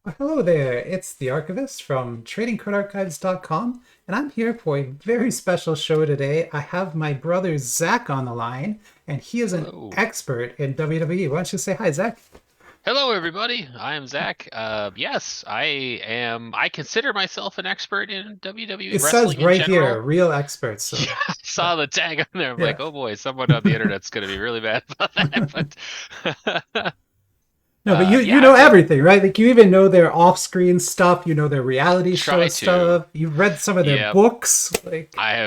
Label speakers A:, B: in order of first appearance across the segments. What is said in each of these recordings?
A: Well, hello there, it's the Archivist from TradingCardArchives.com, and I'm here for a very special show today. I have my brother Zack on the line, and he is an
B: Hello.
A: expert in WWE. Why don't you say hi, Zack?
B: Hello, everybody. I am Zach. Yes, I am. I consider myself an expert in WWE
A: It says
B: wrestling in
A: right here,
B: general.
A: real expert, so
B: Yeah, I saw the tag on there. I'm
A: yeah.
B: like, oh boy, someone on the internet's going to be really mad about that. But
A: No, but you
B: yeah,
A: you know everything, right? Like you even know their off-screen stuff, you know their reality show
B: try to.
A: stuff, you've read some of their
B: Yeah,
A: books, like
B: I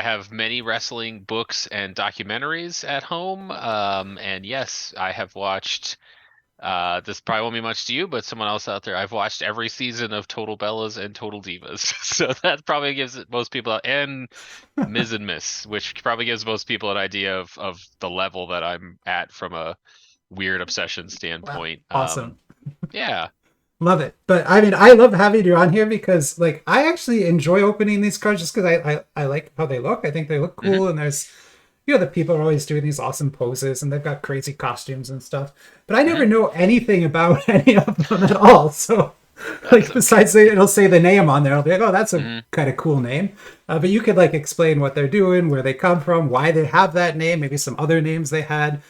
B: have many wrestling books and documentaries at home. And yes, I have watched. This probably won't be much to you, but someone else out there, I've watched every season of Total Bellas and Total Divas, so that probably gives most people, and Ms. and Miss, which probably gives most people an idea of the level that I'm at from a weird obsession
A: wow,
B: standpoint.
A: awesome.
B: Yeah.
A: Love it. But I mean, I love having you on here because, like, I actually enjoy opening these cards just because I like how they look. I think they look
B: Hmm.
A: cool, and there's, you know, the people are always doing these awesome poses, and they've got crazy costumes and stuff. But I never
B: Hmm.
A: know anything about any of them at all. So,
B: That's
A: like,
B: okay.
A: besides it'll say the name on there, I'll be like, oh, that's a
B: Hmm.
A: kind of cool name. But you could like explain what they're doing, where they come from, why they have that name, maybe some other names they had.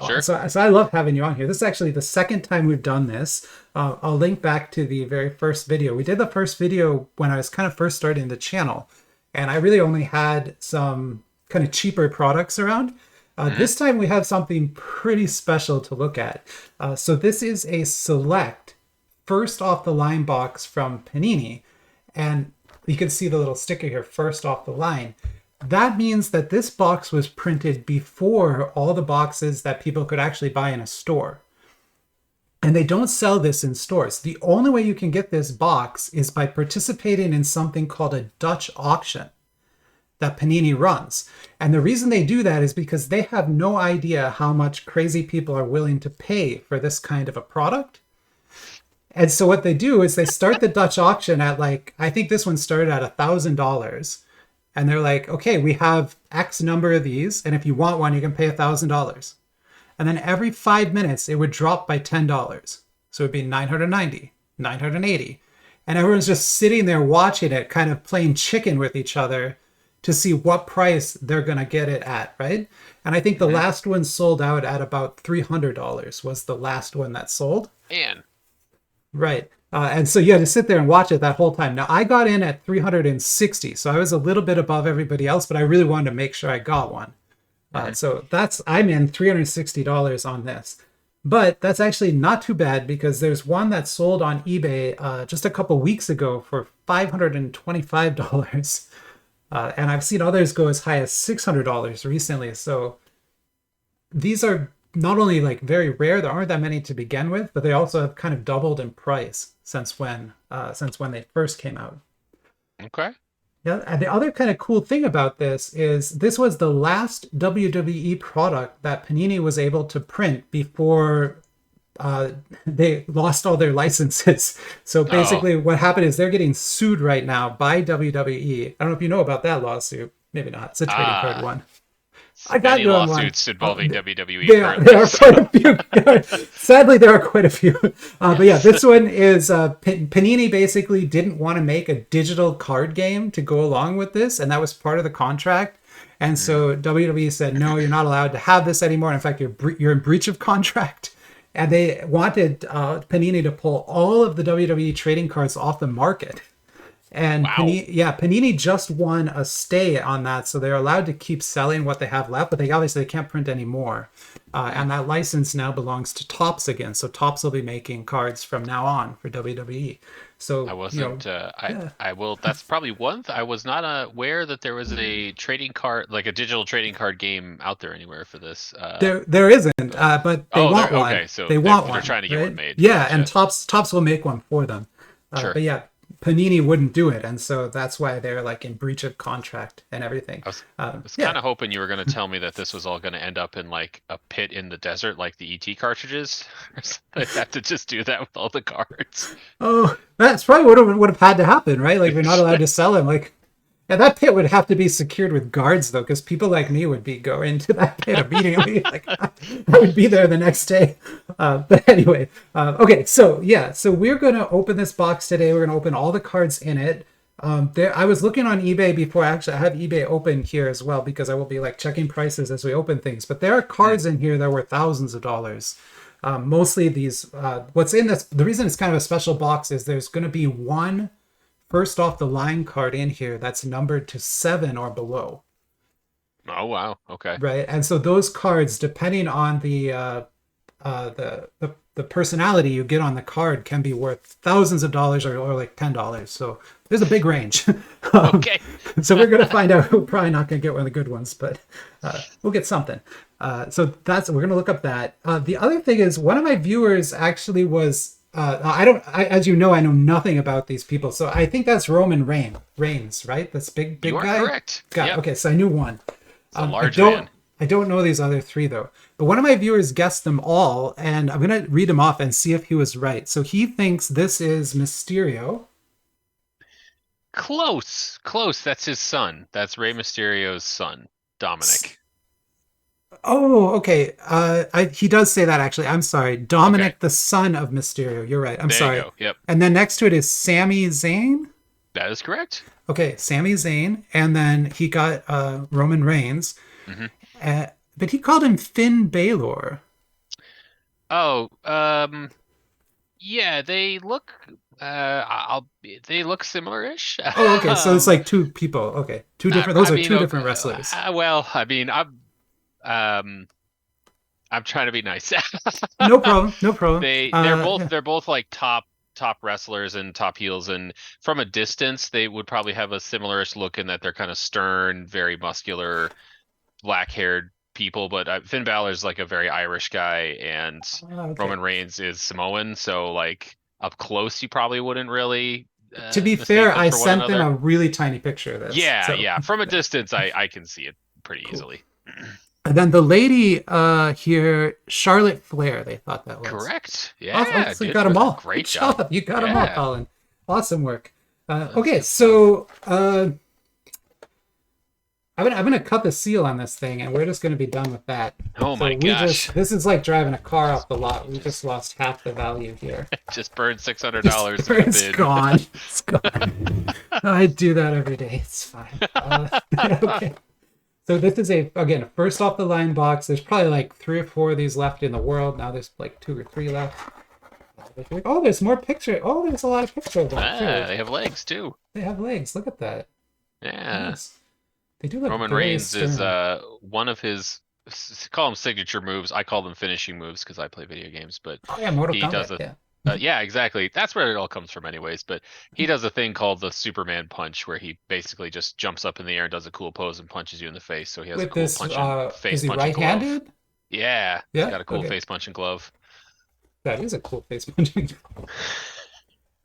B: Sure.
A: So I love having you on here. This is actually the second time we've done this. I'll link back to the very first video. We did the first video when I was kind of first starting the channel, and I really only had some kind of cheaper products around.
B: Hmm.
A: This time we have something pretty special to look at. So this is a select first off the line box from Panini, and you can see the little sticker here, first off the line. That means that this box was printed before all the boxes that people could actually buy in a store. And they don't sell this in stores. The only way you can get this box is by participating in something called a Dutch auction that Panini runs. And the reason they do that is because they have no idea how much crazy people are willing to pay for this kind of a product. And so what they do is they start the Dutch auction at like, I think this one started at $1,000. And they're like, okay, we have X number of these. And if you want one, you can pay $1,000. And then every 5 minutes, it would drop by $10. So it'd be 990, 980. And everyone's just sitting there watching it, kind of playing chicken with each other to see what price they're going to get it at, right? And I think the
B: Hmm.
A: last one sold out at about $300 was the last one that sold.
B: And
A: Right. And so you had to sit there and watch it that whole time. Now I got in at 360, so I was a little bit above everybody else, but I really wanted to make sure I got one.
B: hmm.
A: So I'm in $360 on this. But that's actually not too bad because there's one that sold on eBay just a couple weeks ago for $525. And I've seen others go as high as $600 recently. So these are not only like very rare, there aren't that many to begin with, but they also have kind of doubled in price since when they first came out.
B: Okay.
A: Yeah, and the other kind of cool thing about this was the last WWE product that Panini was able to print before uh, they lost all their licenses. So
B: Oh,
A: basically, what happened is they're getting sued right now by WWE. I don't know if you know about that lawsuit. Maybe not. It's a trading card
B: ah,
A: one. I got
B: many
A: you on one.
B: lawsuits
A: Oh,
B: involving WWE
A: there
B: currently,
A: are
B: so.
A: quite a few. Sadly, there are quite a few. But yeah,
B: Yes.
A: this one is Panini basically didn't want to make a digital card game to go along with this, and that was part of the contract. And
B: Mhm.
A: so WWE said, no, you're not allowed to have this anymore. In fact, you're in breach of contract. And they wanted Panini to pull all of the WWE trading cards off the market. And
B: Wow.
A: Panini just won a stay on that, so they're allowed to keep selling what they have left, but they obviously can't print any more.
B: Hmm.
A: And that license now belongs to Topps again, so Topps will be making cards from now on for WWE.
B: I
A: So
B: wasn't.
A: yeah,
B: I will. That's probably one. I was not aware that there was a trading card, like a digital trading card game out there anywhere for this.
A: there isn't,
B: But
A: but they
B: oh, there.
A: want one.
B: Okay, so
A: They want
B: they're
A: one,
B: trying to get one
A: right?
B: made.
A: Yeah, and
B: Gotcha.
A: Topps will make one for them.
B: Sure.
A: But yeah, Panini wouldn't do it, and so that's why they're like in breach of contract and everything.
B: I was. Was
A: Yeah,
B: kind of hoping you were going to tell me that this was all going to end up in like a pit in the desert, like the ET cartridges. They have to just do that with all the cards.
A: oh, that's probably what would have had to happen, right? Like they're not allowed to sell him. Like And that pit would have to be secured with guards, though, because people like me would be going to that pit immediately. Like I would be there the next day. But anyway, okay. So yeah, so we're gonna open this box today. We're gonna open all the cards in it. I was looking on eBay before. Actually, I have eBay open here as well because I will be like checking prices as we open things. But there are cards in here that were thousands of dollars. Mostly these. What's in this? The reason it's kind of a special box is there's going to be one first off the line card in here that's numbered to 7 or below.
B: Oh wow. Okay.
A: Right, and so those cards, depending on the personality you get on the card, can be worth thousands of dollars or like $10. So there's a big range.
B: Okay.
A: So we're gonna find out. We're probably not gonna get one of the good ones, but we'll get something. So we're gonna look up that. The other thing is, one of my viewers actually was. As you know, I know nothing about these people, so I think that's Roman Reigns, right? That's big
B: You are
A: guy.
B: correct. Yep.
A: Okay, so I knew one.
B: It's a large man.
A: I don't know these other three though. But one of my viewers guessed them all, and I'm gonna read them off and see if he was right. So he thinks this is Mysterio.
B: Close. That's his son. That's Rey Mysterio's son, Dominic.
A: Oh, okay. He does say that actually. I'm sorry. Dominic,
B: Okay.
A: the son of Mysterio. You're right. I'm
B: There
A: sorry.
B: you go. Yep.
A: And then next to it is Sami Zayn.
B: That is correct.
A: Okay, Sami Zayn, and then he got Roman Reigns, but he called him Finn Balor.
B: Oh, yeah, they look they look similar-ish.
A: Oh, okay, so it's like two people. Okay, two different. Those
B: I
A: are
B: mean,
A: two different wrestlers.
B: Well, I mean, I'm trying to be nice.
A: No problem. No problem.
B: They're both like top wrestlers and top heels, and from a distance they would probably have a similar-ish look in that they're kind of stern, very muscular, black-haired people. But Finn Balor's like a very Irish guy, and
A: Okay.
B: Roman Reigns is Samoan, so like up close you probably wouldn't really.
A: To be
B: mistake
A: fair,
B: them
A: I
B: for one
A: sent them
B: another.
A: a really tiny picture of this.
B: Yeah,
A: so.
B: yeah. From a distance, I can see it pretty easily.
A: And then the lady here, Charlotte Flair, they thought that was.
B: Correct.
A: Awesome.
B: Yeah,
A: So you
B: dude,
A: got them all.
B: Great
A: Good
B: job.
A: You got them all,
B: Yeah.
A: Colin. Awesome work. Okay, so I'm gonna cut the seal on this thing, and we're just gonna be done with that.
B: Oh my gosh.
A: This is like driving a car off the lot. We just lost half the value here.
B: Just burned $600 in the
A: It's
B: bin.
A: gone. It's gone. I do that every day. It's fine. Okay. So this is again, first off the line box. There's probably like 3 or 4 of these left in the world. Now there's like 2 or 3 left. Oh, there's more picture. Oh, there's a lot of pictures.
B: They have legs too.
A: They have legs. Look at that.
B: Yeah.
A: Nice. They do look
B: Roman
A: very
B: Reigns is
A: stern.
B: one of his call them signature moves. I call them finishing moves because I play video games, but
A: Oh yeah, Mortal
B: he
A: Kombat.
B: does
A: Yeah.
B: yeah, exactly. That's where it all comes from anyways, but he does a thing called the Superman punch where he basically just jumps up in the air and does a cool pose and punches you in the face. So he has a
A: With
B: cool
A: this,
B: face
A: is he
B: punching glove.
A: right-handed?
B: Yeah,
A: Yeah?
B: he's got a cool
A: Okay.
B: face punching glove.
A: That is a cool face punching.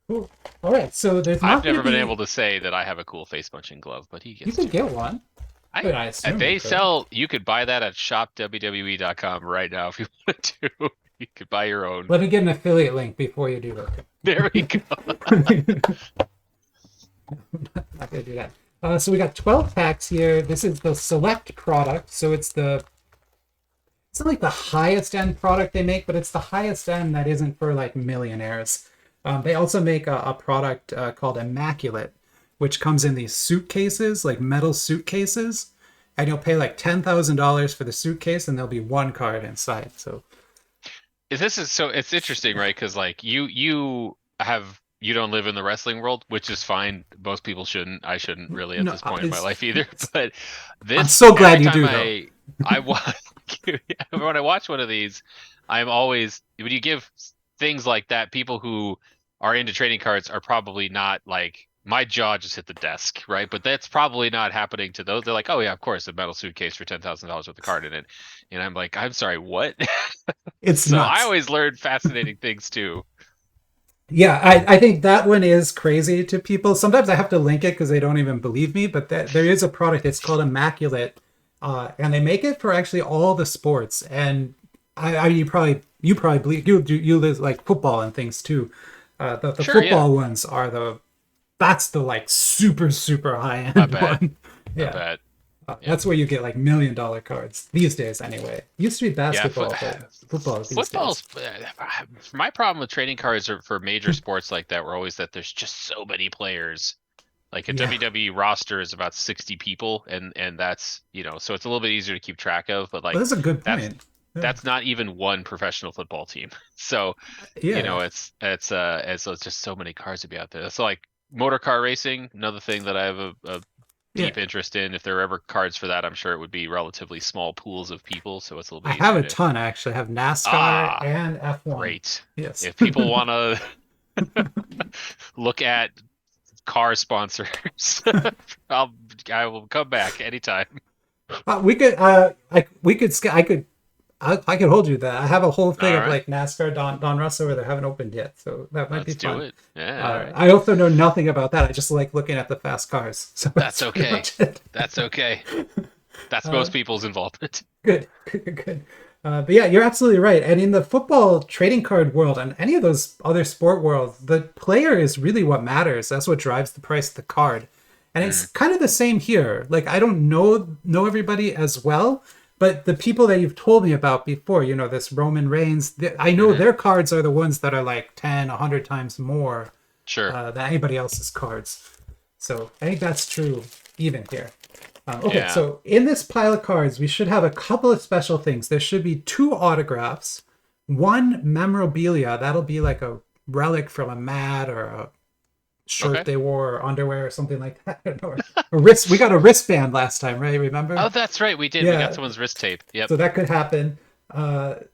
A: Cool. All right, so there's not
B: I've never
A: gonna
B: been
A: be-
B: able to say that I have a cool face punching glove, but he
A: You
B: gets
A: could
B: to.
A: get one. But I assume
B: They
A: you could.
B: sell. You could buy that at shopwwe.com right now if you wanted to. You could buy your own.
A: Let me get an affiliate link before you do that.
B: There we go.
A: Not gonna do that. So we got 12 packs here. This is the Select product, so it's not like the highest end product they make, but it's the highest end that isn't for like millionaires. They also make a product called Immaculate, which comes in these suitcases, like metal suitcases, and you'll pay like $10,000 for the suitcase, and there'll be one card inside. So
B: So it's interesting, right? Because like you don't live in the wrestling world, which is fine. Most people shouldn't. I shouldn't really at
A: No,
B: this point in my life either. But this,
A: I'm so glad
B: every
A: you
B: time
A: do,
B: I watch when I watch one of these, I'm always when you give things like that, people who are into trading cards are probably not like my jaw just hit the desk, right? But that's probably not happening to those. They're like, oh yeah, of course, a metal suitcase for $10,000 with a card in it, and I'm like, I'm sorry, what?
A: it's
B: So
A: nuts.
B: I always learn fascinating things too.
A: Yeah, I think that one is crazy to people. Sometimes I have to link it because they don't even believe me, but there is a product. It's called Immaculate, and they make it for actually all the sports. And you probably believe you live like football and things too. The
B: Sure,
A: football ones are That's the like super super high
B: I
A: end
B: bet.
A: one.
B: I
A: Yeah.
B: bet. Yep.
A: That's where you get like $1 million cards these days anyway. Used to be
B: Yeah.
A: basketball, but football these days.
B: Football's my problem with trading cards are for major sports like that were always that there's just so many players. Like a
A: Yeah.
B: WWE roster is about 60 people, and that's so it's a little bit easier to keep track of. But
A: Well,
B: like
A: that's a good
B: that's
A: point. Yeah.
B: that's not even one professional football team. So
A: Yeah.
B: it's just so many cars to be out there. So like motor car racing, another thing that I have a
A: Yeah.
B: deep interest in. If there were ever cards for that, I'm sure it would be relatively small pools of people, so it's a little
A: I
B: bit
A: have
B: easier
A: a
B: to.
A: ton actually. I have NASCAR
B: Ah,
A: and F1.
B: great.
A: Yes.
B: If people want to look at car sponsors, I'll I will come back anytime.
A: We could I could hold you that. I have a whole thing
B: All
A: of
B: right,
A: like NASCAR Don Russell where they haven't opened yet, so that might be
B: let's do
A: fun.
B: it. Yeah, all right.
A: I also know nothing about that. I just like looking at the fast cars, so that's
B: That's
A: pretty
B: okay.
A: much it.
B: That's okay. That's
A: Uh,
B: most people's involvement.
A: Good, good, good. But yeah, you're absolutely right. And in the football trading card world and any of those other sport worlds, the player is really what matters. That's what drives the price of the card. And it's
B: Mm,
A: kind of the same here. Like I don't know everybody as well, but the people that you've told me about before, this Roman Reigns, I know
B: hmm
A: their cards are the ones that are like 10, 100 times more
B: Sure.
A: than anybody else's cards. So I think that's true even here. Okay,
B: Yeah.
A: so in this pile of cards, we should have a couple of special things. There should be 2 autographs, 1 memorabilia. That'll be like a relic from a mat or a shirt
B: Okay.
A: they wore or underwear or something like that. I don't know. A wrist. We got a wristband last time, right?
B: Oh,
A: Remember?
B: that's right. We did. We got
A: Yeah.
B: someone's wrist tape. Yep.
A: So that could happen.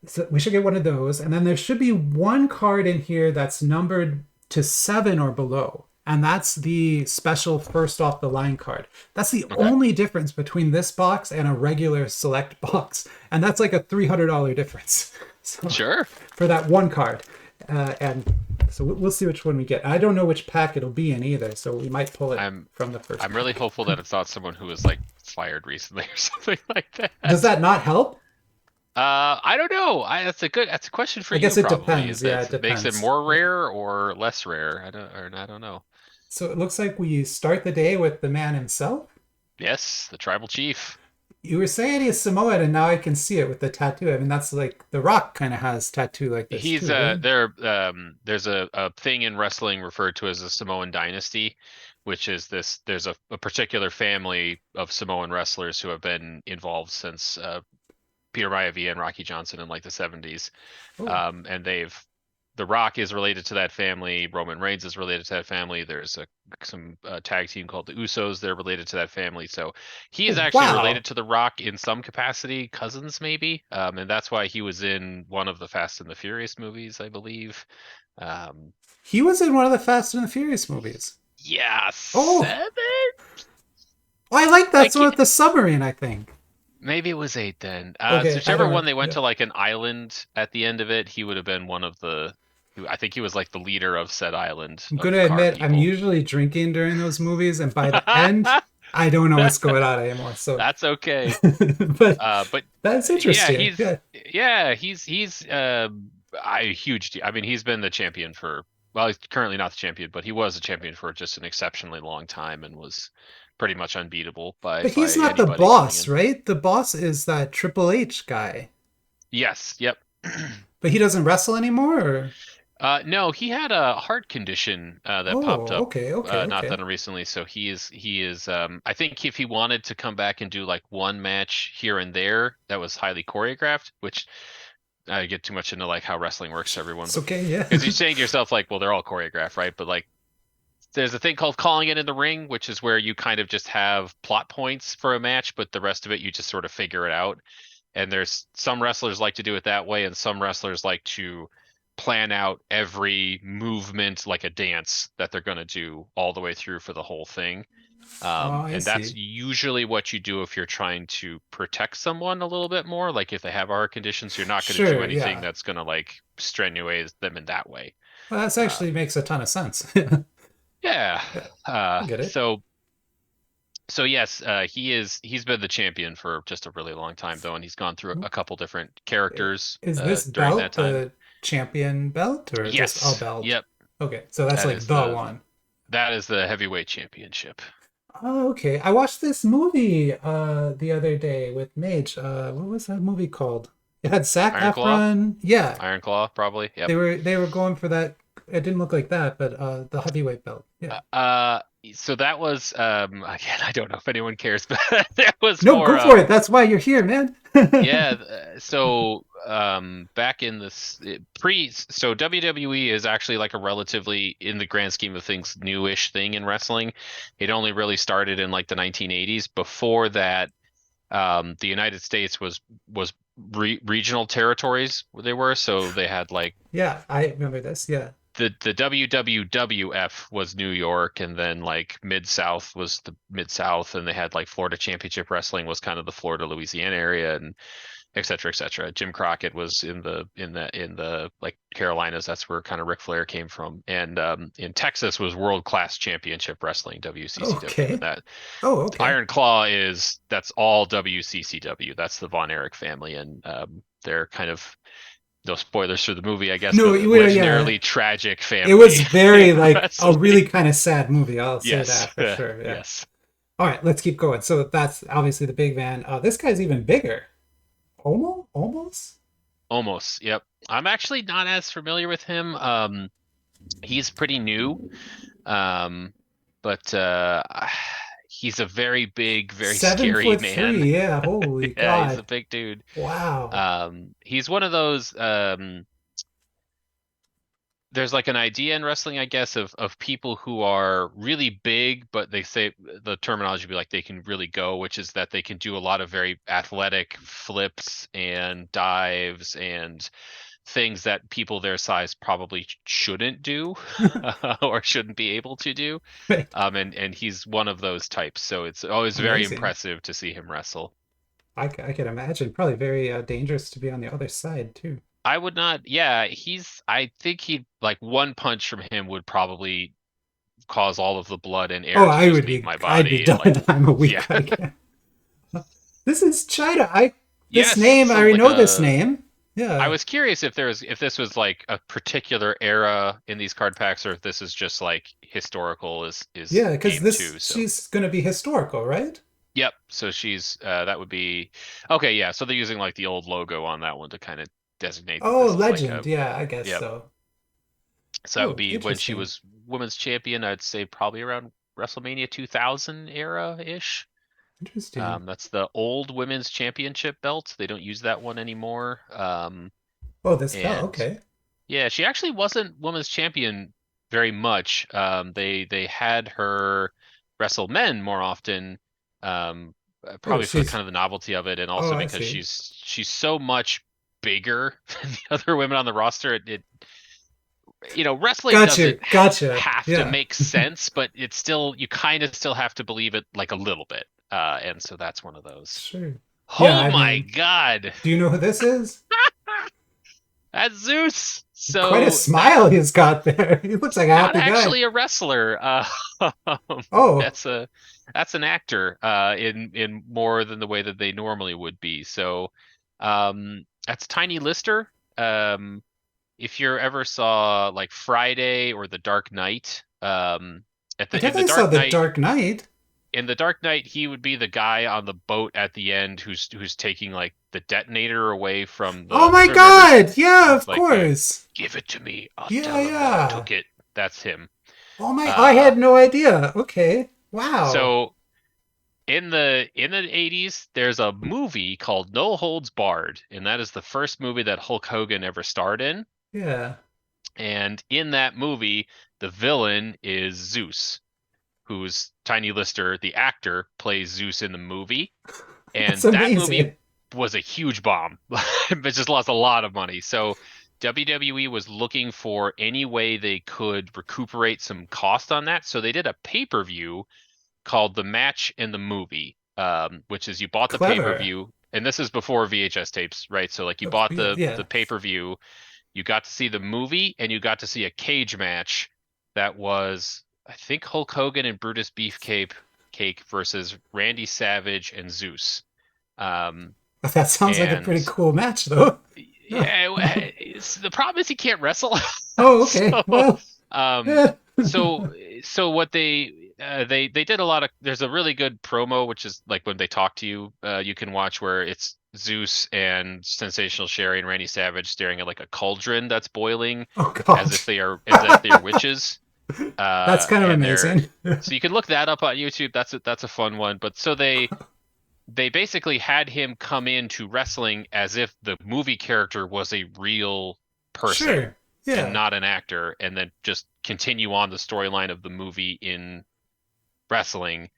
A: So we should get one of those, and then there should be one card in here that's numbered to 7 or below, and that's the special first off the line card. That's the
B: Okay.
A: only difference between this box and a regular select box, and that's like a $300 difference. So
B: Sure.
A: for that one card, and so we'll see which one we get. I don't know which pack it'll be in either, so we might pull it
B: I'm
A: from the first
B: I'm really
A: pack.
B: hopeful that it's not someone who was like fired recently or something like
A: Does
B: that.
A: that not help?
B: I don't know. That's a question for
A: I
B: you
A: guess it
B: probably.
A: depends.
B: Is
A: Yeah,
B: that
A: it
B: makes it
A: depends.
B: more rare or less rare? I don't know.
A: So it looks like we start the day with the man himself.
B: Yes, the tribal chief.
A: You were saying he's Samoan, and now I can see it with the tattoo. I mean, that's like The Rock kind of has tattoo like this
B: He's
A: too, right?
B: there's a thing in wrestling referred to as the Samoan dynasty, which is this there's a particular family of Samoan wrestlers who have been involved since Peter Maivia and Rocky Johnson in like the 70s.
A: Oh,
B: And The Rock is related to that family. Roman Reigns is related to that family. There's some tag team called the Usos. They're related to that family. So he is
A: oh,
B: actually
A: wow.
B: related to The Rock in some capacity, cousins maybe. And that's why he was in one of the Fast and the Furious movies, I believe. Um,
A: He was in one of the Fast and the Furious movies.
B: yeah,
A: Oh,
B: 7?
A: I like
B: I
A: that one
B: can't,
A: with the submarine, I think.
B: maybe it was 8 then. So
A: Okay, I
B: whichever one
A: don't.
B: they went
A: Yeah.
B: to like an island at the end of it, he would have been one of I think he was like the leader of said island
A: I'm
B: of
A: gonna
B: car
A: admit, I'm
B: people.
A: usually drinking during those movies, and by the end, I don't know what's going on anymore. So,
B: That's okay.
A: but
B: But
A: that's
B: yeah,
A: interesting. Yeah.
B: he's a huge. I mean, he's been the champion for. Well, he's currently not the champion, but he was a champion for just an exceptionally long time and was pretty much unbeatable
A: But
B: by
A: he's not the
B: anybody coming
A: boss,
B: in.
A: right? The boss is that Triple H guy.
B: Yes, yep.
A: But he doesn't wrestle anymore, or?
B: No, he had a heart condition that popped
A: Oh,
B: up
A: okay, okay,
B: not that
A: okay.
B: recently. So he is. I think if he wanted to come back and do like one match here and there that was highly choreographed, which I get too much into like how wrestling works to everyone,
A: It's
B: but
A: okay, yeah.
B: because you're saying to yourself like, well, they're all choreographed, right? But like, there's a thing called calling it in the ring, which is where you kind of just have plot points for a match, but the rest of it you just sort of figure it out. And there's some wrestlers like to do it that way, and some wrestlers like to plan out every movement like a dance that they're going to do all the way through for the whole thing.
A: Oh, I
B: And that's
A: see.
B: usually what you do if you're trying to protect someone a little bit more. Like if they have a heart condition, so you're not going to do
A: Sure,
B: anything
A: yeah.
B: that's going to like strenuate them in that way.
A: Well, that
B: Uh,
A: actually makes a ton of sense.
B: yeah.
A: Yeah, I
B: Uh,
A: get it.
B: so so yes, he's been the champion for just a really long time though, and he's gone through a couple different characters
A: Is this
B: during that
A: belt
B: time.
A: the champion belt or just a
B: Yes.
A: belt?
B: Yep.
A: Okay, so that's
B: That
A: like
B: is
A: the
B: the
A: one.
B: That is the heavyweight championship.
A: Oh, okay. I watched this movie the other day with Mage. What was that movie called? It had Zac
B: Iron Claw?
A: Efron. Yeah,
B: Iron Claw, probably. Yep.
A: they were going for that. It didn't look like that, but the heavyweight belt. Yeah.
B: So that was again, I don't know if anyone cares, but that was
A: No,
B: for
A: go for it. That's why you're here, man.
B: yeah, so back in this pre so WWE is actually like a relatively, in the grand scheme of things, newish thing in wrestling. It only really started in like the 1980s. Before that, the United States was regional territories where they were, so they had like
A: Yeah, I remember this. Yeah.
B: the WWF was New York, and then like Mid South was the Mid South, and they had like Florida Championship Wrestling was kind of the Florida Louisiana area, and et cetera, et cetera. Jim Crockett was in the like Carolinas. That's where kind of Ric Flair came from, and in Texas was World Class Championship Wrestling, WCCW, and
A: Okay.
B: that
A: Oh, okay.
B: Iron Claw that's all WCCW. That's the Von Erich family, and they're kind of, no spoilers for the movie, I guess,
A: No,
B: but
A: yeah.
B: legendarily tragic
A: It was
B: family
A: very
B: in
A: like a
B: wrestling.
A: really kind of sad movie. I'll say
B: Yes,
A: that for sure. Yeah.
B: yes,
A: All right, let's keep going. So that's obviously the big man. This guy's even bigger. Almost?
B: almost. Yep. I'm actually not as familiar with him. He's pretty new, um, but he's a very big, very
A: Seven
B: scary
A: foot
B: man.
A: three. Yeah. Holy
B: Yeah, he's
A: God.
B: a big dude.
A: Wow.
B: He's one of those. There's like an idea in wrestling, I guess, of people who are really big, but they say the terminology would be like they can really go, which is that they can do a lot of very athletic flips and dives and things that people their size probably shouldn't do or shouldn't be able to do. And he's one of those types, so it's always very
A: Amazing.
B: impressive to see him wrestle.
A: I can imagine. Probably very dangerous to be on the other side too.
B: I would not, yeah, I think he, like, one punch from him would probably cause all of the blood and
A: Oh,
B: air to just leave my
A: I'd be
B: body, and like,
A: done. I'm a weak
B: yeah.
A: guy. This is China. This
B: Yes,
A: name, I
B: so
A: already
B: like
A: know this name.
B: I
A: Yeah.
B: was curious if this was like a particular era in these card packs, or if this is just like historical is
A: Yeah, because
B: game
A: this
B: two. So
A: she's gonna be historical, right?
B: yep, so she's that would be okay, yeah. So they're using like the old logo on that one to kind of designate that
A: Oh,
B: this is like a,
A: legend. Yeah, I guess
B: yep.
A: so.
B: So that would
A: Oh,
B: be when she
A: interesting.
B: was women's champion. I'd say probably around WrestleMania 2000 era ish.
A: Interesting.
B: That's the old women's championship belt. They don't use that one anymore.
A: Oh, this bell.
B: And
A: Okay.
B: yeah, she actually wasn't women's champion very much. They had her wrestle men more often,
A: Oh,
B: probably for the kind of the novelty of it, and
A: oh,
B: also
A: I
B: because
A: see.
B: she's so much bigger than the other women on the roster. Wrestling
A: Gotcha.
B: doesn't
A: Gotcha.
B: have to
A: Yeah.
B: make sense, but it's still, you kind of still have to believe it like a little bit. And so that's one of those.
A: Sure. Yeah,
B: Oh
A: I
B: my
A: mean,
B: God,
A: do you know who this is?
B: that's Zeus.
A: Quite a
B: So
A: smile he's got there. He looks like a
B: not
A: happy guy.
B: actually a wrestler.
A: Oh,
B: That's an actor in more than the way that they normally would be. So that's Tiny Lister. If you ever saw like Friday or The Dark Knight,
A: I
B: in the
A: definitely saw
B: Dark
A: The
B: Knight,
A: Dark Knight.
B: he would be the guy on the boat at the end who's taking like the detonator away from
A: Oh
B: the,
A: my
B: if you remember,
A: God. Yeah,
B: he's
A: of
B: like the
A: course.
B: give it to me, I'll
A: Yeah,
B: tell him that I
A: yeah.
B: took it. That's him.
A: Oh my, I
B: Uh,
A: had no idea. Okay. Wow.
B: so in the 80s, there's a movie called No Holds Barred, and that is the first movie that Hulk Hogan ever starred in.
A: Yeah.
B: And in that movie, the villain is Zeus, who's Tiny Lister, the actor, plays Zeus in the movie.
A: That's
B: And that movie
A: amazing.
B: was a huge bomb. It just lost a lot of money. So WWE was looking for any way they could recuperate some cost on that. So they did a pay-per-view called The Match in the Movie, which is you bought the
A: Clever.
B: pay-per-view, and this is before VHS tapes, right? So like you bought
A: Yeah.
B: the pay-per-view, you got to see the movie, and you got to see a cage match that was, I think, Hulk Hogan and Brutus Beefcake Cake versus Randy Savage and Zeus. Um,
A: That sounds like a pretty
B: and
A: cool match, though.
B: yeah, the problem is he can't wrestle.
A: Oh, okay.
B: So,
A: Well,
B: um,
A: eh.
B: so so what they did a lot of, there's a really good promo which is like when they talk to you, you can watch, where it's Zeus and Sensational Sherry and Randy Savage staring at like a cauldron that's boiling,
A: Oh God.
B: as if they are witches.
A: That's kind of
B: And they're,
A: amazing.
B: so you can look that up on YouTube. That's a fun one. But so they basically had him come into wrestling as if the movie character was a real person
A: Sure.
B: and
A: Yeah.
B: not an actor, and then just continue on the storyline of the movie in wrestling.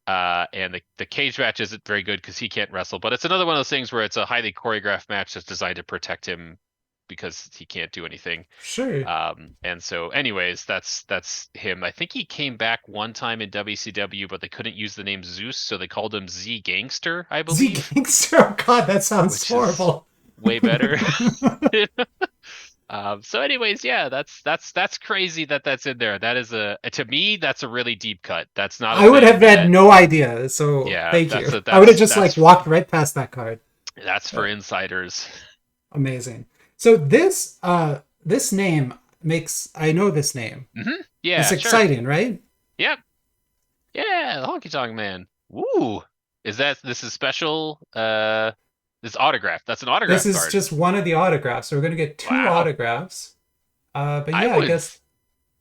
B: And the cage match isn't very good because he can't wrestle, but it's another one of those things where it's a highly choreographed match that's designed to protect him because he can't do anything.
A: Sure.
B: And so, anyways, that's him. I think he came back one time in WCW, but they couldn't use the name Zeus, so they called him Z Gangster, I
A: Z
B: believe,
A: Gangster. Oh God, that sounds
B: which is
A: horrible.
B: way better. So anyways, yeah, that's crazy that that's in there. That is to me, that's a really deep cut. That's not a
A: I would have
B: thing
A: had
B: that,
A: no idea. So
B: yeah,
A: thank you. I would have just like walked right past that card.
B: that's for insiders.
A: Amazing. So this name makes, I know this name. It's
B: Yeah, sure.
A: exciting, right?
B: Yep. Yeah, the Honky Tonk Man. Ooh. This is special? This autograph. That's an
A: This
B: autograph
A: is
B: card.
A: just one of the autographs. So we're gonna get two
B: Wow.
A: autographs. But
B: I
A: yeah, I
B: would
A: guess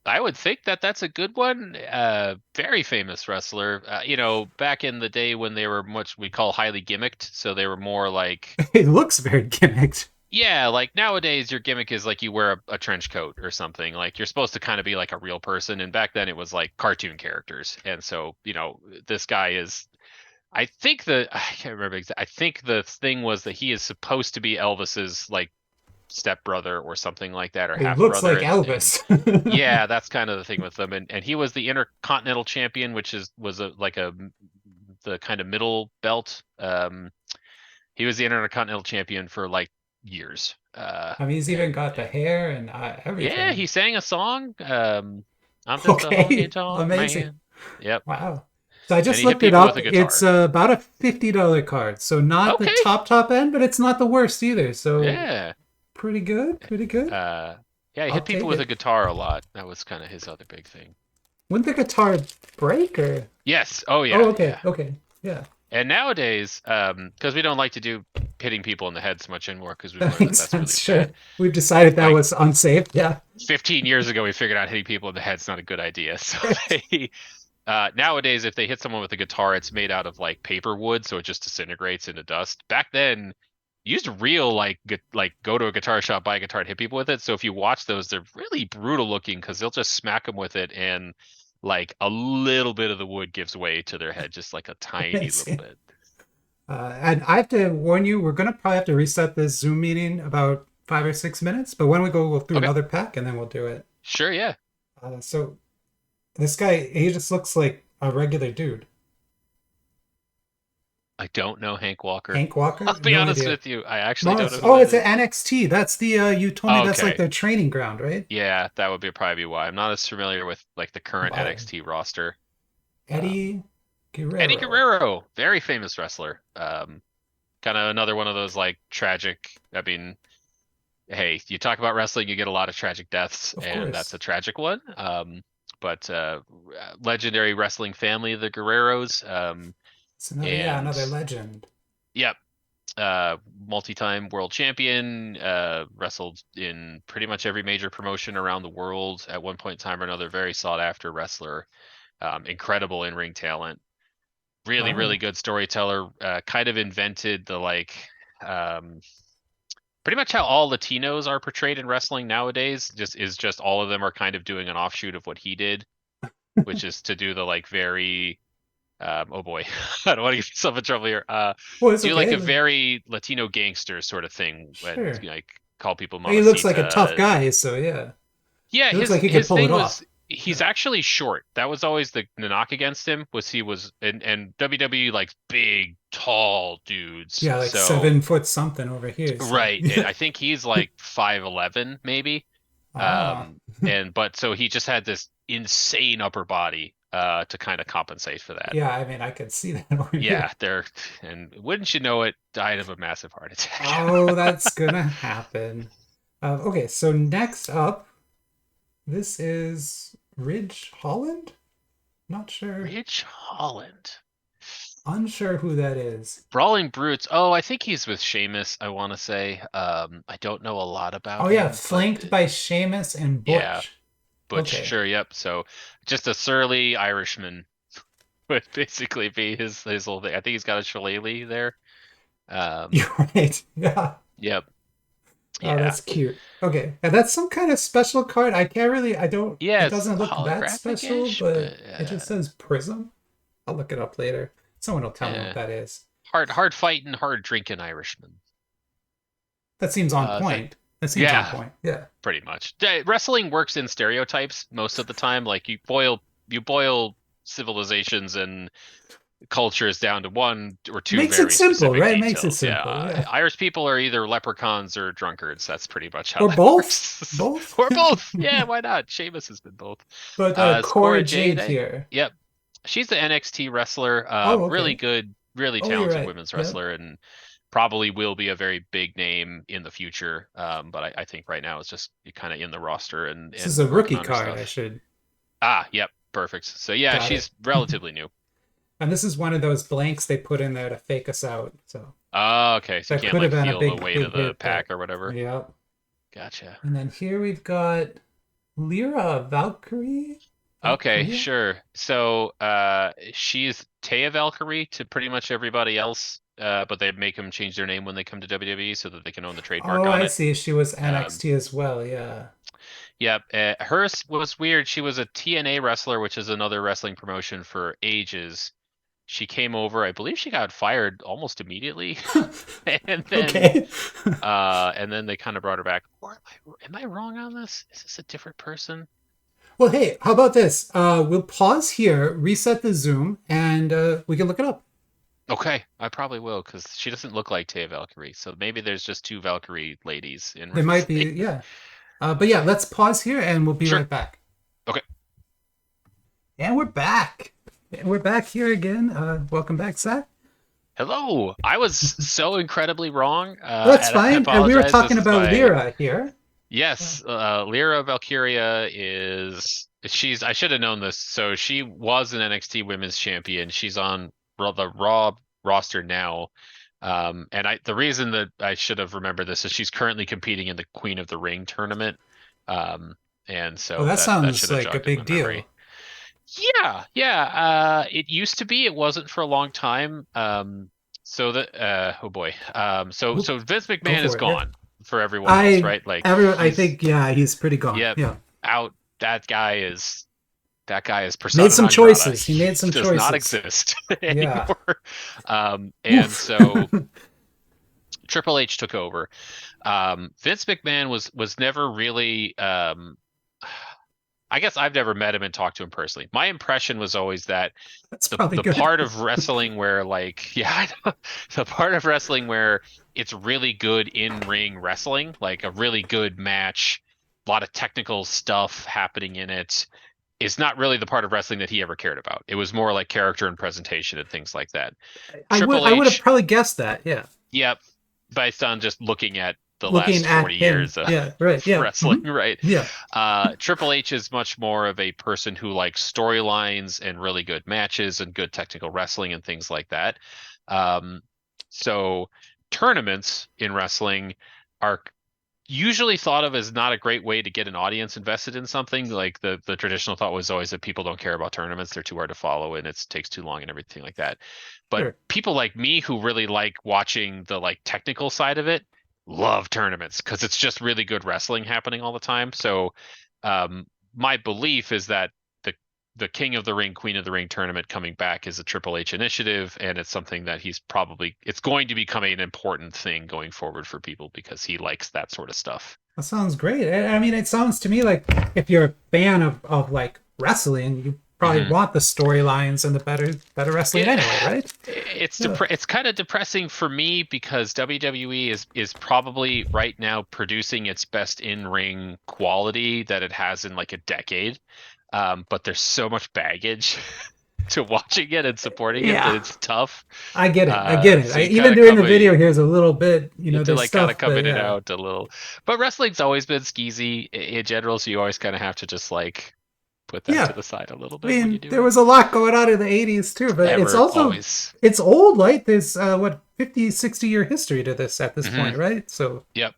B: I would think that that's a good one. Very famous wrestler. Back in the day when they were much we call highly gimmicked, so they were more like,
A: it looks very gimmicked.
B: yeah, like nowadays your gimmick is like you wear a trench coat or something. Like you're supposed to kind of be like a real person, and back then it was like cartoon characters. And so, this guy is, I can't remember exactly. I think the thing was that he is supposed to be Elvis's like stepbrother or something like that, or
A: He
B: half
A: looks
B: brother,
A: like
B: and
A: Elvis.
B: yeah, that's kind of the thing with them. And he was the Intercontinental Champion, which was the kind of middle belt. He was the Intercontinental Champion for like years.
A: I mean, he's even
B: And
A: got the hair and
B: yeah,
A: everything.
B: he sang a song. I'm just a honky
A: Okay,
B: tonk
A: amazing.
B: man. Yep.
A: Wow. So I
B: And
A: just
B: he hit
A: looked it
B: people with
A: up.
B: a
A: It's
B: guitar.
A: about a $50 card. So not the
B: Okay.
A: top end, but it's not the worst either. So
B: Yeah.
A: pretty good, pretty good.
B: Uh, yeah, he
A: I'll
B: hit people
A: take
B: with a
A: it.
B: guitar a lot. That was kind of his other big thing.
A: Wouldn't the guitar break or?
B: Yes. Oh
A: Oh,
B: yeah,
A: okay,
B: yeah.
A: okay, yeah.
B: And nowadays, because we don't like to do hitting people in the head so much anymore, because we've
A: That
B: learned that
A: makes
B: that's really
A: sense. Sure.
B: bad.
A: We've decided that
B: Like
A: was unsafe. Yeah.
B: 15 years ago, we figured out hitting people in the head's not a good idea. So they nowadays, if they hit someone with a guitar, it's made out of like paper wood, so it just disintegrates into dust. Back then, you used to real like go to a guitar shop, buy a guitar, and hit people with it. So if you watch those, they're really brutal looking because they'll just smack them with it, and like a little bit of the wood gives way to their head, just like a tiny little
A: Amazing.
B: bit.
A: And I have to warn you, we're gonna probably have to reset this Zoom meeting about 5 or 6 minutes. But when we go through
B: Okay,
A: another pack, and then we'll do it.
B: sure, yeah.
A: So this guy, he just looks like a regular dude.
B: I don't know Hank Walker.
A: Hank Walker?
B: I'll be
A: No
B: honest
A: idea.
B: with you, I actually
A: No,
B: don't know who
A: oh,
B: that
A: it's at
B: is.
A: NXT. That's the you told me
B: Oh,
A: that's like
B: okay,
A: their training ground, right?
B: yeah, that would be probably why. I'm not as familiar with like the current
A: Wow.
B: NXT roster. Um,
A: Eddie
B: Eddie
A: Guerrero.
B: Guerrero, very famous wrestler. Kind of another one of those like tragic. I mean, hey, you talk about wrestling, you get a lot of tragic deaths,
A: Of
B: and that's
A: course.
B: a tragic one. But legendary wrestling family, the Guerreros.
A: It's another, yeah,
B: And
A: another legend.
B: yep, multi-time world champion. Wrestled in pretty much every major promotion around the world at one point in time or another. Very sought after wrestler. Incredible in-ring talent, really really
A: Wow.
B: good storyteller. Kind of invented the like um pretty much how all Latinos are portrayed in wrestling nowadays. Just all of them are kind of doing an offshoot of what he did, which is to do the like very oh boy, I don't want to get myself in trouble here.
A: Well, it's
B: Do like
A: okay.
B: a very Latino gangster sort of thing, and
A: Sure.
B: like call people
A: He looks like a tough
B: mamacita.
A: guy, so yeah.
B: Yeah,
A: He looks like he could
B: his
A: pull it
B: thing was
A: off.
B: he's
A: Yeah.
B: actually short. That was always the knock against him, was he was, and WWE likes big, tall dudes.
A: Yeah, like
B: So
A: 7 foot something over here. So
B: right, and
A: yeah.
B: I think he's like 5'11" maybe.
A: Ah.
B: And but so he just had this insane upper body to kind of compensate for that.
A: Yeah, I mean I could see that over
B: Yeah,
A: here.
B: there, and wouldn't you know it, died of a massive heart attack.
A: Oh, that's gonna happen. Okay, so next up, this is Ridge Holland? Not sure.
B: Ridge Holland.
A: Unsure who that is.
B: Brawling Brutes. Oh, I think he's with Sheamus, I want to say. I don't know a lot about
A: Oh yeah,
B: him, but
A: flanked by Sheamus and
B: yeah,
A: Butch.
B: Butch,
A: Okay.
B: sure, yep. So just a surly Irishman would basically be his whole thing. I think he's got a shillelagh there. Um,
A: You're right. Yeah.
B: yep,
A: Oh,
B: yeah,
A: that's cute. Okay. And that's some kind of special card. I can't really, I don't,
B: yeah.
A: it
B: It's
A: doesn't look that special,
B: holographic-ish,
A: but
B: but
A: it just says Prism. I'll look it up later. Someone will tell me what
B: eh,
A: that is.
B: hard fighting, hard drinking Irishman.
A: That seems on
B: Is that
A: point. That seems on
B: yeah,
A: point. Yeah.
B: pretty much. Wrestling works in stereotypes most of the time. Like you boil civilizations and cultures down to one or two
A: Makes it
B: very
A: simple,
B: specific
A: right? Makes it
B: details.
A: simple.
B: Yeah,
A: Yeah.
B: Irish people are either leprechauns or drunkards. That's pretty much how
A: Or
B: that
A: both.
B: works.
A: Both.
B: Or both. Yeah, why not? Sheamus has been both.
A: But Cora
B: Cora
A: Jade
B: Jade,
A: here.
B: yep. She's the NXT wrestler.
A: Oh,
B: Really
A: okay.
B: good, really
A: Oh, you're
B: talented
A: right.
B: women's
A: Yep.
B: wrestler, and probably will be a very big name in the future. But I think right now it's just kind of in the roster and
A: This is a
B: working
A: rookie
B: on her
A: card. I
B: stuff.
A: should
B: Ah, yep, perfect. So yeah,
A: got
B: she's
A: it.
B: relatively new.
A: And this is one of those blanks they put in there to fake us out. So
B: Oh, okay. So you
A: that
B: can't
A: could have
B: like
A: been a
B: feel the
A: big,
B: weight
A: big
B: of the
A: hit,
B: pack
A: but
B: or whatever.
A: yeah.
B: Gotcha.
A: And then here we've got Lyra Valkyrie.
B: Okay,
A: Valkyria?
B: sure. So, she's Taya Valkyrie to pretty much everybody else, but they make them change their name when they come to WWE so that they can own the trademark
A: Oh,
B: on
A: I
B: it.
A: see. She was
B: Um,
A: NXT as well. Yeah.
B: yeah, hers was weird. She was a TNA wrestler, which is another wrestling promotion for ages. She came over, I believe she got fired almost immediately, and then
A: Okay.
B: they kind of brought her back. Or am I wrong on this? Is this a different person?
A: Well, hey, how about this? We'll pause here, reset the Zoom, and we can look it up.
B: Okay, I probably will because she doesn't look like Taya Valkyrie. So maybe there's just two Valkyrie ladies in
A: There might be,
B: wrestling.
A: yeah. But yeah, let's pause here and we'll be
B: Sure.
A: right back.
B: Okay.
A: And we're back. And we're back here again. Welcome back, Zack.
B: Hello. I was so incredibly wrong,
A: Well, that's
B: and I
A: fine. And we were
B: apologize. This
A: talking
B: is
A: about
B: my
A: Lyra here. Uh,
B: yes. Lyra Valkyria is she's. I should have known this. So she was an NXT Women's Champion. She's on the Raw roster now. And the reason that I should have remembered this is she's currently competing in the Queen of the Ring tournament. Um, and
A: oh,
B: so
A: that
B: that
A: sounds
B: should have
A: like a
B: jogged in my
A: big deal.
B: memory. Yeah, yeah. It used to be. It wasn't for a long time. Oh boy.
A: Oop,
B: So Vince
A: go
B: McMahon is
A: for it. Yeah.
B: gone for everyone else, right? Like
A: I
B: he's
A: think, yeah, he's pretty gone.
B: yep,
A: Yeah.
B: out. That guy is
A: Made
B: persona
A: some
B: non grata.
A: choices. He made
B: He
A: some
B: does not
A: choices.
B: exist
A: Yeah.
B: anymore. And
A: Oof.
B: so Triple H took over. Vince McMahon was never really. I guess I've never met him and talked to him personally. My impression was always that
A: That's
B: the
A: probably
B: the
A: good.
B: part of wrestling where like yeah, I know, the part of wrestling where it's really good in-ring wrestling, like a really good match, a lot of technical stuff happening in it, is not really the part of wrestling that he ever cared about. It was more like character and presentation and things like that. Triple
A: I would have
B: H,
A: probably guessed that. Yeah.
B: yep, based on just looking at the
A: Looking
B: last
A: at
B: 40
A: him.
B: years of
A: Yeah. Right. Yeah.
B: wrestling, right?
A: Yeah.
B: Triple H is much more of a person who likes storylines and really good matches and good technical wrestling and things like that. Um, so tournaments in wrestling are usually thought of as not a great way to get an audience invested in something. Like the traditional thought was always that people don't care about tournaments; they're too hard to follow and it takes too long and everything like that. But
A: Sure.
B: people like me who really like watching the like technical side of it love tournaments because it's just really good wrestling happening all the time. So my belief is that the King of the Ring, Queen of the Ring tournament coming back is a Triple H initiative, and it's something that it's going to become an important thing going forward for people because he likes that sort of stuff.
A: That sounds great. I mean, it sounds to me like if you're a fan of like wrestling, you probably
B: Hmm.
A: want the storylines and the better wrestling
B: It,
A: anyway, right? Yeah.
B: it's kind of depressing for me because WWE is probably right now producing its best in-ring quality that it has in like a decade. But there's so much baggage to watching it and supporting it that
A: Yeah.
B: it's tough.
A: I get it. I get it.
B: So you kind
A: Even
B: of
A: doing the video here is a little bit,
B: you have to
A: there's
B: like kind of
A: stuff,
B: come
A: but
B: in and
A: yeah.
B: out a little. But wrestling's always been skeezy in general, so you always kind of have to just like put that to
A: Yeah.
B: the side a little
A: I
B: bit when you
A: mean,
B: do
A: there
B: it.
A: was a lot going on in the 80s too, but it's
B: Ever,
A: also
B: always.
A: it's old, like there's what 50, 60 year history to this at this
B: Hmm.
A: point, right? So,
B: Yep.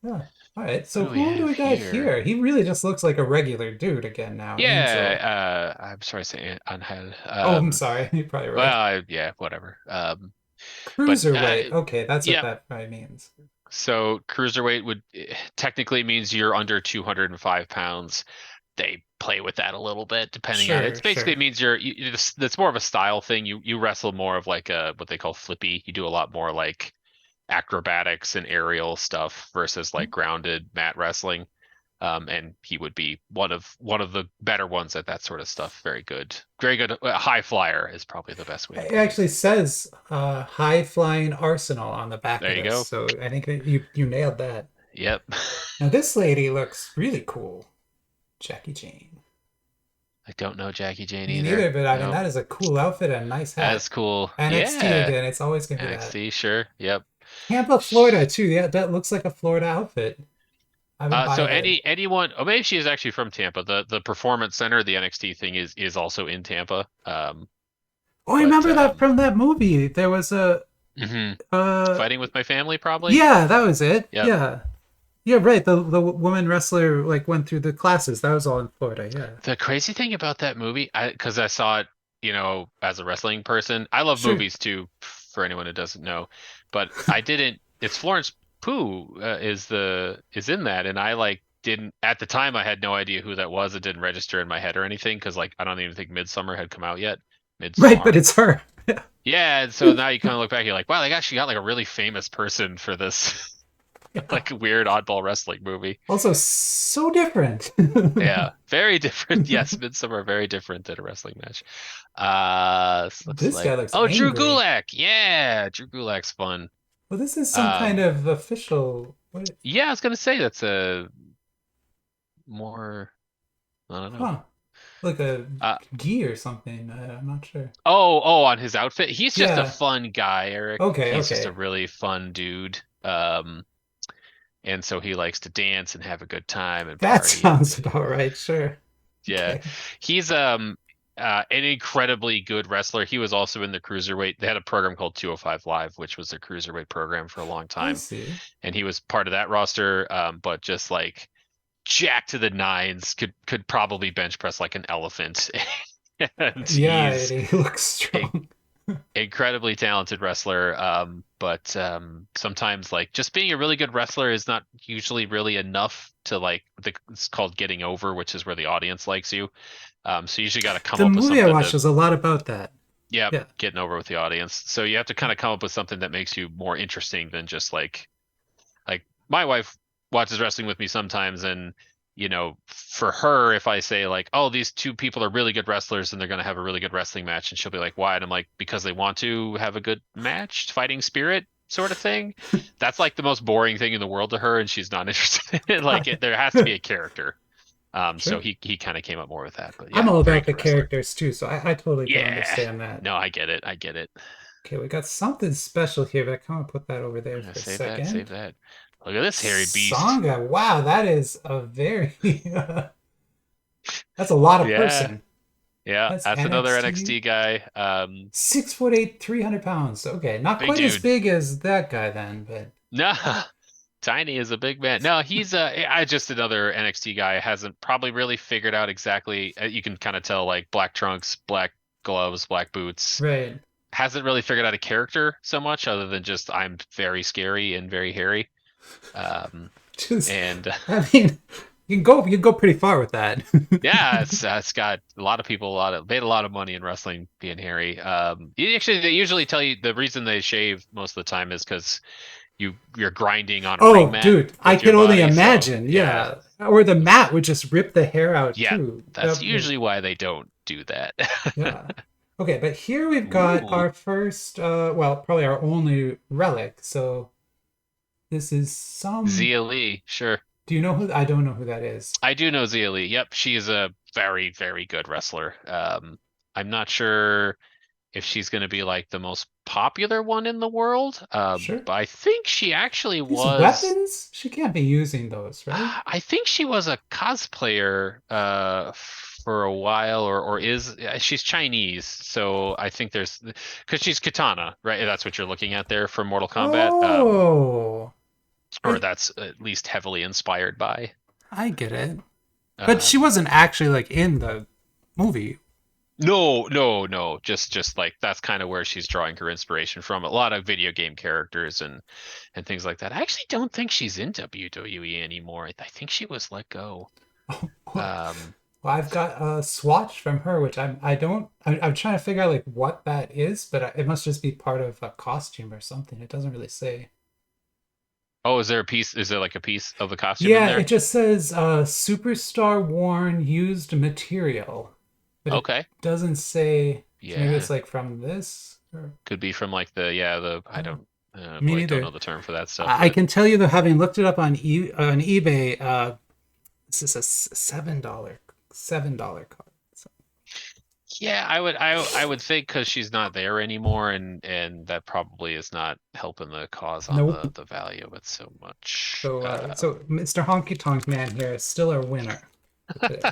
A: yeah. All right.
B: What
A: So
B: do we
A: who do
B: have
A: we got
B: here?
A: here? He really just looks like a regular dude again now. Angel.
B: Yeah, I'm sorry to say Angel.
A: Oh, I'm sorry. You're probably right.
B: Yeah, whatever. But
A: Cruiserweight. Okay, that's what
B: yeah,
A: that probably means.
B: so cruiserweight would technically means you're under 205 pounds. They play with that a little bit depending on it.
A: Sure,
B: It basically
A: sure.
B: means that's more of a style thing. You wrestle more of like a what they call flippy. You do a lot more like acrobatics and aerial stuff versus like grounded mat wrestling. And he would be one of the better ones at that sort of stuff. Very good, very good. High flyer is probably the best way to
A: It
B: put it.
A: actually says high flying arsenal on the back
B: There
A: of
B: you
A: this,
B: go.
A: so I think that you nailed that.
B: Yep.
A: Now this lady looks really cool. Jackie Jane.
B: I don't know Jackie Jane
A: Me
B: either.
A: neither, but I mean
B: No,
A: that is a cool outfit and a nice
B: that's
A: hat.
B: cool.
A: NXT
B: Yeah,
A: again, it's always gonna be that.
B: NXT, sure. Yep.
A: Tampa, Florida too. Yeah, that looks like a Florida outfit. I've been
B: So
A: buying it.
B: anyone, oh, maybe she is actually from Tampa. The Performance Center, the NXT thing is also in Tampa.
A: Oh, I
B: But
A: remember that from that movie. There was a
B: mhm.
A: uh
B: Fighting with my family, probably.
A: yeah, that was it.
B: Yep.
A: Yeah. Yeah, right. The woman wrestler like went through the classes. That was all in Florida. Yeah.
B: The crazy thing about that movie, because I saw it, as a wrestling person. I love
A: Sure.
B: movies too, for anyone who doesn't know. But I didn't. It's Florence Pugh is in that, and I like didn't at the time. I had no idea who that was. It didn't register in my head or anything because like I don't even think Midsummer had come out yet.
A: Right, but
B: Midsummer.
A: it's her.
B: Yeah, and so now you kind of look back, you're like, wow, they actually got like a really famous person for this
A: Yeah.
B: like weird oddball wrestling movie.
A: Also so different.
B: Yeah, very different. Yes, Midsummer very different than a wrestling match. This looks
A: This guy
B: like
A: looks
B: Drew
A: angry.
B: Gulak. Yeah, Drew Gulak's fun.
A: Well, this is some kind
B: Um,
A: of official what
B: yeah, I was gonna say that's a more I don't know.
A: huh. Like a
B: Uh,
A: gi or something. I'm not sure.
B: on his outfit. He's just a
A: Yeah.
B: fun guy, Eric.
A: Okay,
B: He's just a
A: okay.
B: really fun dude. And so he likes to dance and have a good time and
A: That
B: party and
A: sounds about right. Sure.
B: yeah,
A: Okay.
B: he's an incredibly good wrestler. He was also in the cruiserweight. They had a program called 205 Live, which was their cruiserweight program for a long
A: I
B: time,
A: see.
B: and he was part of that roster. But just like jack to the nines, could probably bench press like an elephant, and
A: Yeah,
B: he's
A: he looks
B: a
A: strong.
B: incredibly talented wrestler. But sometimes like just being a really good wrestler is not usually really enough to like it's called getting over, which is where the audience likes you. So you usually got to come
A: The
B: up with
A: movie I
B: something
A: watched
B: to,
A: was a lot about that.
B: yeah,
A: Yeah.
B: getting over with the audience. So you have to kind of come up with something that makes you more interesting than just like my wife watches wrestling with me sometimes, and for her, if I say like, oh, these two people are really good wrestlers and they're gonna have a really good wrestling match, and she'll be like, why? And I'm like, because they want to have a good match, fighting spirit sort of thing. That's like the most boring thing in the world to her, and she's not interested in it. Like there has to be a character. So
A: Sure.
B: he kind of came up more with that, but
A: I'm
B: yeah,
A: all
B: very
A: about the
B: good wrestler.
A: characters too, so I totally can
B: Yeah.
A: understand that.
B: No, I get it. I get it.
A: Okay, we got something special here, but I can't put that over there
B: I'm gonna
A: for a
B: save that. Save
A: second.
B: that. Look at this hairy beast.
A: Sangha. Wow, that is a very that's a lot of
B: Yeah.
A: person.
B: Yeah.
A: That's
B: That's another
A: NXT.
B: NXT guy.
A: 6'8", 300 pounds. Okay, not
B: Big
A: quite as
B: dude.
A: big as that guy then, but
B: No, Tiny is a big man. No, he's I just another NXT guy. Hasn't probably really figured out exactly. You can kind of tell like black trunks, black gloves, black boots.
A: right.
B: Hasn't really figured out a character so much other than just I'm very scary and very hairy. Um,
A: Just,
B: and
A: I mean, you can go pretty far with that.
B: yeah, it's got a lot of people made a lot of money in wrestling being hairy. They usually tell you the reason they shave most of the time is because you're grinding on a ring
A: Oh,
B: mat
A: dude, I
B: with your
A: can only
B: body. So
A: imagine.
B: yeah,
A: Yeah, or the mat would just rip the hair out
B: yeah,
A: too.
B: that's usually why they don't do that.
A: Yeah. Okay, but here we've got
B: Ooh,
A: our first, well, probably our only relic. So this is some.
B: Zia Lee, sure.
A: Do you know who? I don't know who that is.
B: I do know Zia Lee. Yep, she is a very, very good wrestler. I'm not sure if she's going to be like the most popular one in the world,
A: Sure.
B: but I think she actually
A: These
B: was.
A: weapons? She can't be using those, right?
B: I think she was a cosplayer for a while, or is she's Chinese, so I think there's because she's Katana, right? That's what you're looking at there for Mortal Kombat,
A: Oh,
B: or
A: I
B: that's at least heavily inspired by.
A: I get it. But she
B: Um,
A: wasn't actually like in the movie.
B: no, no, no, just like that's kind of where she's drawing her inspiration from. A lot of video game characters and things like that. I actually don't think she's in WWE anymore. I think she was let go.
A: Well,
B: Um,
A: I've got a swatch from her, which I'm trying to figure out like what that is, but it must just be part of a costume or something. It doesn't really say.
B: oh, is there a piece? Is there like a piece of the costume in
A: Yeah, it
B: there?
A: just says superstar worn used material, but it
B: Okay.
A: doesn't say. So maybe it's
B: Yeah.
A: like from this. Or,
B: Could be from like the I
A: oh,
B: don't
A: me
B: boy, don't know
A: neither.
B: the term for that stuff,
A: I
B: but
A: can tell you though, having looked it up on eBay, this is a $7 card. So,
B: yeah, I would think because she's not there anymore, and that probably is not helping the cause on
A: nope.
B: the value of it so much.
A: So Mr. Honky Tonk Man here is still our winner for today.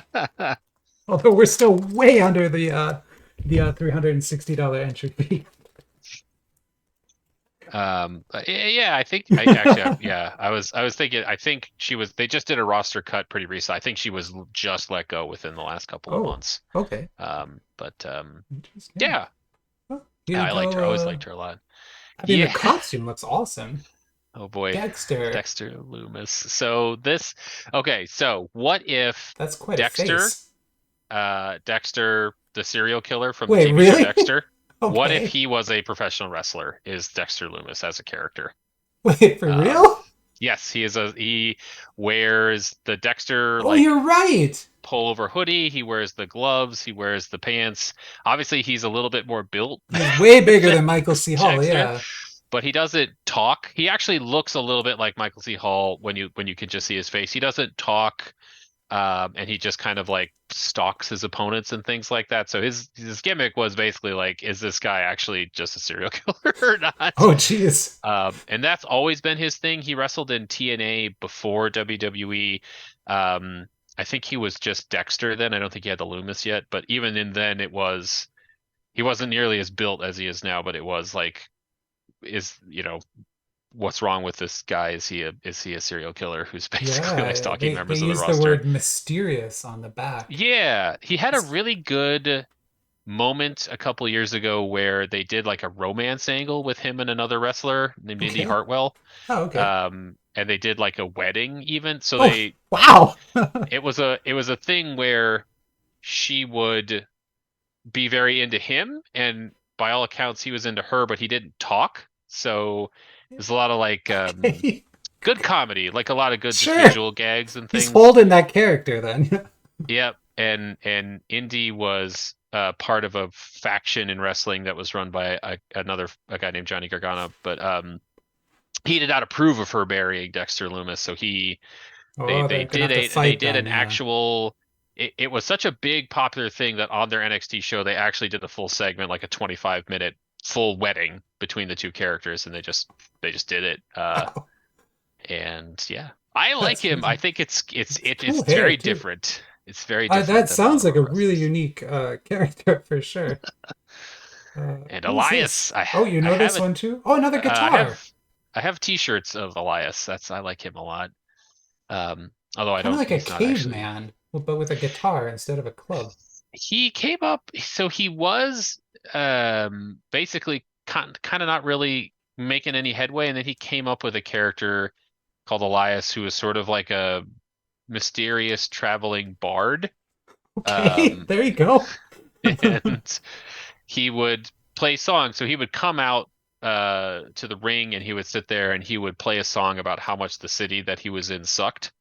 A: Although we're still way under the $360 entry fee.
B: Yeah, I think I actually yeah, I was thinking I think she was they just did a roster cut pretty recently. I think she was just let go within the last couple of
A: Oh,
B: months.
A: okay.
B: But
A: Interesting.
B: yeah,
A: Well, you
B: yeah,
A: to
B: I liked
A: go.
B: her. I always liked her a lot.
A: I mean, the
B: Yeah.
A: costume looks awesome.
B: Oh boy,
A: Dexter.
B: Dexter Lumis. So this, okay, so what if
A: That's quite a
B: Dexter,
A: face.
B: Dexter, the serial killer from the
A: Wait,
B: TV show
A: really?
B: Dexter, what if
A: Okay.
B: he was a professional wrestler? Is Dexter Lumis as a character?
A: Wait, for
B: Um,
A: real?
B: yes, he wears the Dexter
A: Oh,
B: like
A: you're right.
B: pullover hoodie, he wears the gloves, he wears the pants. Obviously, he's a little bit more built
A: He's way bigger
B: than
A: than Michael C. Hall.
B: Dexter,
A: Yeah.
B: but he doesn't talk. He actually looks a little bit like Michael C. Hall when you can just see his face. He doesn't talk, and he just kind of like stalks his opponents and things like that. So his gimmick was basically like, is this guy actually just a serial killer or not?
A: Oh, jeez.
B: And that's always been his thing. He wrestled in TNA before WWE. Um, I think he was just Dexter then. I don't think he had the Loomis yet, but even in then it was he wasn't nearly as built as he is now, but it was like is what's wrong with this guy? Is he a serial killer who's basically like
A: Yeah,
B: stalking
A: they
B: members of the
A: use the
B: roster?
A: word mysterious on the back.
B: Yeah, he had a
A: It's-
B: really good moment a couple years ago where they did like a romance angle with him and another wrestler named Indy
A: Okay.
B: Hartwell.
A: Oh, okay.
B: And they did like a wedding even. So
A: Oh, wow.
B: it was a thing where she would be very into him, and by all accounts he was into her, but he didn't talk. So there's a lot of like
A: Okay.
B: good comedy, like a lot of good just
A: Sure.
B: visual gags and
A: He's
B: things.
A: holding that character then.
B: Yep, and Indy was part of a faction in wrestling that was run by a guy named Johnny Gargano, but he did not approve of her marrying Dexter Lumis, so
A: Oh, they're gonna have to
B: they
A: fight
B: did
A: then,
B: an
A: yeah.
B: actual it was such a big popular thing that on their NXT show they actually did a full segment, like a 25-minute full wedding between the two characters, and they just did it.
A: Wow.
B: And yeah, I like
A: That's
B: him. I
A: crazy.
B: think
A: It's cool
B: it's
A: hair
B: very
A: too.
B: different. It's very different
A: That
B: than a lot
A: sounds
B: of
A: like
B: other
A: a really
B: wrestlers.
A: unique character for sure.
B: And
A: Who is this?
B: Elias,
A: Oh, you
B: I
A: know
B: have
A: this
B: a
A: one too? Oh, another
B: I
A: guitar.
B: have T-shirts of Elias. That's I like him a lot. Although I
A: Kind of
B: don't,
A: like a
B: he's not actually.
A: caveman, but with a guitar instead of a club.
B: He came up, so he was basically kind of not really making any headway, and then he came up with a character called Elias, who was sort of like a mysterious traveling bard.
A: Okay,
B: Um,
A: there you go.
B: and he would play songs. So he would come out to the ring and he would sit there and he would play a song about how much the city that he was in sucked.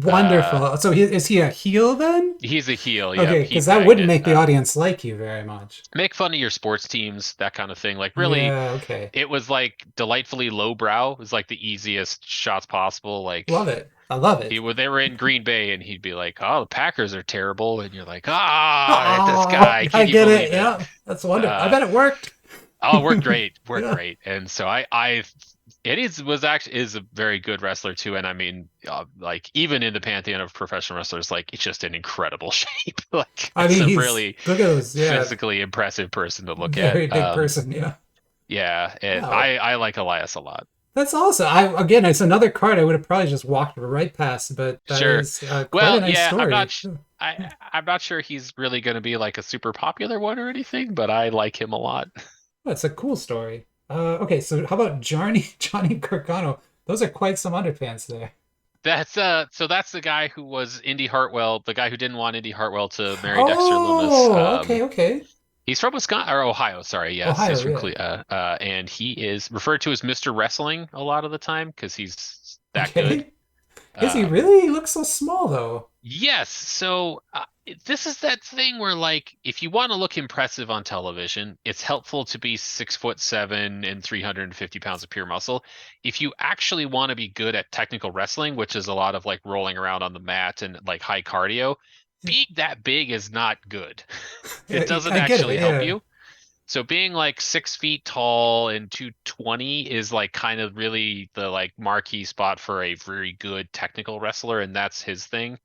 B: Uh,
A: Wonderful. So is he a heel then?
B: he's a heel. Yep,
A: Okay,
B: he
A: because that
B: bagged
A: wouldn't
B: it.
A: make the audience like you very much.
B: Make fun of your sports teams, that kind of thing. Like really,
A: Yeah, okay.
B: it was like delightfully lowbrow. It was like the easiest shots possible.
A: Love
B: Like
A: it. I love it.
B: they were in Green Bay and he'd be like, "Oh, the Packers are terrible," and you're like, "Ah, this
A: Oh,
B: guy,
A: I
B: can you
A: get it.
B: believe it?"
A: Yeah, that's wonderful. I
B: Uh,
A: bet it worked.
B: oh, it worked great, worked
A: Yeah.
B: great. And so I It is a very good wrestler too, and I mean, like even in the pantheon of professional wrestlers, like it's just an incredible shape. Like
A: I
B: it's
A: mean,
B: a
A: he's
B: really
A: look at those, yeah,
B: physically impressive person to look at.
A: very big person, yeah.
B: Yeah,
A: Wow,
B: I like Elias a lot.
A: that's awesome. I again, it's another card I would have probably just walked right past, but that
B: Sure.
A: is quite a
B: Well,
A: nice
B: yeah,
A: story.
B: I'm not sure he's really going to be like a super popular one or anything, but I like him a lot.
A: That's a cool story. Okay, so how about Johnny Gargano? Those are quite some underpants there.
B: That's the guy who was Indy Hartwell, the guy who didn't want Indy Hartwell to marry Dexter Lumis.
A: Oh, okay, okay.
B: He's from Wisconsin or Ohio, sorry. Yes, he's
A: Ohio,
B: from
A: yeah.
B: and he is referred to as Mr. Wrestling a lot of the time because he's that good.
A: Okay. Is he
B: Um,
A: really? He looks so small though.
B: yes, so this is that thing where like if you want to look impressive on television, it's helpful to be 6'7" and 350 pounds of pure muscle. If you actually want to be good at technical wrestling, which is a lot of like rolling around on the mat and like high cardio, being that big is not good. It doesn't
A: I get it,
B: actually help
A: yeah.
B: you. So being like 6 feet tall and 220 is like kind of really the like marquee spot for a very good technical wrestler, and that's his thing.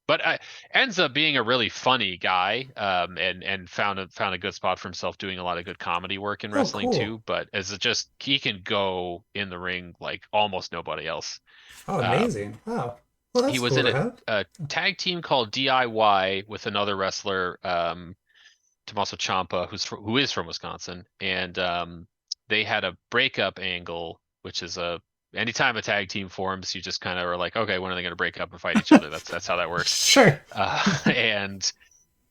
B: But ends up being a really funny guy, and found a good spot for himself doing a lot of good comedy work in
A: Oh,
B: wrestling
A: cool.
B: too. But as it just he can go in the ring like almost nobody else.
A: Oh,
B: Um,
A: amazing. Wow. Well,
B: he
A: that's
B: was
A: cool
B: in
A: to have.
B: a tag team called DIY with another wrestler, Tommaso Ciampa, who is from Wisconsin, and they had a breakup angle, which is a anytime a tag team forms, you just kind of are like, okay, when are they going to break up and fight each other? That's how that works.
A: Sure.
B: And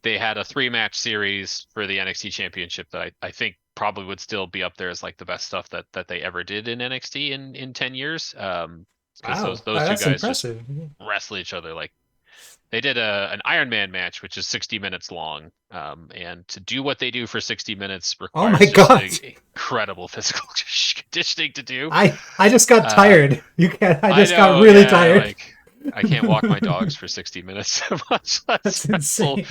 B: they had a three-match series for the NXT Championship that I think probably would still be up there as like the best stuff that they ever did in NXT in 10 years. Because
A: Wow.
B: those two
A: That's
B: guys just
A: impressive.
B: wrestle each other like they did an Iron Man match, which is 60 minutes long. And to do what they do for 60 minutes
A: Oh my
B: requires just
A: God.
B: incredible physical conditioning to do.
A: I just got
B: Uh,
A: tired. You can't I
B: I
A: just got
B: know,
A: really
B: yeah,
A: tired.
B: like I can't walk my dogs for 60 minutes, much less
A: That's
B: wrestle.
A: insane.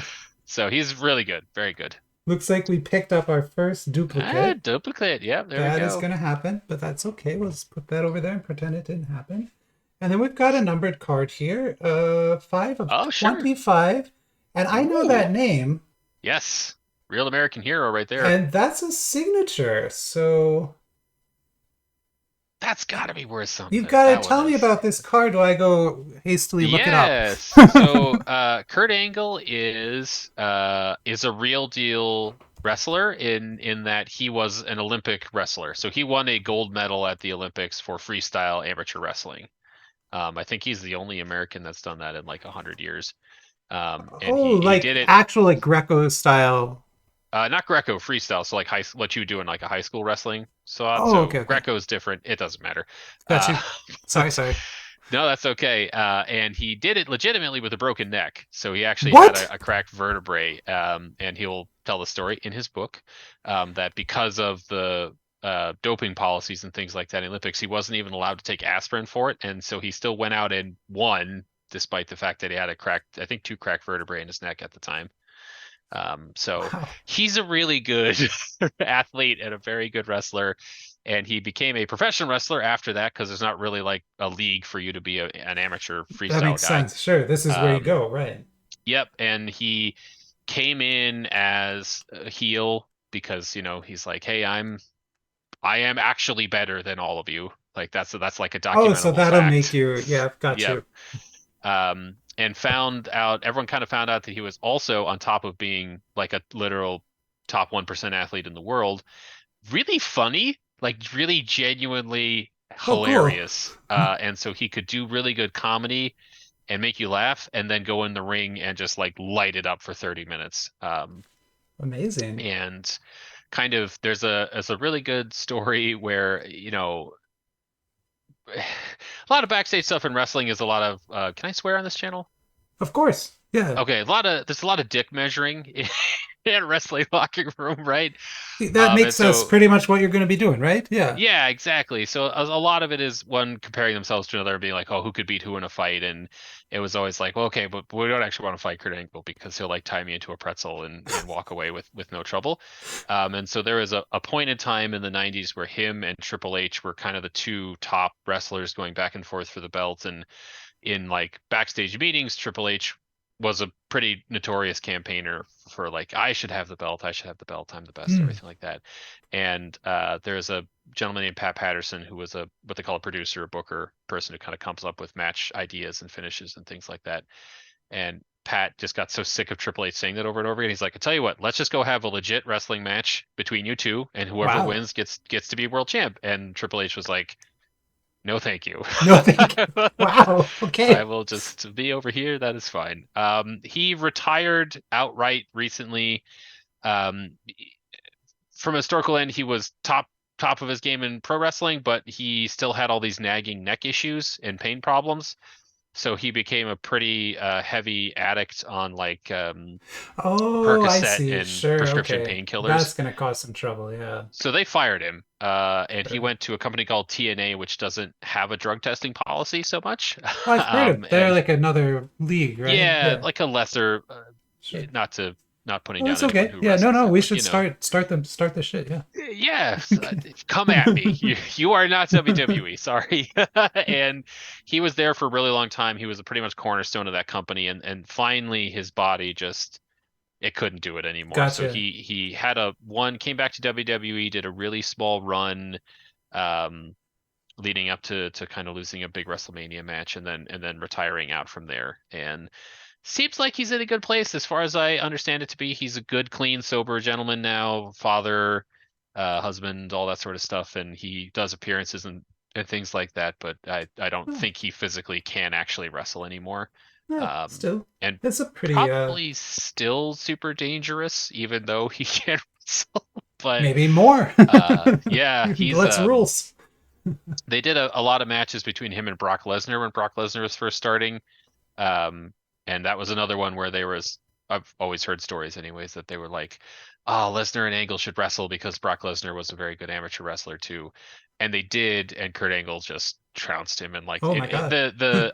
B: So he's really good, very good.
A: Looks like we picked up our first duplicate.
B: Duplicate. Yep, there we
A: That is
B: go.
A: going to happen, but that's okay. We'll just put that over there and pretend it didn't happen. And then we've got a numbered card here, 5 of 25. And I know that
B: Ooh,
A: name,
B: yes, real American hero right there.
A: and that's a signature. So
B: That's got to be worth
A: you've
B: something.
A: got to
B: That one
A: tell me
B: is.
A: about this card while I go hastily look it up.
B: Yes. So Kurt Angle is a real deal wrestler in that he was an Olympic wrestler. So he won a gold medal at the Olympics for freestyle amateur wrestling. I think he's the only American that's done that in like 100 years. And
A: Oh,
B: he
A: like
B: did it
A: actual like Greco style.
B: not Greco freestyle, so like what you do in like a high school wrestling. So
A: Oh, okay, okay.
B: Greco is different. It doesn't matter.
A: Got
B: Uh,
A: you. Sorry, sorry.
B: No, that's okay. And he did it legitimately with a broken neck. So he actually had
A: What?
B: a cracked vertebrae. And he'll tell the story in his book that because of the doping policies and things like that in Olympics, he wasn't even allowed to take aspirin for it. And so he still went out and won, despite the fact that he had I think two cracked vertebrae in his neck at the time. So
A: Wow.
B: he's a really good athlete and a very good wrestler. And he became a professional wrestler after that because there's not really like a league for you to be an amateur
A: That
B: freestyle
A: makes
B: guy.
A: sense. Sure. This is where you
B: Um,
A: go, right?
B: yep. And he came in as a heel because, he's like, hey, I am actually better than all of you. Like that's like a
A: Oh, so
B: documentable
A: that'll make
B: fact.
A: you, yeah, I've got
B: Yep.
A: you.
B: And everyone kind of found out that he was also on top of being like a literal top 1% athlete in the world, really funny, like really genuinely
A: Oh, cool.
B: hilarious. And so he could do really good comedy and make you laugh and then go in the ring and just like light it up for 30 minutes.
A: Amazing.
B: And kind of there's a really good story where, a lot of backstage stuff in wrestling is a lot of can I swear on this channel?
A: Of course. Yeah.
B: Okay, there's a lot of dick measuring in a wrestling locker room, right?
A: That
B: And
A: makes us
B: so
A: pretty much what you're going to be doing, right? Yeah.
B: yeah, exactly. So a lot of it is one comparing themselves to another, being like, oh, who could beat who in a fight? And it was always like, well, okay, but we don't actually want to fight Kurt Angle because he'll like tie me into a pretzel and walk away with no trouble. And so there was a point in time in the 90s where him and Triple H were kind of the two top wrestlers going back and forth for the belt. And in like backstage meetings, Triple H was a pretty notorious campaigner for like, I should have the belt, I should have the belt, I'm the best,
A: Hmm.
B: everything like that. And there's a gentleman named Pat Patterson who was a what they call a producer, a booker person who kind of comes up with match ideas and finishes and things like that. And Pat just got so sick of Triple H saying that over and over again. He's like, I tell you what, let's just go have a legit wrestling match between you two, and whoever
A: Wow.
B: wins gets to be world champ. And Triple H was like, no, thank you.
A: No, thank you. Wow.
B: I
A: Okay.
B: will just be over here. That is fine. He retired outright recently. Um, from a historical end, he was top of his game in pro wrestling, but he still had all these nagging neck issues and pain problems. So he became a pretty heavy addict on like
A: Oh, I
B: Percocet
A: see.
B: and
A: Sure.
B: prescription
A: Okay. That's
B: painkillers.
A: going to cause some trouble. Yeah.
B: So they fired him, and he
A: Sure.
B: went to a company called TNA, which doesn't have a drug testing policy so much.
A: Well, I've heard of they're
B: And
A: like another league, right?
B: yeah,
A: Yeah.
B: like a lesser,
A: Sure.
B: not putting
A: Well,
B: down
A: that's
B: anyone
A: okay.
B: who
A: Yeah. No,
B: wrestles
A: no.
B: there,
A: We
B: but
A: should start the shit. Yeah.
B: yes, come at me. You are not WWE, sorry. And he was there for a really long time. He was a pretty much cornerstone of that company, and finally his body just it couldn't do it anymore. So
A: Gotcha.
B: he had a one came back to WWE, did a really small run, um, leading up to kind of losing a big WrestleMania match, and then retiring out from there. And seems like he's in a good place as far as I understand it to be. He's a good, clean, sober gentleman now, father, husband, all that sort of stuff, and he does appearances and things like that. But I don't
A: Oh,
B: think he physically can actually wrestle anymore.
A: yeah.
B: Um,
A: Still,
B: and
A: it's a pretty
B: probably still super dangerous, even though he can't wrestle. But
A: maybe more.
B: yeah, he's
A: Let's rules.
B: they did a lot of matches between him and Brock Lesnar when Brock Lesnar was first starting. Um, and that was another one where I've always heard stories anyways that they were like, oh, Lesnar and Angle should wrestle because Brock Lesnar was a very good amateur wrestler too. And they did, and Kurt Angle just trounced him. And like
A: Oh my God.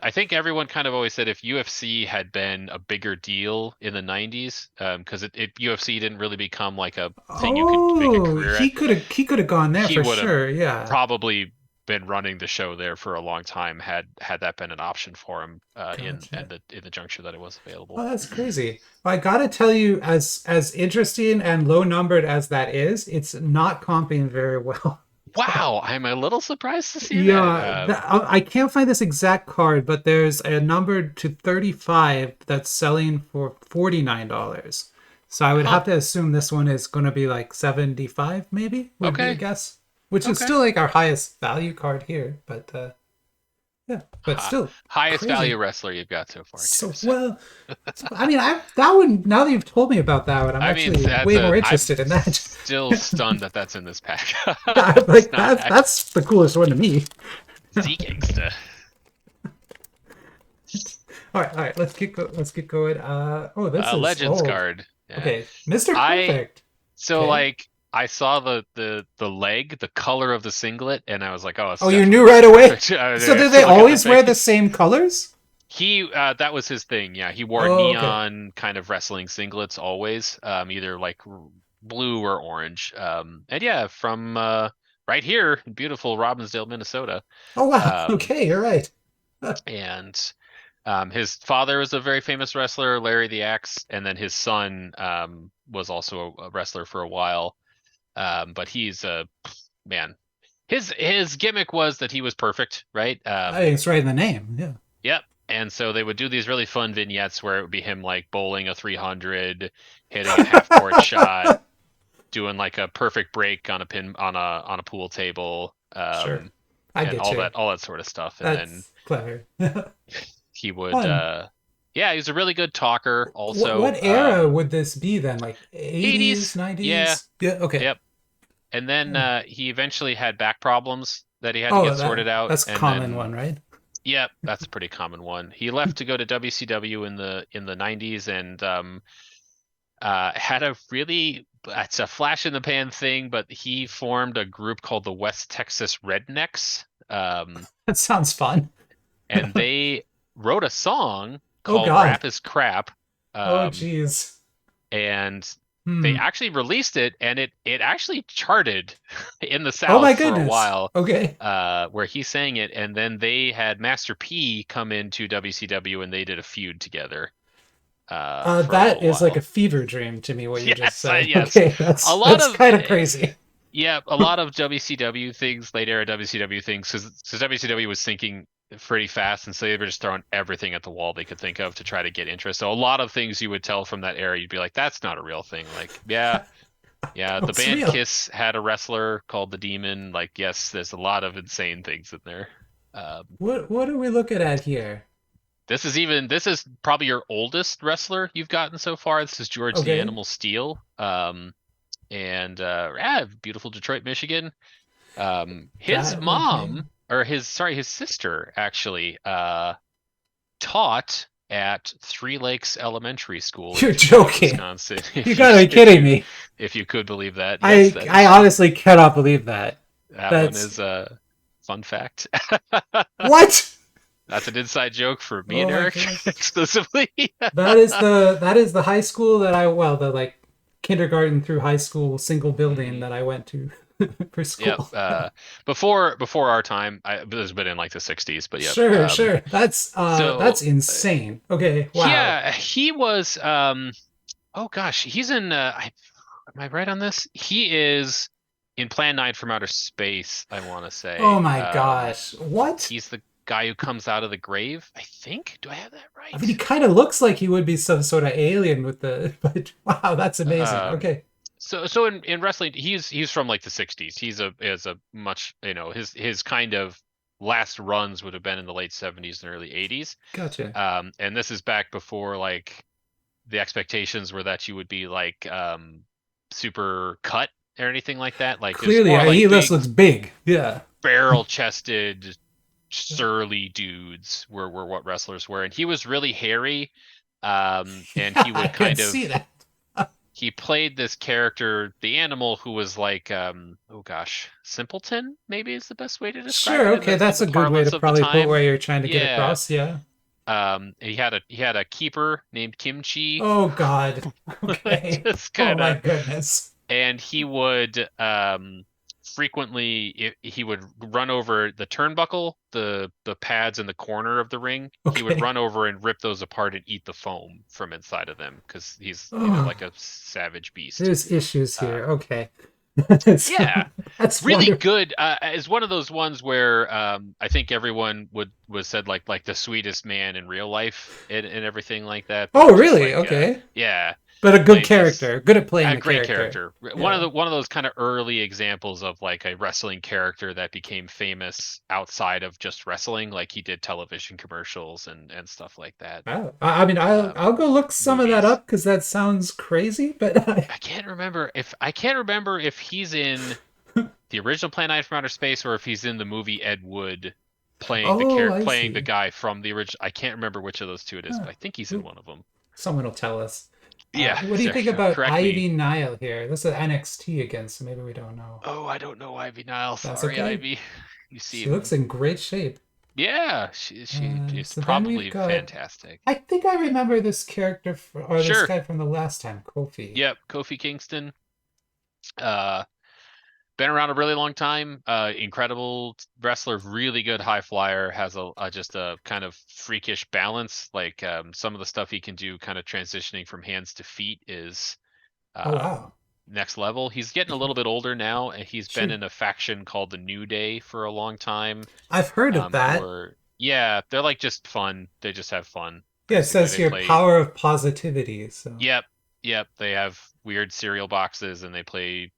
B: I think everyone kind of always said if UFC had been a bigger deal in the 90s, because UFC didn't really become like a thing you could make a
A: Oh,
B: career at,
A: he could have gone there
B: he
A: for
B: would have
A: sure. Yeah.
B: probably been running the show there for a long time had that been an option for him
A: Gotcha.
B: in the juncture that it was available.
A: Oh, that's crazy. Well, I gotta tell you, as interesting and low numbered as that is, it's not comping very well.
B: Wow, I'm a little surprised to see that.
A: Yeah, I can't find this exact card, but there's a numbered to 35 that's selling for $49. So I would
B: Huh.
A: have to assume this one is going to be like 75, maybe, would be a
B: Okay.
A: guess. Which is
B: Okay.
A: still like our highest value card here, but yeah, but still
B: Highest value
A: crazy.
B: wrestler you've got so far too.
A: So
B: So
A: well, I mean, I that one now that you've told me about that one, I'm
B: I mean,
A: actually way more
B: I'm
A: interested in that.
B: still stunned that that's in this pack. It's
A: Like
B: not actually
A: that's the coolest one to me.
B: Z-Gangsta.
A: All right, let's get going. Oh, this is
B: Legends
A: old.
B: card. Yeah.
A: Okay, Mr.
B: I
A: Perfect.
B: So
A: Okay.
B: like I saw the leg, the color of the singlet, and I was like, oh, it's
A: Oh, you
B: definitely
A: knew
B: Mr.
A: right away.
B: Perfect.
A: So
B: I
A: do
B: have
A: they
B: to look at the
A: always wear the
B: face.
A: same colors?
B: He that was his thing. Yeah, he wore
A: Oh, okay.
B: neon kind of wrestling singlets always, either like blue or orange. And yeah, from right here in beautiful Robbinsdale, Minnesota.
A: Oh, wow.
B: Um,
A: Okay, you're right.
B: and his father was a very famous wrestler, Larry the Axe, and then his son was also a wrestler for a while. But he's a man. His gimmick was that he was perfect, right?
A: I think it's right in the name. Yeah.
B: Yep. And so they would do these really fun vignettes where it would be him like bowling a 300, hitting a half court shot, doing like a perfect break on a pin on a pool table,
A: Sure. I
B: and
A: get you.
B: all that sort of stuff. And then
A: That's clever.
B: he would,
A: Fun.
B: yeah, he was a really good talker.
A: What
B: Also,
A: era would this be then? Like 80s,
B: 80s, yeah,
A: 90s? Yeah, okay.
B: yep. And then he eventually had back problems that he had to
A: Oh,
B: get sorted out,
A: that's a
B: and
A: common
B: then
A: one, right?
B: yep, that's a pretty common one. He left to go to WCW in the 90s, and had a really, it's a flash in the pan thing, but he formed a group called the West Texas Rednecks.
A: That sounds fun.
B: And they wrote a song
A: Oh
B: called
A: God.
B: Rap is Crap.
A: Oh
B: Um,
A: geez.
B: and they
A: Hmm.
B: actually released it, and it actually charted in the
A: Oh my
B: South for a
A: goodness.
B: while,
A: Okay.
B: where he sang it, and then they had Master P come into WCW and they did a feud together for a
A: That
B: little
A: is like a
B: while.
A: fever dream to me, what you just
B: Yes,
A: said.
B: yes.
A: Okay,
B: A lot
A: that's
B: of
A: kind of crazy.
B: yeah, a lot of WCW things, late era WCW things, because WCW was thinking pretty fast, and so they were just throwing everything at the wall they could think of to try to get interest. So a lot of things you would tell from that era, you'd be like, "That's not a real thing." Like, yeah, yeah,
A: Oh,
B: the
A: it's
B: band
A: real.
B: Kiss had a wrestler called the Demon. Like, yes, there's a lot of insane things in there. Um,
A: What are we looking at here?
B: this is probably your oldest wrestler you've gotten so far. This is George the
A: Okay.
B: Animal Steel. And yeah, beautiful Detroit, Michigan. His
A: That would be.
B: mom, or his sister actually, taught at Three Lakes Elementary School in
A: You're
B: Kenosha,
A: joking.
B: Wisconsin.
A: You gotta be kidding me.
B: If you could believe that, yes, that
A: I
B: is true.
A: honestly cannot believe that.
B: That one
A: That's
B: is a fun fact.
A: what?
B: That's an inside joke for me and
A: Oh my
B: Eric
A: goodness.
B: exclusively.
A: That is the high school that I well the like kindergarten through high school single building
B: Mhm.
A: that I went to for
B: Yep.
A: school.
B: Before our time, this has been in like the '60s, but yep.
A: Sure, sure. That's
B: So
A: insane. Okay, wow.
B: yeah, he was. Oh gosh, he's in. Am I right on this? He is in Plan 9 from Outer Space, I want to
A: Oh
B: say.
A: my gosh. What?
B: He's the guy who comes out of the grave, I think. Do I have that
A: I mean, he
B: right?
A: kind of looks like he would be some sort of alien with the, but wow, that's amazing.
B: Um,
A: Okay.
B: so in wrestling, he's from like the '60s. He's a much, his kind of last runs would have been in the late '70s and early '80s.
A: Gotcha.
B: And this is back before like the expectations were that you would be like super cut or anything like that. Like it was
A: Clearly,
B: more
A: he
B: like
A: list
B: big
A: looks big. Yeah.
B: barrel chested surly dudes were what wrestlers were. And he was really hairy. And
A: Yeah,
B: he
A: I
B: would
A: can
B: kind of
A: see that.
B: he played this character, the animal, who was like oh gosh, simpleton maybe is the best way to describe
A: Sure,
B: it
A: okay,
B: in
A: that's
B: the
A: a good way to
B: parlance of the
A: probably put
B: time.
A: where you're trying to get
B: Yeah.
A: across. Yeah.
B: He had a keeper named Kimchi.
A: Oh God. Okay.
B: Just
A: Oh
B: kind
A: my
B: of,
A: goodness.
B: and he would frequently he would run over the turnbuckle, the pads in the corner of the ring. He would
A: Okay.
B: run over and rip those apart and eat the foam from inside of them because he's
A: Oh,
B: like a savage beast.
A: there's issues here.
B: Um,
A: Okay.
B: yeah,
A: That's
B: really
A: wonderful.
B: good. Is one of those ones where I think everyone would was said like the sweetest man in real life and everything like that,
A: Oh,
B: but just
A: really?
B: like
A: Okay.
B: yeah,
A: But a good
B: plays this
A: character. Good at playing
B: a
A: the
B: great
A: character.
B: character.
A: Yeah.
B: One of those kind of early examples of like a wrestling character that became famous outside of just wrestling. Like he did television commercials and stuff like that.
A: Wow. I mean, I'll go look some of that
B: Movies.
A: up because that sounds crazy. But
B: I can't remember if he's in the original Plan 9 from Outer Space or if he's in the movie Ed Wood
A: oh, I
B: playing the
A: see.
B: guy from the original. I can't remember which of those two it is,
A: Huh.
B: but I think he's in one of them.
A: Someone will tell us.
B: Yeah,
A: What do you
B: sorry,
A: think about
B: correct me.
A: Ivy Nile here? This is NXT again, so maybe we don't know.
B: Oh, I don't know Ivy Nile.
A: That's
B: Sorry,
A: okay.
B: Ivy. You
A: She looks
B: seem
A: in great shape.
B: yeah. She's
A: So then we've
B: probably
A: got.
B: fantastic.
A: I think I remember this character or this
B: Sure.
A: guy from the last time, Kofi.
B: Yep. Kofi Kingston. Uh, been around a really long time. Incredible wrestler, really good high flyer. Has a just a kind of freakish balance. Like some of the stuff he can do, kind of transitioning from hands to feet, is
A: Oh
B: um,
A: wow.
B: next level. He's getting a little bit older now, and he's been
A: Shoot.
B: in a faction called the New Day for a long time.
A: I've heard of
B: Who
A: that.
B: are yeah, they're like just fun. They just have fun.
A: Yeah, it
B: Basically,
A: says
B: they
A: here
B: play.
A: power of positivity. So
B: Yep, yep. They have weird cereal boxes and they play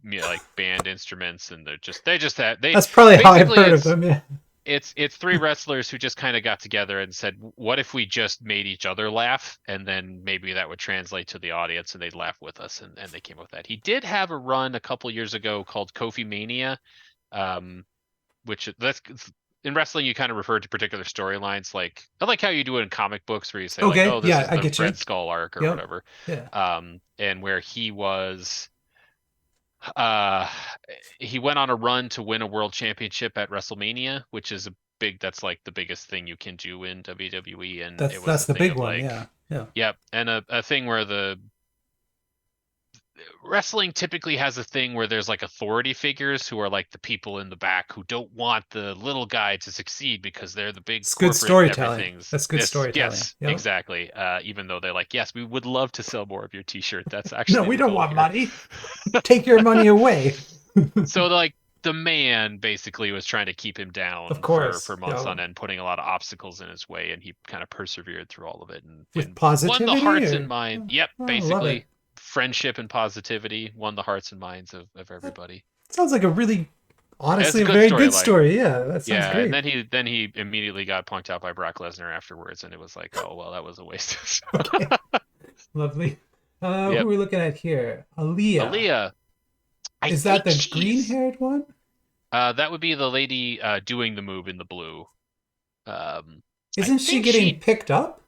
B: like band instruments, and they just have they
A: that's probably how I've
B: basically
A: heard of them. Yeah.
B: it's three wrestlers who just kind of got together and said, what if we just made each other laugh, and then maybe that would translate to the audience and they'd laugh with us, and they came up with that. He did have a run a couple years ago called Kofi Mania, um, which in wrestling you kind of refer to particular storylines, like I like how you do it in comic books where you say like,
A: Okay,
B: oh, this
A: yeah,
B: is
A: I
B: the
A: get you.
B: Red Skull arc or
A: Yep.
B: whatever.
A: Yeah.
B: And where uh he went on a run to win a world championship at WrestleMania, which is that's like the biggest thing you can do in WWE, and it was
A: That's
B: the
A: the
B: thing
A: big
B: of
A: one.
B: like,
A: Yeah. Yeah.
B: yep, and a thing where the wrestling typically has a thing where there's like authority figures who are like the people in the back who don't want the little guy to succeed because they're the big
A: It's good
B: corporate
A: storytelling.
B: everything's.
A: That's good storytelling.
B: Yes,
A: Yep.
B: exactly. Even though they're like, yes, we would love to sell more of your t-shirt. That's
A: No,
B: actually
A: we
B: the
A: don't
B: goal
A: want
B: here.
A: money. Take your money away.
B: So like the man basically was trying to keep him
A: Of
B: down
A: course.
B: for months
A: Yo,
B: on end, putting a lot of obstacles in his way, and he kind of persevered through all of it
A: with
B: and won the
A: positivity
B: hearts and
A: or
B: mind. Yep,
A: oh, I love it.
B: basically friendship and positivity won the hearts and minds of
A: That
B: everybody.
A: sounds like a really
B: It's
A: honestly
B: a
A: a
B: good
A: very good
B: storyline.
A: story. Yeah, that sounds
B: Yeah, and
A: great.
B: then he immediately got punked out by Brock Lesnar afterwards, and it was like, oh well, that was a waste.
A: Okay. Lovely. Who are
B: Yep,
A: we looking at here? Aaliyah.
B: Aaliyah. I
A: Is that
B: think
A: the green haired one?
B: that would be the lady doing the move in the blue. I
A: Isn't she
B: think
A: getting picked up?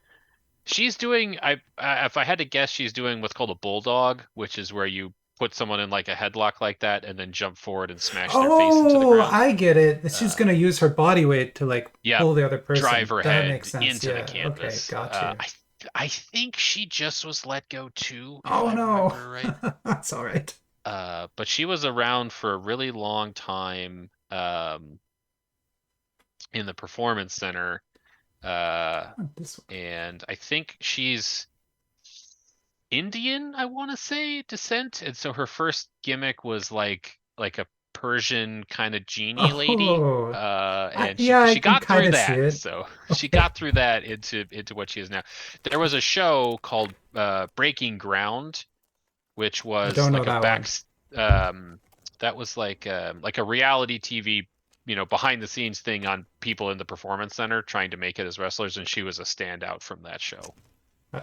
B: she's doing. If I had to guess, she's doing what's called a bulldog, which is where you put someone in like a headlock like that and then jump forward and smash their face into the
A: Oh,
B: ground.
A: I get it. She's
B: Uh,
A: gonna use her body weight to like
B: yep,
A: pull the other
B: drive
A: person.
B: her
A: That makes
B: head
A: sense.
B: into the
A: Yeah. Okay,
B: canvas.
A: got you.
B: I think she just was let go too, if
A: Oh
B: I
A: no.
B: remember right.
A: That's all right.
B: But she was around for a really long time in the performance center. Uh,
A: This one.
B: and I think she's Indian, I want to say, descent. And so her first gimmick was like a Persian kind of genie lady.
A: Oh,
B: And
A: yeah, I
B: she
A: can
B: got
A: kind
B: through
A: of see
B: that.
A: it.
B: So she
A: Okay.
B: got through that into what she is now. There was a show called Breaking Ground, which
A: I
B: was
A: don't know
B: like a
A: that one.
B: um that was like a reality TV, behind the scenes thing on people in the performance center trying to make it as wrestlers, and she was a standout from that show.
A: Uh,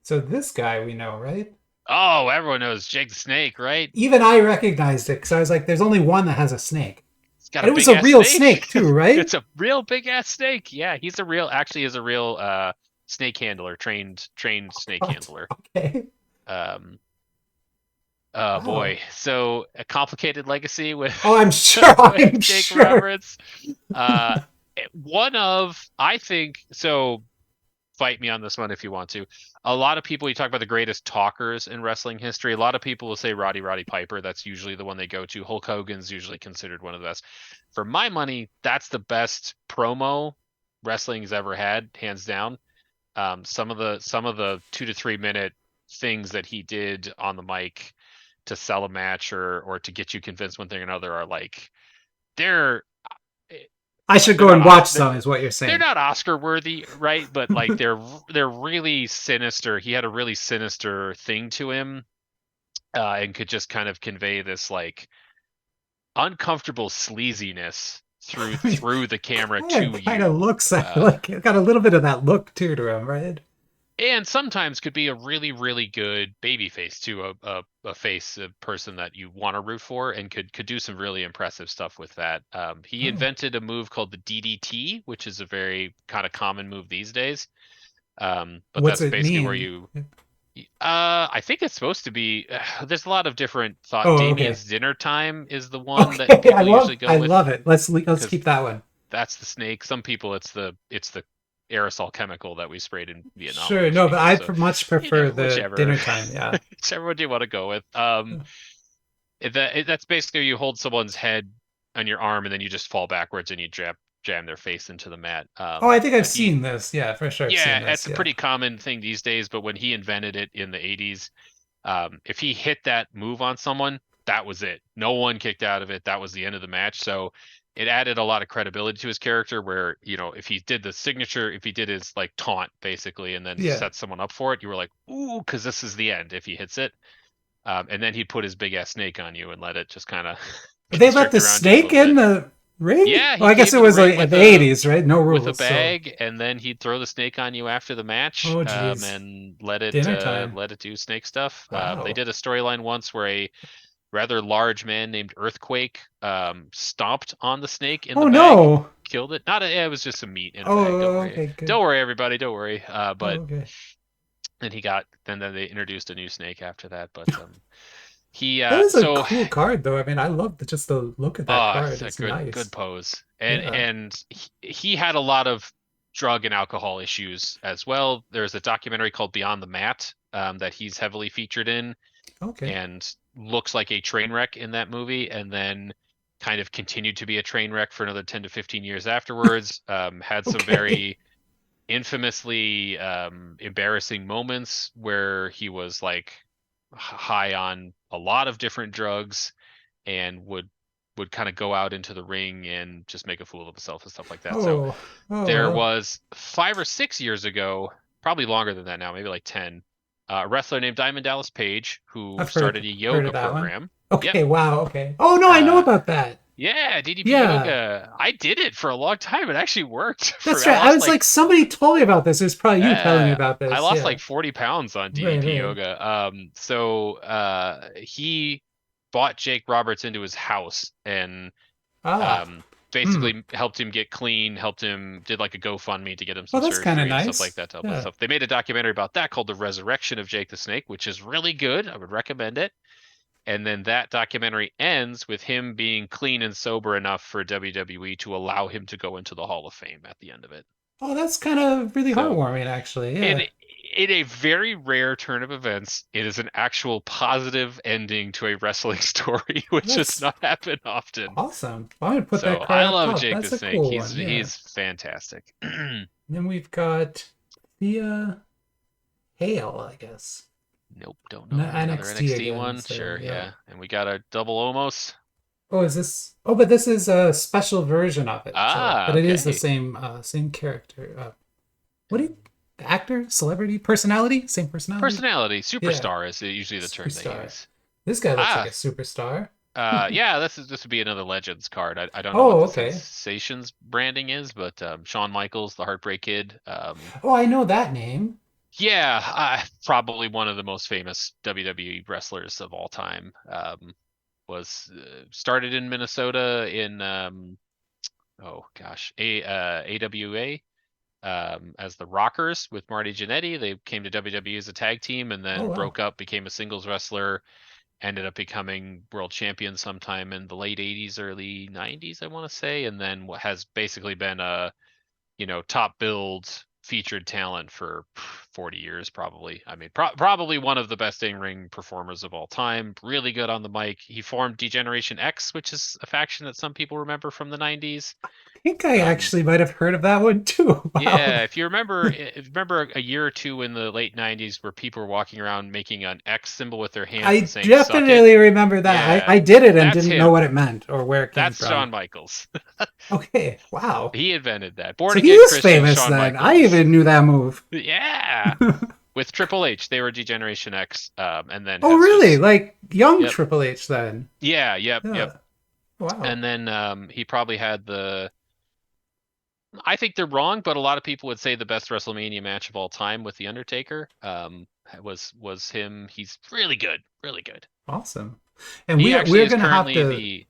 A: So this guy we know, right?
B: Oh, everyone knows Jake the Snake, right?
A: Even I recognized it because I was like, there's only one that has a snake.
B: He's got
A: And
B: a
A: it was
B: big
A: a
B: ass
A: real
B: snake.
A: snake too, right?
B: It's a real big ass snake. Yeah, he's a real actually is a real snake handler, trained snake
A: What?
B: handler.
A: Okay.
B: Um oh
A: Wow.
B: boy. So a complicated legacy with
A: Oh, I'm sure.
B: with
A: I'm
B: Jake
A: sure.
B: Roberts. Uh one of I think so fight me on this one if you want to. A lot of people, you talk about the greatest talkers in wrestling history. A lot of people will say Roddy Piper. That's usually the one they go to. Hulk Hogan's usually considered one of the best. For my money, that's the best promo wrestling's ever had, hands down. Some of the 2 to 3 minute things that he did on the mic to sell a match or to get you convinced one thing or another are like they're
A: I should
B: they're
A: go
B: not
A: and watch
B: Oscar
A: some, is what you're
B: they're
A: saying.
B: not Oscar worthy, right? But like they're really sinister. He had a really sinister thing to him, and could just kind of convey this like uncomfortable sleaziness
A: I mean,
B: through the camera to
A: kind of
B: you.
A: looks like it got a little bit of that look too to him, right?
B: And sometimes could be a really good baby face too, a face, a person that you want to root for, and could do some really impressive stuff with that. He
A: Oh,
B: invented a move called the DDT, which is a very kind of common move these days. But
A: what's
B: that's
A: it
B: basically where
A: mean?
B: I think it's supposed to be. There's a lot of different thought.
A: Oh, okay.
B: Damien's Dinner Time is the one that
A: Okay,
B: people usually go
A: I
B: with
A: love it. Let's
B: because
A: keep that one.
B: that's the snake. Some people it's the aerosol chemical that we sprayed in Vietnam on
A: Sure,
B: those
A: no, but
B: people.
A: I
B: So,
A: much prefer the
B: whichever
A: dinner time. Yeah.
B: whichever one you want to go with. That's basically you hold someone's head on your arm and then you just fall backwards and you jam their face into the mat.
A: Oh, I think I've
B: But he
A: seen this. Yeah, for sure I've seen
B: Yeah,
A: this.
B: it's a
A: Yeah.
B: pretty common thing these days, but when he invented it in the 80s, if he hit that move on someone, that was it. No one kicked out of it. That was the end of the match. So it added a lot of credibility to his character where, if he did the signature, if he did his like taunt basically, and then
A: Yeah.
B: set someone up for it, you were like, ooh, because this is the end if he hits it. And then he'd put his big ass snake on you and let it just kind of
A: They let
B: constrict
A: the
B: around you a
A: snake
B: little
A: in
B: bit.
A: the ring?
B: Yeah,
A: Well,
B: he
A: I guess
B: came
A: it
B: to the
A: was
B: ring
A: like
B: with
A: the
B: a
A: 80s, right? No rules. So,
B: bag, and then he'd throw the snake on you after the match,
A: oh geez.
B: and let it
A: Dinner time.
B: do snake stuff. They
A: Wow.
B: did a storyline once where a rather large man named Earthquake stomped on the snake in the
A: Oh
B: bag,
A: no.
B: killed it. Not a, it was just some meat in a bag. Don't
A: Oh,
B: worry.
A: okay, good.
B: Don't worry, everybody. Don't worry.
A: Oh,
B: But
A: okay.
B: then he got then they introduced a new snake after that. But he
A: That is a
B: so
A: cool card, though. I mean, I love just the look of that card.
B: it's a
A: It's
B: good
A: nice.
B: pose.
A: Yeah.
B: And he had a lot of drug and alcohol issues as well. There's a documentary called Beyond the Mat that he's heavily featured in
A: Okay.
B: and looks like a train wreck in that movie, and then kind of continued to be a train wreck for another 10 to 15 years afterwards. Had some
A: Okay.
B: very infamously embarrassing moments where he was like high on a lot of different drugs and would kind of go out into the ring and just make a fool of himself and stuff like that. So
A: Oh, oh
B: there
A: well.
B: was 5 or 6 years ago, probably longer than that now, maybe like 10, a wrestler named Diamond Dallas Page who
A: I've
B: started a
A: heard
B: yoga
A: of that one.
B: program. Yep.
A: Okay, wow, okay. Oh no, I know
B: Uh,
A: about that.
B: yeah, DDP
A: Yeah,
B: yoga. I did it for a long time. It actually worked.
A: that's
B: For I
A: right. I
B: lost
A: was
B: like
A: like, somebody told me about this. It was probably you telling me about
B: I
A: this.
B: lost
A: Yeah.
B: like 40 pounds on
A: Right,
B: DDP
A: right.
B: yoga. So he bought Jake Roberts into his house and
A: Ah. Hmm.
B: basically helped him get clean, helped him did like a GoFundMe to get him
A: Well,
B: some
A: that's kind of
B: surgery and stuff like
A: nice.
B: that to help with
A: Yeah.
B: stuff. They made a documentary about that called The Resurrection of Jake the Snake, which is really good. I would recommend it. And then that documentary ends with him being clean and sober enough for WWE to allow him to go into the Hall of Fame at the end of it.
A: Oh, that's kind of really
B: So
A: heartwarming, actually.
B: in
A: Yeah.
B: in a very rare turn of events, it is an actual positive ending to a wrestling story, which does
A: That's
B: not happen often.
A: awesome. I'm gonna put
B: So
A: that card
B: I
A: up
B: love
A: top.
B: Jake
A: That's
B: the
A: a
B: Snake.
A: cool
B: He's
A: one. Yeah.
B: he's fantastic.
A: Then we've got Thea Hale, I guess.
B: Nope, don't know her. Another
A: NXT
B: NXT
A: again.
B: one?
A: So
B: Sure,
A: yeah.
B: yeah. And we got a double almost.
A: Oh, is this? Oh, but this is a special version of it. So,
B: Ah,
A: but it is the
B: okay.
A: same character. What do you? Actor, celebrity, personality, same personality.
B: Personality,
A: Yeah,
B: superstar is usually the term they
A: superstar.
B: use.
A: This guy looks like
B: Ah,
A: a superstar.
B: yeah, this would be another Legends card. I don't know what
A: Oh,
B: the
A: okay.
B: Sensations branding is, but Shawn Michaels, the Heartbreak Kid.
A: Oh, I know that name.
B: Yeah, probably one of the most famous WWE wrestlers of all time. Was started in Minnesota in oh gosh, AWA as the Rockers with Marty Jannetty. They came to WWE as a tag team and
A: Oh,
B: then
A: wow.
B: broke up, became a singles wrestler, ended up becoming world champion sometime in the late 80s, early 90s, I want to say, and then has basically been a top build featured talent for 40 years probably. I mean, probably one of the best in-ring performers of all time. Really good on the mic. He formed Degeneration X, which is a faction that some people remember from the 90s.
A: I think I
B: Um,
A: actually might have heard of that one too. Wow.
B: yeah, if you remember a year or two in the late 90s where people were walking around making an X symbol with their hands and
A: I
B: saying "suck it."
A: definitely remember that.
B: Yeah,
A: I did it and
B: that's
A: didn't know
B: him.
A: what it meant or where it came
B: That's
A: from.
B: Shawn Michaels.
A: Okay, wow.
B: He invented that. Born
A: So he
B: again
A: is
B: Christian
A: famous
B: Shawn
A: then. I
B: Michaels.
A: even knew that move.
B: Yeah. With Triple H, they were Degeneration X, and then
A: Oh,
B: has
A: really?
B: just
A: Like young
B: yep,
A: Triple H then?
B: yeah, yep.
A: Yeah. Wow.
B: And then he probably had the. I think they're wrong, but a lot of people would say the best WrestleMania match of all time with the Undertaker. Was him. He's really good, really good.
A: Awesome. And
B: He actually
A: we're
B: is
A: gonna have
B: currently
A: to.
B: the.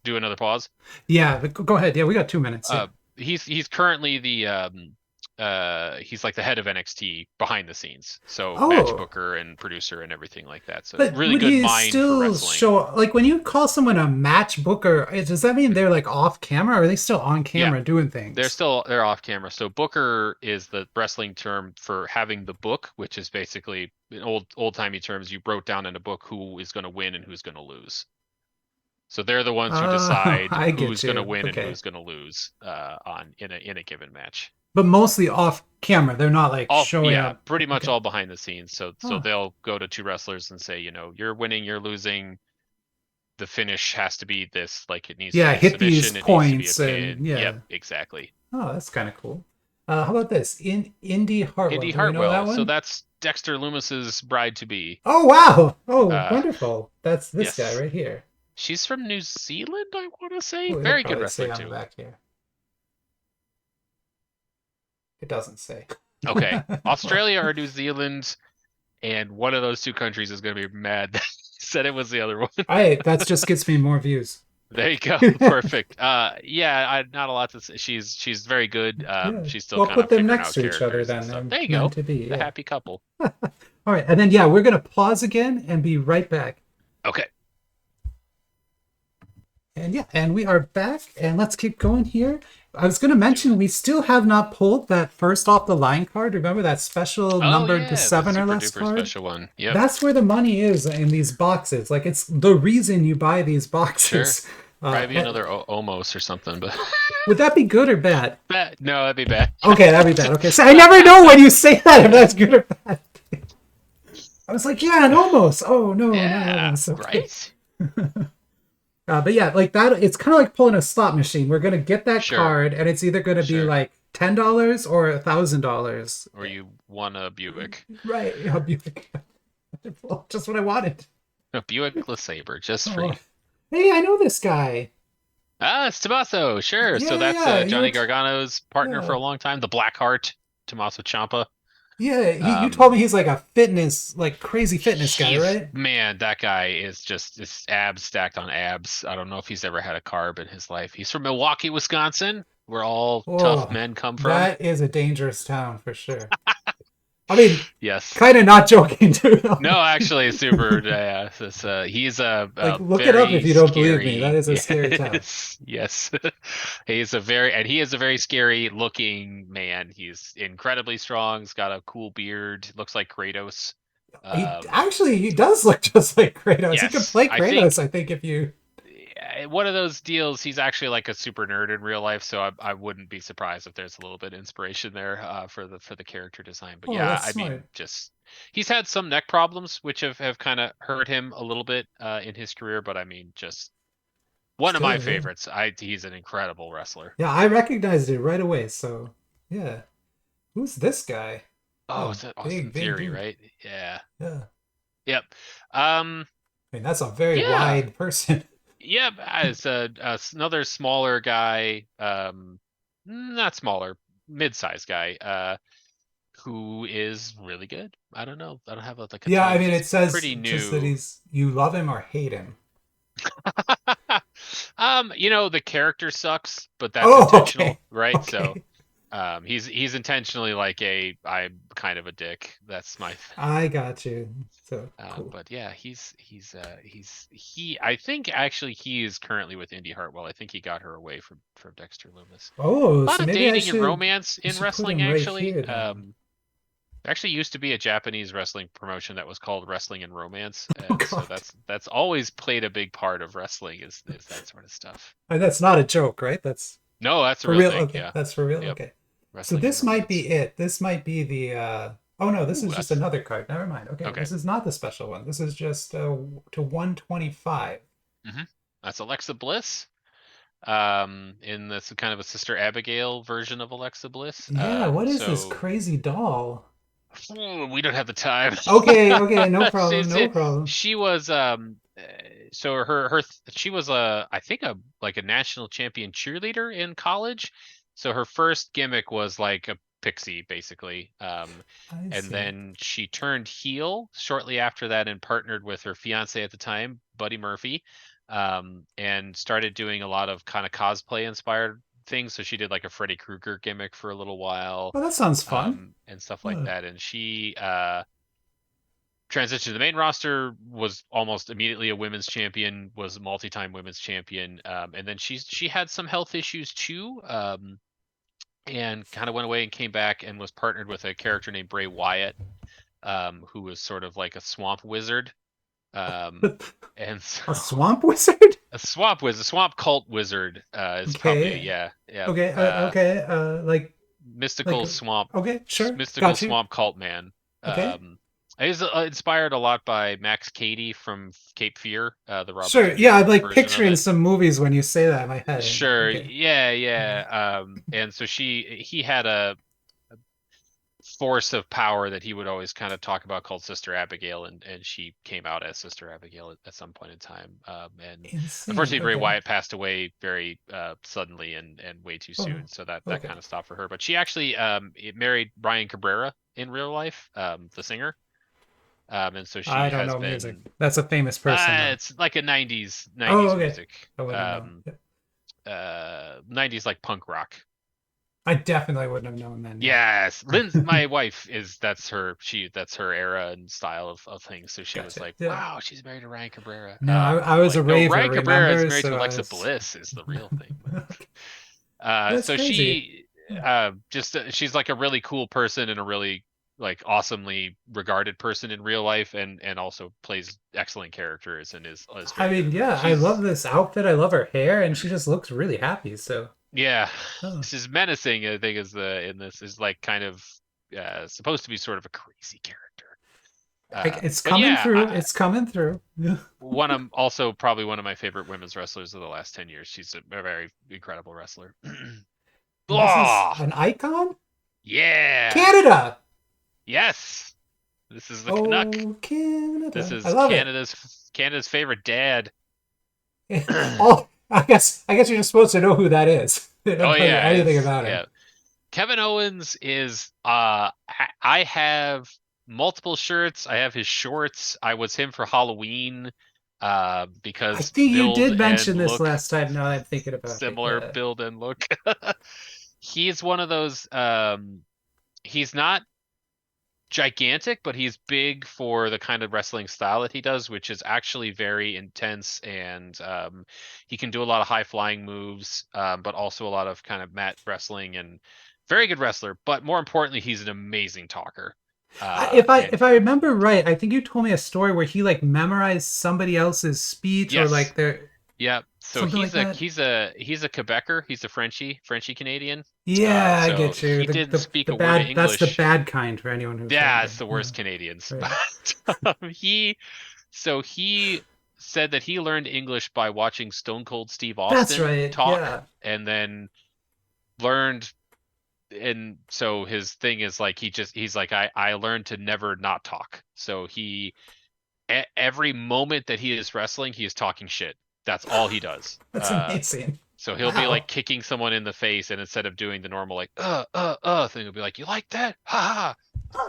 B: Do another pause.
A: Yeah, but go ahead. Yeah, we got 2 minutes. Yeah.
B: He's currently the he's like the head of NXT behind the scenes. So match
A: Oh,
B: booker and producer and everything like that. So
A: but
B: really
A: would
B: good
A: he
B: mind for
A: still
B: wrestling.
A: show like when you call someone a match booker? Does that mean they're like off camera, or are they still on
B: Yeah,
A: camera doing things?
B: they're off camera. So booker is the wrestling term for having the book, which is basically in old timey terms, you wrote down in a book who is going to win and who's going to lose. So they're the ones who decide
A: I get
B: who's going to
A: you.
B: win and
A: Okay,
B: who's going to lose on in a given match.
A: but mostly off camera. They're not like
B: All
A: showing
B: yeah,
A: up.
B: pretty much
A: Okay.
B: all behind the scenes. So
A: Oh,
B: they'll go to two wrestlers and say, you're winning, you're losing. The finish has to be this, like it needs to
A: yeah.
B: be a
A: Hit these
B: submission, it needs to be a
A: points
B: pin.
A: and
B: Yep,
A: yeah.
B: exactly.
A: Oh, that's kind of cool. How about this? Indy Hartwell.
B: Indy
A: Do we know that
B: Hartwell. So
A: one?
B: that's Dexter Lumis's bride to be.
A: Oh, wow. Oh,
B: Uh,
A: wonderful. That's this guy
B: yes,
A: right here.
B: she's from New Zealand, I want to say.
A: Oh, it'll
B: Very good
A: probably
B: wrestler
A: say on the
B: too.
A: back here. It doesn't say.
B: Okay, Australia or New Zealand, and one of those two countries is going to be mad that said it was the other one.
A: I that just gets me more views.
B: There you go. Perfect. Yeah, not a lot to say. She's very good.
A: Yeah.
B: She's still
A: Well,
B: kind
A: put
B: of
A: them
B: figuring
A: next
B: out
A: to each other
B: characters and
A: then.
B: stuff.
A: They're
B: There you
A: meant
B: go.
A: to be.
B: The
A: Yeah.
B: happy couple.
A: All right. And then, yeah, we're going to pause again and be right back.
B: Okay.
A: And yeah, and we are back, and let's keep going here. I was going to
B: Let's do
A: mention
B: it.
A: we still have not pulled that first off the line card. Remember that special
B: Oh
A: numbered to
B: yeah, the
A: seven or
B: super
A: less
B: duper
A: card?
B: special one. Yep.
A: That's where the money is in these boxes. Like it's the reason you buy these
B: Sure.
A: boxes.
B: Probably be
A: And
B: another Omos or something, but
A: would that be good or bad?
B: bad. No, that'd be bad.
A: Okay, that'd be bad. Okay, so I never know when you say that if that's good or bad. I was like, yeah, and almost. Oh no, not
B: Yeah,
A: almost. Okay.
B: right?
A: But yeah, like that, it's kind of like pulling a slot machine. We're gonna get that
B: Sure,
A: card, and it's either gonna be
B: sure.
A: like $10 or $1,000.
B: Or you won a Buick.
A: Right? I'll be like, well, just what I wanted.
B: A Buick LeSabre, just for
A: Oh,
B: you.
A: hey, I know this guy.
B: Ah, it's Tommaso, sure. So
A: Yeah,
B: that's
A: yeah, you were.
B: Johnny Gargano's partner for
A: Yeah,
B: a long time, the Blackheart, Tommaso Ciampa.
A: yeah. You told
B: Um,
A: me he's like a fitness, like crazy fitness guy,
B: he's
A: right?
B: man, that guy is just abs stacked on abs. I don't know if he's ever had a carb in his life. He's from Milwaukee, Wisconsin, where all tough
A: Oh,
B: men come from.
A: that is a dangerous town for sure. I mean,
B: Yes.
A: kind of not joking too. Though.
B: No, actually, super. Yeah, he's
A: Like,
B: a
A: look it up
B: very
A: if you don't believe me. That
B: scary.
A: is a scary town.
B: Yes, yes. He is a very scary looking man. He's incredibly strong. He's got a cool beard. Looks like Kratos. Um,
A: He does look just like Kratos. He could
B: yes,
A: play
B: I
A: Kratos,
B: think
A: I think, if you.
B: one of those deals. He's actually like a super nerd in real life, so I wouldn't be surprised if there's a little bit of inspiration there for the character design. But
A: Oh,
B: yeah,
A: that's
B: I mean,
A: smart.
B: just he's had some neck problems, which have kind of hurt him a little bit in his career. But I mean, just one of my
A: Still, yeah.
B: favorites. He's an incredible wrestler.
A: Yeah, I recognized it right away. So, yeah. Who's this guy?
B: Oh,
A: Oh,
B: it's Austin
A: big
B: Theory,
A: dude.
B: right? Yeah.
A: Yeah.
B: Yep. Um.
A: I mean, that's a very
B: Yeah.
A: wide person.
B: Yep. As another smaller guy. Not smaller, mid-sized guy. Who is really good. I don't know. I don't have like a
A: Yeah, I
B: ton.
A: mean,
B: He's
A: it says
B: pretty
A: just that
B: new.
A: you love him or hate him.
B: The character sucks, but that's
A: Oh, okay.
B: intentional, right? So,
A: Okay.
B: he's intentionally like I'm kind of a dick. That's my
A: I got you. So, cool.
B: But yeah, he. I think actually he is currently with Indy Hartwell. I think he got her away from Dexter Lumis.
A: Oh,
B: A lot
A: so
B: of
A: maybe
B: dating and romance
A: I
B: in
A: should put
B: wrestling,
A: him right
B: actually.
A: here then.
B: There actually used to be a Japanese wrestling promotion that was called Wrestling and Romance,
A: Oh
B: and so
A: God.
B: that's always played a big part of wrestling is that sort of stuff.
A: And that's not a joke, right? That's
B: No, that's a
A: for
B: real
A: real.
B: thing.
A: Okay,
B: Yeah.
A: that's for real.
B: Yep.
A: Okay. So
B: Wrestling and
A: this might
B: Romance.
A: be it. This might be the oh no, this
B: Ooh,
A: is just
B: that's
A: another card. Never mind. Okay,
B: okay.
A: this is not the special one. This is just to 125.
B: hmm That's Alexa Bliss. In this kind of a Sister Abigail version of Alexa Bliss.
A: Yeah, what is this
B: So
A: crazy doll?
B: we don't have the time.
A: Okay, okay, no problem,
B: She's,
A: no problem.
B: she was so she was I think a like a national champion cheerleader in college. So her first gimmick was like a pixie basically.
A: I
B: And
A: see.
B: then she turned heel shortly after that and partnered with her fiance at the time, Buddy Murphy, and started doing a lot of kind of cosplay inspired things. So she did like a Freddy Krueger gimmick for a little while,
A: Well, that sounds fun.
B: and stuff like
A: Uh,
B: that. And she transitioned to the main roster, was almost immediately a women's champion, was a multi-time women's champion, and then she had some health issues too, and kind of went away and came back and was partnered with a character named Bray Wyatt, who was sort of like a swamp wizard. And
A: a
B: so
A: swamp wizard?
B: a swamp cult wizard is probably
A: Okay,
B: yeah
A: okay. Like
B: mystical swamp
A: okay, sure,
B: mystical
A: got you.
B: swamp cult man.
A: Okay,
B: Um, I was inspired a lot by Max Cady from Cape Fear, the Robert De
A: sure. Yeah, I'm
B: Niro
A: like
B: version of
A: picturing
B: it.
A: some movies when you say that in my head. And
B: Sure,
A: okay,
B: yeah,
A: yeah.
B: yeah. And so he had a force of power that he would always kind of talk about called Sister Abigail, and she came out as Sister Abigail at some point in time. And
A: Insane.
B: unfortunately, Bray
A: Okay.
B: Wyatt passed away very suddenly and way too
A: Oh,
B: soon, so that
A: okay.
B: kind of stopped for her. But she actually married Brian Cabrera in real life, the singer. And so
A: I
B: she
A: don't
B: has
A: know music.
B: been.
A: That's a famous person, though.
B: It's like a '90s
A: Oh,
B: '90s
A: okay.
B: music.
A: I wouldn't know.
B: Um, '90s like punk rock.
A: I definitely wouldn't have known then. Yeah.
B: Yes, my wife is that's her era and style of things. So she was
A: Gotcha.
B: like,
A: Yeah.
B: "Wow, she's married to Ryan Cabrera."
A: No, I
B: I'm
A: was a
B: like, "No,
A: raver,
B: Ryan Cabrera is
A: remember?
B: married to
A: So I
B: Alexa
A: was.
B: Bliss is the real thing."
A: Okay. That's
B: So
A: crazy.
B: she
A: Yeah.
B: just she's like a really cool person and a really like awesomely regarded person in real life, and also plays excellent characters and is
A: I
B: very
A: mean,
B: good. But
A: yeah, I love
B: she's
A: this outfit. I love her hair, and she just looks really happy. So,
B: yeah,
A: oh,
B: she's menacing. I think is the in this is like kind of supposed to be sort of a crazy character.
A: it's
B: But
A: coming
B: yeah,
A: through. It's coming through. Yeah.
B: one of also probably one of my favorite women's wrestlers of the last 10 years. She's a very incredible wrestler.
A: And this is
B: Oh
A: an icon?
B: yeah,
A: Canada.
B: yes, this is the Canuck.
A: Oh,
B: This
A: Canada. I
B: is
A: love it.
B: Canada's favorite dad.
A: Oh, I guess you're just supposed to know who that is. They
B: Oh
A: don't tell you
B: yeah,
A: anything
B: it's
A: about him.
B: yeah. Kevin Owens is I have multiple shirts. I have his shorts. I was him for Halloween
A: I
B: because
A: think you
B: build
A: did
B: and
A: mention this
B: look
A: last time. Now I'm thinking about it.
B: similar
A: Yeah.
B: build and look. He's one of those he's not gigantic, but he's big for the kind of wrestling style that he does, which is actually very intense. And he can do a lot of high flying moves, but also a lot of kind of mat wrestling and very good wrestler. But more importantly, he's an amazing talker.
A: If I
B: And
A: remember right, I think you told me a story where he like memorized somebody else's speech or
B: yes,
A: like their
B: yeah. So
A: something like that.
B: he's a Quebecer. He's a Frenchie Canadian.
A: Yeah, I
B: So
A: get you.
B: he
A: The
B: didn't
A: the
B: speak
A: the
B: a word of
A: bad that's the
B: English.
A: bad kind for anyone who's
B: Yeah, it's
A: wondering.
B: the
A: Yeah,
B: worst Canadians.
A: right.
B: But he said that he learned English by watching Stone Cold Steve
A: That's
B: Austin
A: right.
B: talk
A: Yeah.
B: and then learned and so his thing is like he's like I learned to never not talk. So every moment that he is wrestling, he is talking shit. That's all he does.
A: That's amazing.
B: So he'll be like
A: Wow.
B: kicking someone in the face, and instead of doing the normal like thing, he'll be like, "You like that? Ha ha!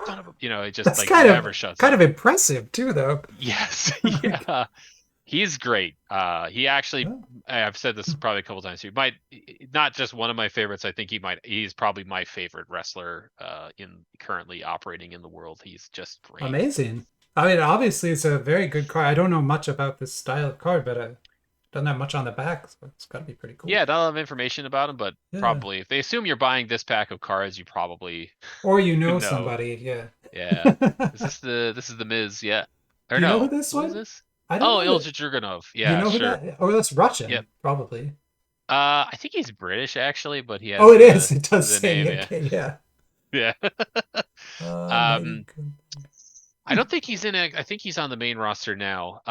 B: Son of a," it just
A: That's
B: like never shuts
A: kind
B: up.
A: of impressive too, though.
B: Yes, yeah, he's great. He actually,
A: Oh,
B: I've said this probably a couple times. He might not just one of my favorites. I think he's probably my favorite wrestler in currently operating in the world. He's just great.
A: amazing. I mean, obviously, it's a very good card. I don't know much about this style of card, but it doesn't have much on the back, so it's got to be pretty cool.
B: Yeah, not a lot of information about him, but
A: Yeah.
B: probably if they assume you're buying this pack of cards, you probably
A: Or you know
B: know.
A: somebody. Yeah.
B: Yeah. This is the Miz, yeah. Or
A: Do you know who
B: no.
A: this
B: Who is
A: one?
B: this?
A: I don't
B: Oh,
A: know
B: Ilja
A: that.
B: Dragunov.
A: Do you
B: Yeah,
A: know who
B: sure.
A: that? Oh, that's
B: Yep.
A: Russian, probably.
B: I think he's British actually, but he
A: Oh,
B: has
A: it is. It does
B: the
A: say
B: name, yeah.
A: okay. Yeah.
B: Yeah.
A: Mighty
B: Um
A: good.
B: I don't think he's in it. I think he's on the main roster now.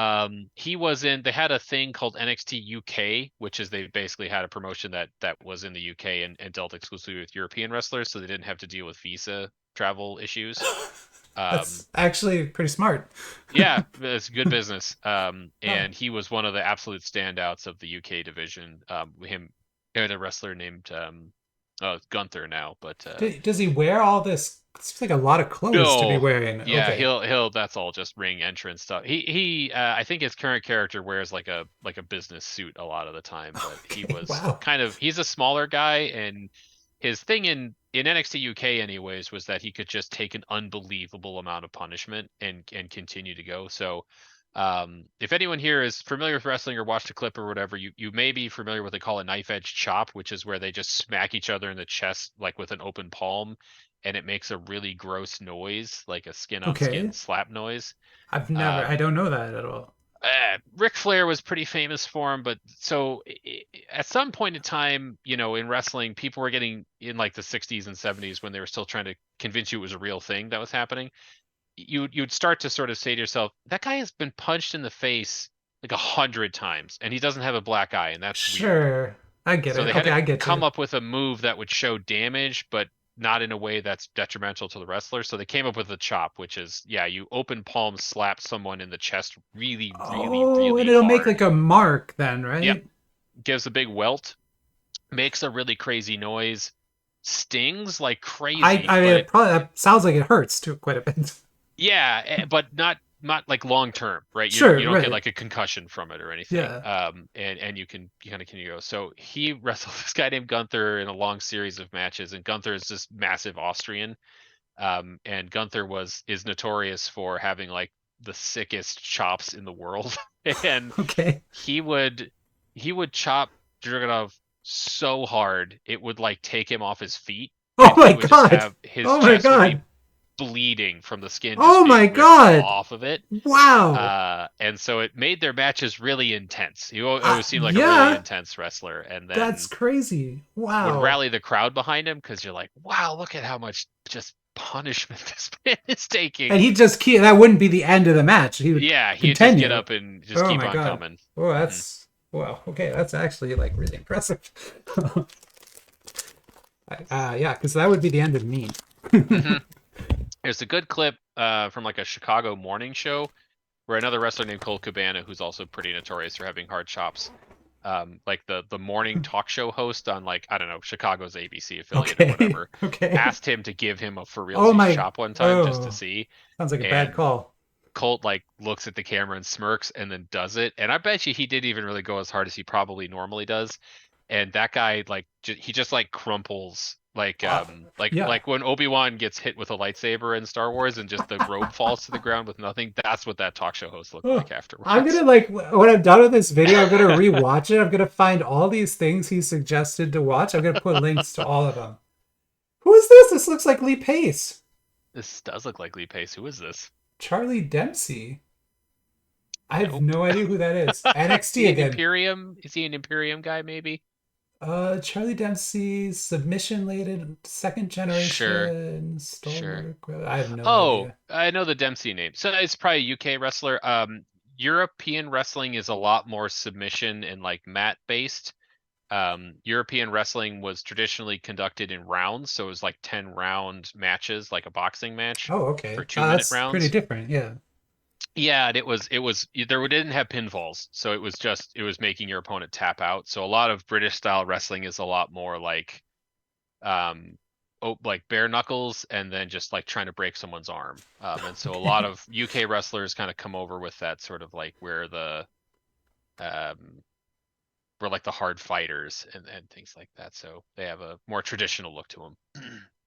B: He was in. They had a thing called NXT UK, which is they basically had a promotion that was in the UK and dealt exclusively with European wrestlers, so they didn't have to deal with visa travel issues. Um,
A: That's actually pretty smart.
B: yeah, it's good business.
A: Oh.
B: And he was one of the absolute standouts of the UK division. Him and a wrestler named Gunther now, but
A: Does he wear all this? It seems like a lot of clothes to be
B: no,
A: wearing.
B: yeah,
A: Okay.
B: he'll that's all just ring entrance stuff. He I think his current character wears like a business suit a lot of the time, but he
A: Okay.
B: was
A: Wow.
B: kind of he's a smaller guy and his thing in NXT UK anyways was that he could just take an unbelievable amount of punishment and continue to go. So if anyone here is familiar with wrestling or watched a clip or whatever, you may be familiar with what they call a knife edge chop, which is where they just smack each other in the chest like with an open palm and it makes a really gross noise, like a skin on skin
A: Okay.
B: slap noise.
A: I
B: Um,
A: don't know that at all.
B: Ric Flair was pretty famous for him, but so at some point in time, in wrestling, people were getting in like the 60s and 70s when they were still trying to convince you it was a real thing that was happening. You'd start to sort of say to yourself, that guy has been punched in the face like 100 times, and he doesn't have a black eye, and that's weird.
A: Sure. I get
B: So
A: it.
B: they had
A: Okay,
B: to
A: I get
B: come
A: you.
B: up with a move that would show damage, but not in a way that's detrimental to the wrestler. So they came up with the chop, which is, yeah, you open palm slap someone in the chest really, really,
A: Oh, and
B: really
A: it'll make
B: hard.
A: like a mark then,
B: Yep.
A: right?
B: Gives a big welt, makes a really crazy noise, stings like
A: I
B: crazy,
A: I mean,
B: but
A: it probably that sounds like it hurts too quite a bit.
B: Yeah, but not like long term, right? You
A: Sure,
B: don't get
A: right.
B: like a concussion from it or anything.
A: Yeah.
B: And you kind of can go. So he wrestled this guy named Gunther in a long series of matches, and Gunther is this massive Austrian. And Gunther is notorious for having like the sickest chops in the world, and
A: Okay.
B: he would he would chop Dragunov so hard it would like take him off his feet,
A: Oh
B: and he
A: my
B: would just
A: God.
B: have his
A: Oh my
B: chest would be
A: God.
B: bleeding from the skin
A: Oh
B: just
A: my
B: being ripped
A: God.
B: off of it.
A: Wow.
B: And so it made their matches really intense. He always seemed like a really
A: Yeah,
B: intense wrestler, and
A: that's
B: then
A: crazy.
B: would
A: Wow.
B: rally the crowd behind him because you're like, wow, look at how much just punishment this man is
A: And
B: taking.
A: he just keep that wouldn't be the end of the match. He would
B: Yeah, he'd just get
A: continue.
B: up and just
A: Oh
B: keep
A: my
B: on
A: God.
B: coming.
A: Oh,
B: Hmm.
A: that's well, okay, that's actually like really impressive. Yeah, because that would be the end of me.
B: Hmm. There's a good clip from like a Chicago morning show where another wrestler named Colt Cabana, who's also pretty notorious for having hard chops, like the morning talk show host on like I don't know Chicago's ABC affiliate or
A: Okay.
B: whatever,
A: Okay.
B: asked him to give him a for
A: Oh
B: realsies
A: my.
B: chop one time just to
A: Oh,
B: see,
A: sounds like a bad
B: and
A: call.
B: Colt like looks at the camera and smirks and then does it, and I bet you he didn't even really go as hard as he probably normally does, and that guy like he just like crumples
A: Uh, yeah.
B: like when Obi-Wan gets hit with a lightsaber in Star Wars and just the robe falls to the ground with nothing. That's what that talk show host looked
A: Oh,
B: like
A: I'm gonna
B: afterwards.
A: like when I'm done with this video, I'm gonna rewatch it. I'm gonna find all these things he suggested to watch. I'm gonna put links to all of them. Who is this? This looks like Lee Pace.
B: This does look like Lee Pace. Who is this?
A: Charlie Dempsey. I have
B: Nope.
A: no idea who that is.
B: Is
A: NXT
B: he an
A: again.
B: Imperium? Is he an Imperium guy maybe?
A: Charlie Dempsey, submission laden, second
B: Sure,
A: generation,
B: sure.
A: stalwart. I have no
B: Oh,
A: idea.
B: I know the Dempsey name. So it's probably a UK wrestler. European wrestling is a lot more submission and like mat based. European wrestling was traditionally conducted in rounds, so it was like 10 round matches, like a boxing match
A: Oh,
B: for
A: okay.
B: 2 minute
A: That's pretty
B: rounds.
A: different. Yeah.
B: Yeah, and it was there didn't have pinfalls, so it was making your opponent tap out. So a lot of British style wrestling is a lot more um like bare knuckles and then just like trying to break someone's arm. And so a lot
A: Okay.
B: of UK wrestlers kind of come over with that sort of like um where like the hard fighters and things like that. So they have a more traditional look to them.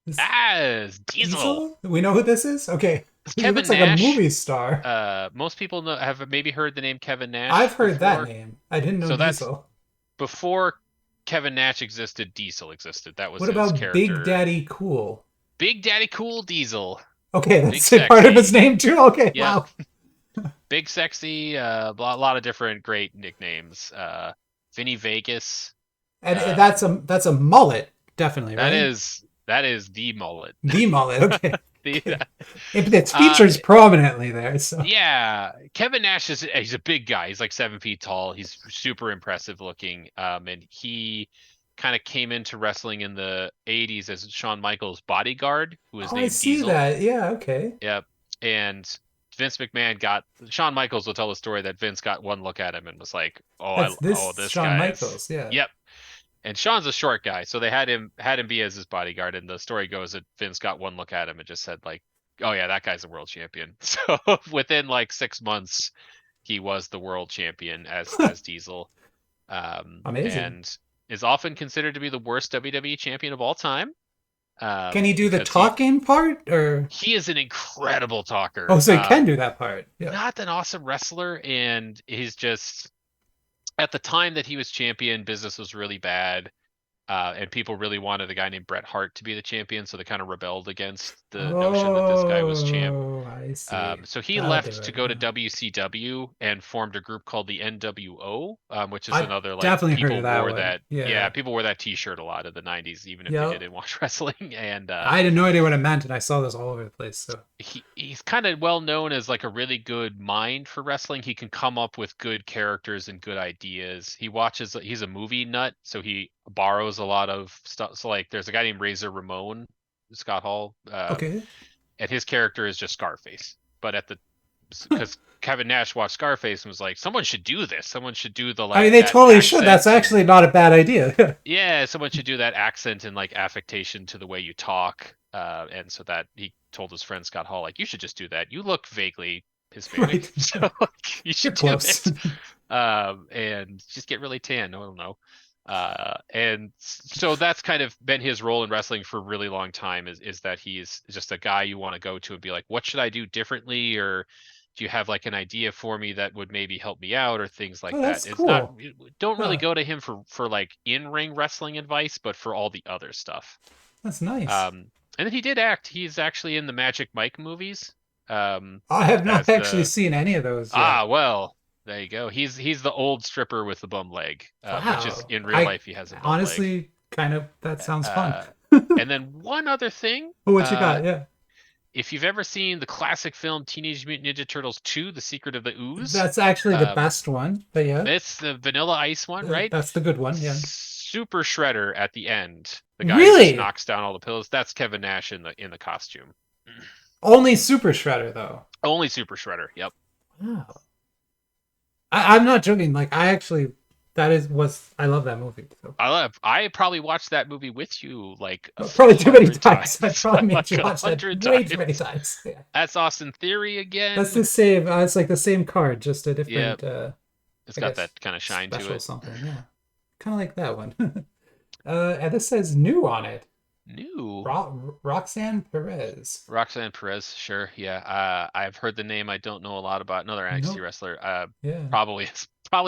A: This
B: Ah, it's Diesel.
A: Diesel? We know who this is? Okay.
B: It's
A: He
B: Kevin
A: looks like a
B: Nash.
A: movie star.
B: Most people have maybe heard the name Kevin
A: I've
B: Nash
A: heard that
B: before.
A: name. I didn't know
B: So that's
A: Diesel.
B: before Kevin Nash existed, Diesel existed. That was
A: What
B: his
A: about Big
B: character.
A: Daddy Cool?
B: Big Daddy Cool Diesel.
A: Okay,
B: Big
A: that's a part of his
B: sexy.
A: name too. Okay,
B: Yep.
A: wow.
B: Big sexy. A lot of different great nicknames. Vinny Vegas.
A: And that's
B: Um,
A: a mullet, definitely, right?
B: that is the mullet.
A: The mullet. Okay.
B: The,
A: Okay. It
B: uh,
A: features prominently there. So
B: yeah, Kevin Nash he's a big guy. He's like 7 feet tall. He's super impressive looking. And he kind of came into wrestling in the 80s as Shawn Michaels' bodyguard, who was
A: oh, I
B: named
A: see
B: Diesel.
A: that. Yeah. Okay.
B: Yep. And Vince McMahon got Shawn Michaels will tell the story that Vince got one look at him and was like,
A: That's
B: oh,
A: this
B: this
A: Shawn
B: guy is,
A: Michaels. Yeah.
B: yep. And Shawn's a short guy, so they had him be as his bodyguard. And the story goes that Vince got one look at him and just said like, "Oh yeah, that guy's a world champion." So within like 6 months, he was the world champion as Diesel,
A: Amazing.
B: and is often considered to be the worst WWE champion of all time,
A: Can he do the
B: because he
A: talking part or?
B: he is an incredible
A: Oh,
B: talker.
A: so he can do that part. Yeah.
B: Not an awesome wrestler, and he's just at the time that he was champion, business was really bad. And people really wanted a guy named Bret Hart to be the champion, so they kind of rebelled against the notion that this guy was champ.
A: Oh, I see.
B: So he
A: That'll do
B: left to
A: it.
B: go to
A: Yeah.
B: WCW and formed a group called the NWO, which is
A: I've
B: another like
A: definitely heard of that one.
B: yeah,
A: Yeah.
B: people wore that T-shirt a lot in the '90s, even if they
A: Yep.
B: didn't watch wrestling. And
A: I had no idea what it meant, and I saw this all over the place. So
B: he's kind of well known as like a really good mind for wrestling. He can come up with good characters and good ideas. He's a movie nut, so he borrows a lot of stuff. So like there's a guy named Razor Ramon, Scott Hall,
A: okay.
B: and his character is just Scarface. But because Kevin Nash watched Scarface and was like, someone should do this. Someone should do the
A: I mean,
B: like
A: they
B: that
A: totally should. That's
B: accent and
A: actually not a bad idea.
B: yeah, someone should do that accent and like affectation to the way you talk. And so that he told his friend Scott Hall, like, you should just do that. You look vaguely Hispanic,
A: Right.
B: so like, you
A: You're
B: should do
A: close.
B: it. And just get really tan. No, I don't know. And so that's kind of been his role in wrestling for a really long time is that he's just a guy you want to go to and be like, what should I do differently? Or do you have like an idea for me that would maybe help me out or things like
A: Oh,
B: that?
A: that's
B: It's not,
A: cool.
B: don't really
A: Yeah,
B: go to him for like in-ring wrestling advice, but for all the other stuff.
A: that's nice.
B: And then he did act. He's actually in the Magic Mike movies.
A: I have not
B: As
A: actually
B: the
A: seen any of those yet.
B: well, there you go. He's the old stripper with the bum leg, which is
A: Wow.
B: in real
A: I
B: life he has a bum leg.
A: honestly kind of that sounds fun.
B: Uh, and then one other thing,
A: What you got? Yeah.
B: if you've ever seen the classic film Teenage Mutant Ninja Turtles 2: The Secret of the Ooze,
A: That's actually the
B: um,
A: best one. But yeah,
B: it's the Vanilla Ice one, right?
A: that's the good one. Yeah.
B: Super Shredder at the end, the guy who just
A: Really?
B: knocks down all the pillows. That's Kevin Nash in the costume.
A: Only Super Shredder though.
B: Only Super Shredder. Yep.
A: Wow. I'm not joking. Like I actually, that is was I love that movie. So.
B: I probably watched that movie with you like
A: Probably too many
B: 100
A: times. I
B: times.
A: probably made
B: Like
A: you
B: a
A: watch that
B: hundred
A: way too many
B: times.
A: times. Yeah.
B: That's Austin Theory
A: That's
B: again.
A: the same. It's like the same card, just a
B: Yeah,
A: different,
B: it's
A: I
B: got
A: guess,
B: that kind of shine to
A: special
B: it.
A: something. Yeah. Kind of like that one. And this says new on it.
B: New.
A: Roxanne Perez.
B: Roxanne Perez, sure. Yeah. I've heard the name. I don't know a lot about another NXT
A: Nope.
B: wrestler.
A: Yeah.
B: Probably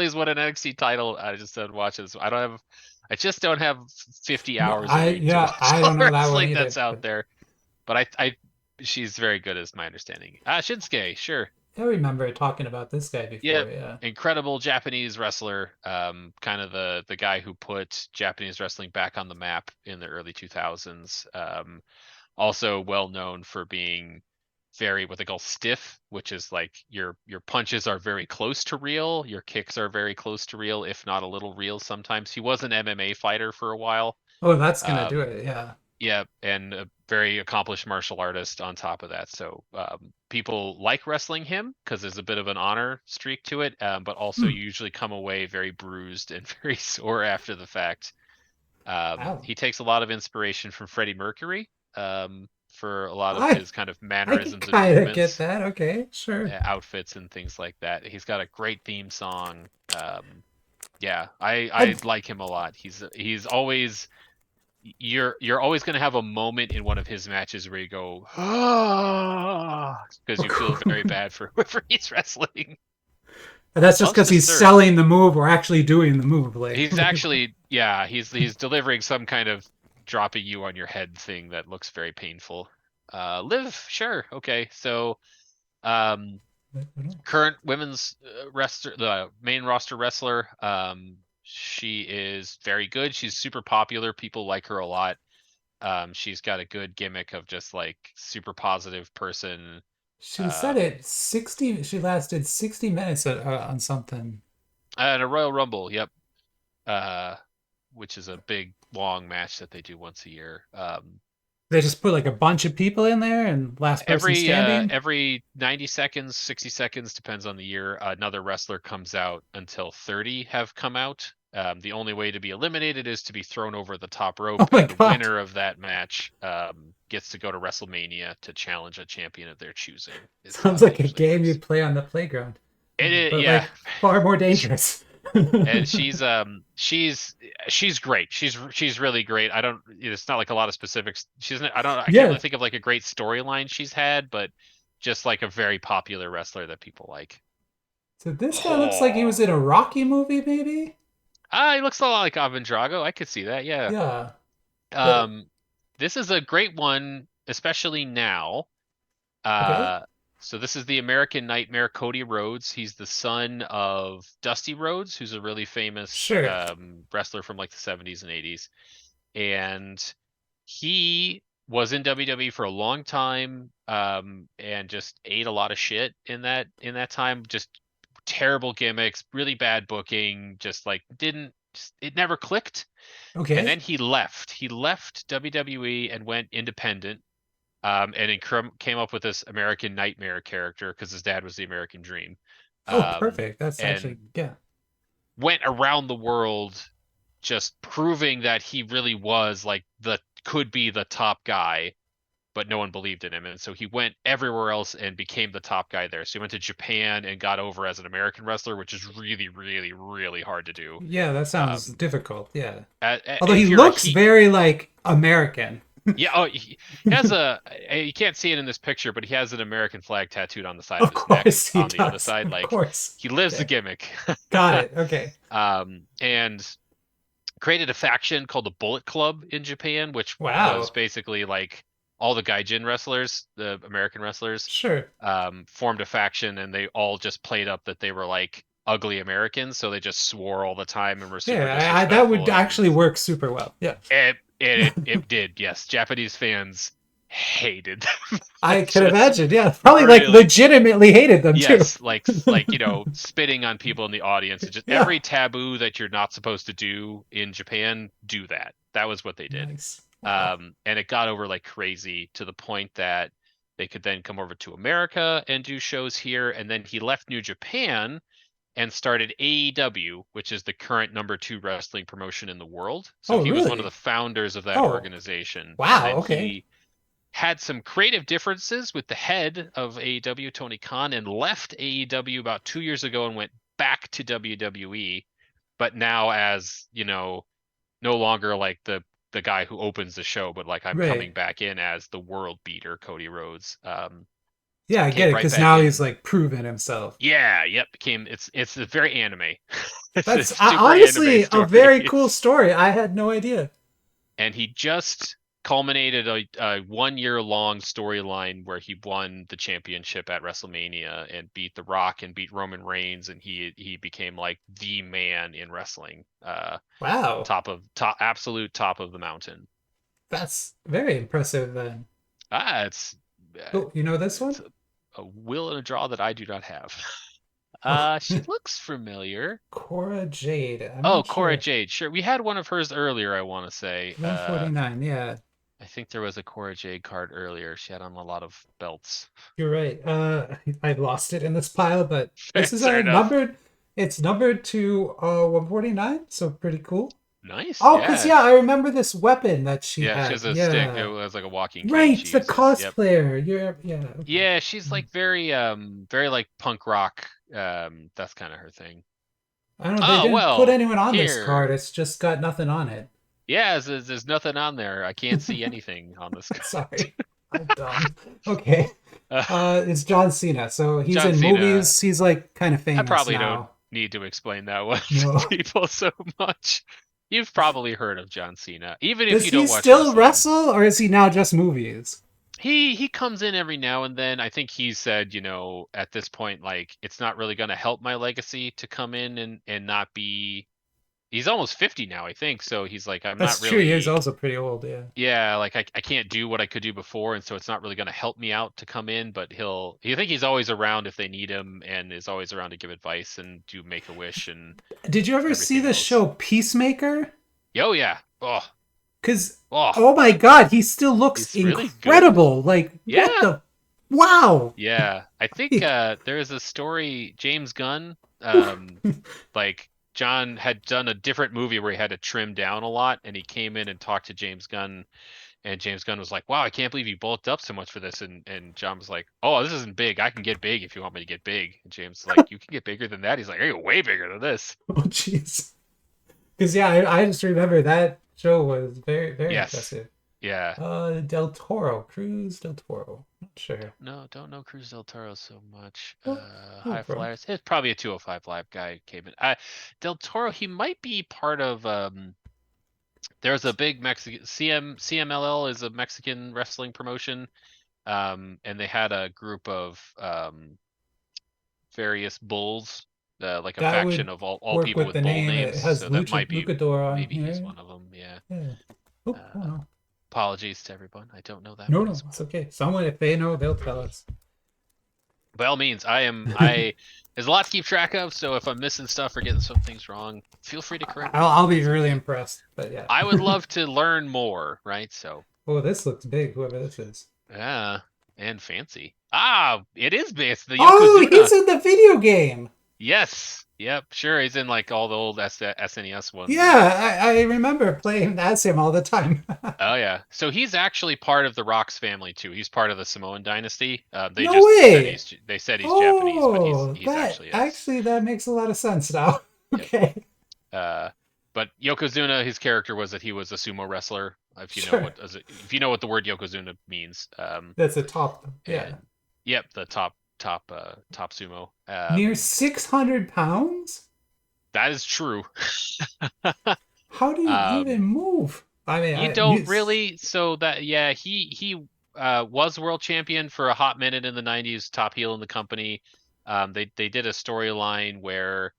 B: is what an NXT title. I just don't watch this. I just don't have 50 hours a
A: I
B: week to
A: yeah,
B: watch
A: I
B: all
A: don't
B: the
A: know that one
B: wrestling that's
A: either.
B: out
A: But
B: there. But she's very good, is my understanding. Shinsuke, sure.
A: I remember talking about this guy
B: Yeah,
A: before. Yeah.
B: incredible Japanese wrestler. Kind of the guy who put Japanese wrestling back on the map in the early 2000s. Also well known for being very what they call stiff, which is like your punches are very close to real, your kicks are very close to real, if not a little real sometimes. He was an MMA fighter for a while.
A: Oh, that's gonna do
B: Um,
A: it. Yeah.
B: yeah, and a very accomplished martial artist on top of that. So people like wrestling him because there's a bit of an honor streak to it, but also
A: Hmm.
B: you usually come away very bruised and very sore after the fact.
A: Wow.
B: He takes a lot of inspiration from Freddie Mercury for a lot of
A: I
B: his kind of
A: I can
B: mannerisms and
A: kind of get
B: movements,
A: that. Okay, sure.
B: outfits, and things like that. He's got a great theme song. Yeah, I
A: I
B: like him a lot. He's always you're always going to have a moment in one of his matches where you go because you feel very bad for whoever he's wrestling.
A: And that's just
B: Loves
A: because
B: to
A: he's
B: serve.
A: selling the move or actually doing the move. Like,
B: He's actually, yeah, he's delivering some kind of dropping you on your head thing that looks very painful. Liv, sure, okay. So, um, current women's wrestler, the main roster wrestler, she is very good. She's super popular. People like her a lot. She's got a good gimmick of just like super positive person.
A: she said
B: Um,
A: it 60. She lasted 60 minutes on something.
B: and a Royal Rumble, yep. Uh, which is a big long match that they do once a year.
A: They just put like a bunch of people in there and last person standing.
B: Every 90 seconds, 60 seconds, depends on the year, another wrestler comes out until 30 have come out. The only way to be eliminated is to be thrown over the top
A: Oh
B: rope,
A: my
B: and the
A: god.
B: winner of that match gets to go to WrestleMania to challenge a champion of their choosing. Is how
A: Sounds
B: that
A: like a
B: usually
A: game
B: works.
A: you'd play on the playground. But
B: Yeah,
A: like far more dangerous.
B: and she's great. She's really great. I don't. It's not like a lot of specifics. She's. I don't. I can't really
A: Yeah.
B: think of like a great storyline she's had, but just like a very popular wrestler that people like.
A: So this guy looks like he was
B: Oh,
A: in a Rocky movie, maybe?
B: he looks a lot like Ivan Drago. I could see that. Yeah.
A: Yeah. But
B: Um, this is a great one, especially now.
A: okay.
B: Uh, so this is the American Nightmare, Cody Rhodes. He's the son of Dusty Rhodes, who's a really famous
A: Sure.
B: wrestler from like the 70s and 80s. And he was in WWE for a long time, and just ate a lot of shit in that time. Just terrible gimmicks, really bad booking, just like didn't it never clicked. And then
A: Okay.
B: he left. He left WWE and went independent, and he came up with this American Nightmare character because his dad was the American Dream,
A: Oh,
B: um,
A: perfect. That's
B: and
A: actually, yeah.
B: went around the world just proving that he really was like the could be the top guy, but no one believed in him. And so he went everywhere else and became the top guy there. So he went to Japan and got over as an American wrestler, which is really, really, really hard to do.
A: Yeah, that sounds
B: Um,
A: difficult. Yeah. Although he
B: if you're a
A: looks
B: heat,
A: very like American.
B: yeah, oh, he has you can't see it in this picture, but he has an American flag tattooed on the side of
A: Of
B: his neck
A: course he
B: on the other
A: does.
B: side.
A: Of
B: Like
A: course.
B: he lives the
A: Okay.
B: gimmick.
A: Got it. Okay.
B: And created a faction called the Bullet Club in Japan, which was
A: Wow.
B: basically like all the gaijin wrestlers, the American wrestlers,
A: Sure.
B: formed a faction, and they all just played up that they were like ugly Americans, so they just swore all the time and were super
A: Yeah, that would
B: disrespectful. And
A: actually work super well. Yeah.
B: it did, yes. Japanese fans hated them.
A: I can
B: Just
A: imagine. Yeah. Probably like
B: really,
A: legitimately hated them too.
B: yes, spitting on people in the audience. And just
A: Yeah.
B: every taboo that you're not supposed to do in Japan, do that. That was what they did.
A: Nice. Wow.
B: And it got over like crazy to the point that they could then come over to America and do shows here. And then he left New Japan and started AEW, which is the current #2 wrestling promotion in the world. So
A: Oh,
B: he was one of the
A: really?
B: founders of that
A: Oh,
B: organization. And
A: wow.
B: then
A: Okay.
B: he had some creative differences with the head of AEW, Tony Khan, and left AEW about 2 years ago and went back to WWE, but now as, no longer like the guy who opens the show, but like I'm coming
A: Right.
B: back in as the world beater, Cody Rhodes.
A: Yeah, I get
B: Came
A: it
B: right
A: because
B: back
A: now he's
B: in.
A: like proven himself.
B: Yeah, yep, became it's a very anime. It's a
A: That's
B: super anime
A: honestly a very
B: story.
A: cool story. I had no idea.
B: And he just culminated a 1 year long storyline where he won the championship at WrestleMania and beat The Rock and beat Roman Reigns, and he became like the man in wrestling,
A: Wow.
B: absolute top of the mountain.
A: That's very impressive then.
B: It's
A: Oh, you know this
B: it's
A: one?
B: a will and a draw that I do not have.
A: Oh,
B: She looks familiar.
A: Cora Jade. I'm
B: Oh,
A: not
B: Cora
A: sure.
B: Jade. Sure, we had one of hers earlier, I want to say.
A: 149. Yeah,
B: I think there was a Cora Jade card earlier. She had on a lot of belts.
A: you're right. I lost it in this pile, but this is
B: Fair enough.
A: numbered. It's numbered to 149, so pretty cool.
B: Nice.
A: Oh, cause
B: Yeah.
A: yeah, I remember this weapon that she
B: Yeah, she
A: had.
B: has a stick. It
A: Yeah.
B: was like a walking cane
A: Right,
B: she
A: the
B: uses. Yep.
A: cosplayer. Yeah, okay.
B: Yeah, she's like very like punk rock. That's kind of her thing.
A: I don't know, they
B: Oh,
A: didn't put
B: well,
A: anyone on this card.
B: here.
A: It's just got nothing on it.
B: Yeah, there's nothing on there. I can't see anything on this card.
A: Sorry. I'm dumb. Okay.
B: Uh,
A: It's John Cena. So he's
B: John
A: in
B: Cena.
A: movies. He's like kind of
B: I
A: famous
B: probably don't
A: now.
B: need to explain that one to
A: No.
B: people so much. You've probably heard of John Cena, even if
A: Does
B: you
A: he
B: don't watch
A: still
B: wrestling.
A: wrestle or is he now just movies?
B: He comes in every now and then. I think he said, at this point, like it's not really going to help my legacy to come in and not be. He's almost 50 now, I think. So he's like, I'm not
A: That's true. He's
B: really.
A: also pretty old. Yeah.
B: Yeah, like I can't do what I could do before, and so it's not really going to help me out to come in. But I think he's always around if they need him, and is always around to give advice and do Make a Wish and
A: Did you ever see
B: everything
A: the
B: else.
A: show Peacemaker?
B: Oh yeah. Oh,
A: Because,
B: oh,
A: oh my God, he still looks
B: he's really good.
A: incredible. Like, what
B: Yeah.
A: the? Wow.
B: Yeah, I think there is a story, James Gunn, like John had done a different movie where he had to trim down a lot, and he came in and talked to James Gunn, and James Gunn was like, "Wow, I can't believe you bulked up so much for this," and John was like, "Oh, this isn't big. I can get big if you want me to get big." And James was like, "You can get bigger than that." He's like, "I get way bigger than this."
A: Oh, jeez. Because, yeah, I just remember that show was very, very
B: Yes.
A: impressive.
B: Yeah.
A: Del Toro, Cruz Del Toro. Not sure.
B: Don't know Cruz del Toro so much.
A: Oh, no
B: High
A: problem.
B: Flyers. It's probably a 205 Live guy came in. Del Toro, he might be part of there's a big Mexican CMLL is a Mexican wrestling promotion. And they had a group of various bulls, like a
A: That
B: faction
A: would
B: of all
A: work
B: people
A: with
B: with
A: the
B: bull
A: name.
B: names.
A: It has
B: So that might be
A: Luchador on
B: maybe he's
A: here.
B: one of them. Yeah.
A: Yeah. Oh, oh
B: Uh,
A: no.
B: Apologies to everyone. I don't know that
A: No,
B: one
A: no,
B: as
A: it's
B: well.
A: okay. Someone, if they know, they'll tell us.
B: By all means, I there's a lot to keep track of, so if I'm missing stuff or getting some things wrong, feel free to correct me.
A: I'll be really impressed. But yeah.
B: I would love to learn more, right? So,
A: Oh, this looks big, whoever this is.
B: Yeah, and fancy. Ah, it is based the
A: Oh, he's
B: Yokozuna.
A: in the video game.
B: Yes. Yep. Sure. He's in like all the old SNES ones and
A: Yeah, I remember playing as him all the time.
B: oh yeah. So he's actually part of the Rocks family too. He's part of the Samoan dynasty. They
A: No
B: just said
A: way.
B: he's Japanese, but
A: Oh,
B: he's
A: that
B: actually is.
A: actually that makes a lot of sense now.
B: Yep.
A: Okay,
B: Uh, but Yokozuna, his character was that he was a sumo wrestler.
A: sure.
B: If you know what the word Yokozuna means.
A: That's a top. Yeah,
B: And yep, the top sumo.
A: near 600 pounds.
B: That is true.
A: How do you even
B: Um,
A: move? I mean,
B: you don't really. So that yeah, he was world champion for a hot minute in the '90s, top heel in the company. They did a storyline where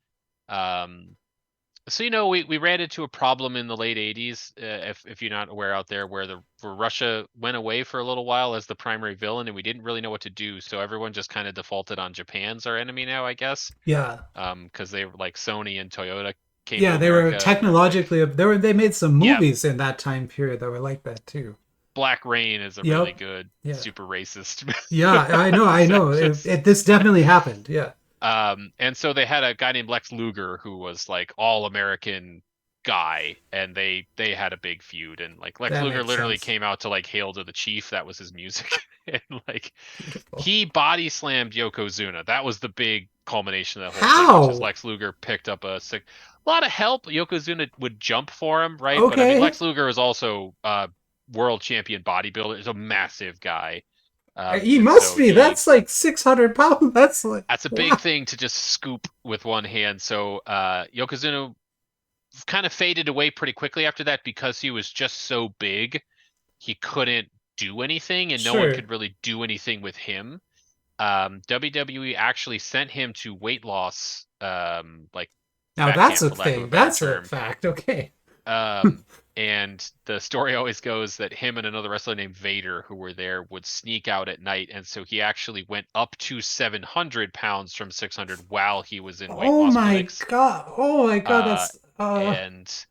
B: so we ran into a problem in the late '80s, if you're not aware out there, where Russia went away for a little while as the primary villain, and we didn't really know what to do, so everyone just kind of defaulted on Japan's our enemy now, I guess.
A: Yeah,
B: Because they like Sony and Toyota came to
A: yeah. They were
B: America and they're like,
A: technologically. They made some
B: yeah,
A: movies in that time period that were like that too.
B: Black Rain is a really
A: Yep.
B: good,
A: Yeah.
B: super racist
A: Yeah, I know. I know.
B: sexist.
A: This definitely happened. Yeah.
B: And so they had a guy named Lex Luger who was like all American guy, and they had a big feud, and like Lex
A: That
B: Luger
A: makes
B: literally
A: sense.
B: came out to like Hail to the Chief. That was his music. And like
A: Beautiful.
B: he body slammed Yokozuna. That was the big culmination of the whole thing, which is
A: How?
B: Lex Luger picked up a lot of help. Yokozuna would jump for him, right? But I mean,
A: Okay.
B: Lex Luger is also world champion bodybuilder. He's a massive guy.
A: He
B: And
A: must
B: so
A: be. That's like 600 pounds. That's like,
B: that's a big
A: wow.
B: thing to just scoop with one hand. So Yokozuna kind of faded away pretty quickly after that because he was just so big. He couldn't do anything, and no one
A: Sure.
B: could really do anything with him. WWE actually sent him to weight loss, like
A: Now
B: fat
A: that's
B: camp,
A: a
B: for lack of a
A: thing.
B: better
A: That's a
B: term.
A: fact. Okay.
B: Um, and the story always goes that him and another wrestler named Vader, who were there, would sneak out at night, and so he actually went up to 700 pounds from 600 while he was in weight
A: Oh
B: loss
A: my
B: clinics.
A: God. Oh my God.
B: Uh,
A: That's
B: and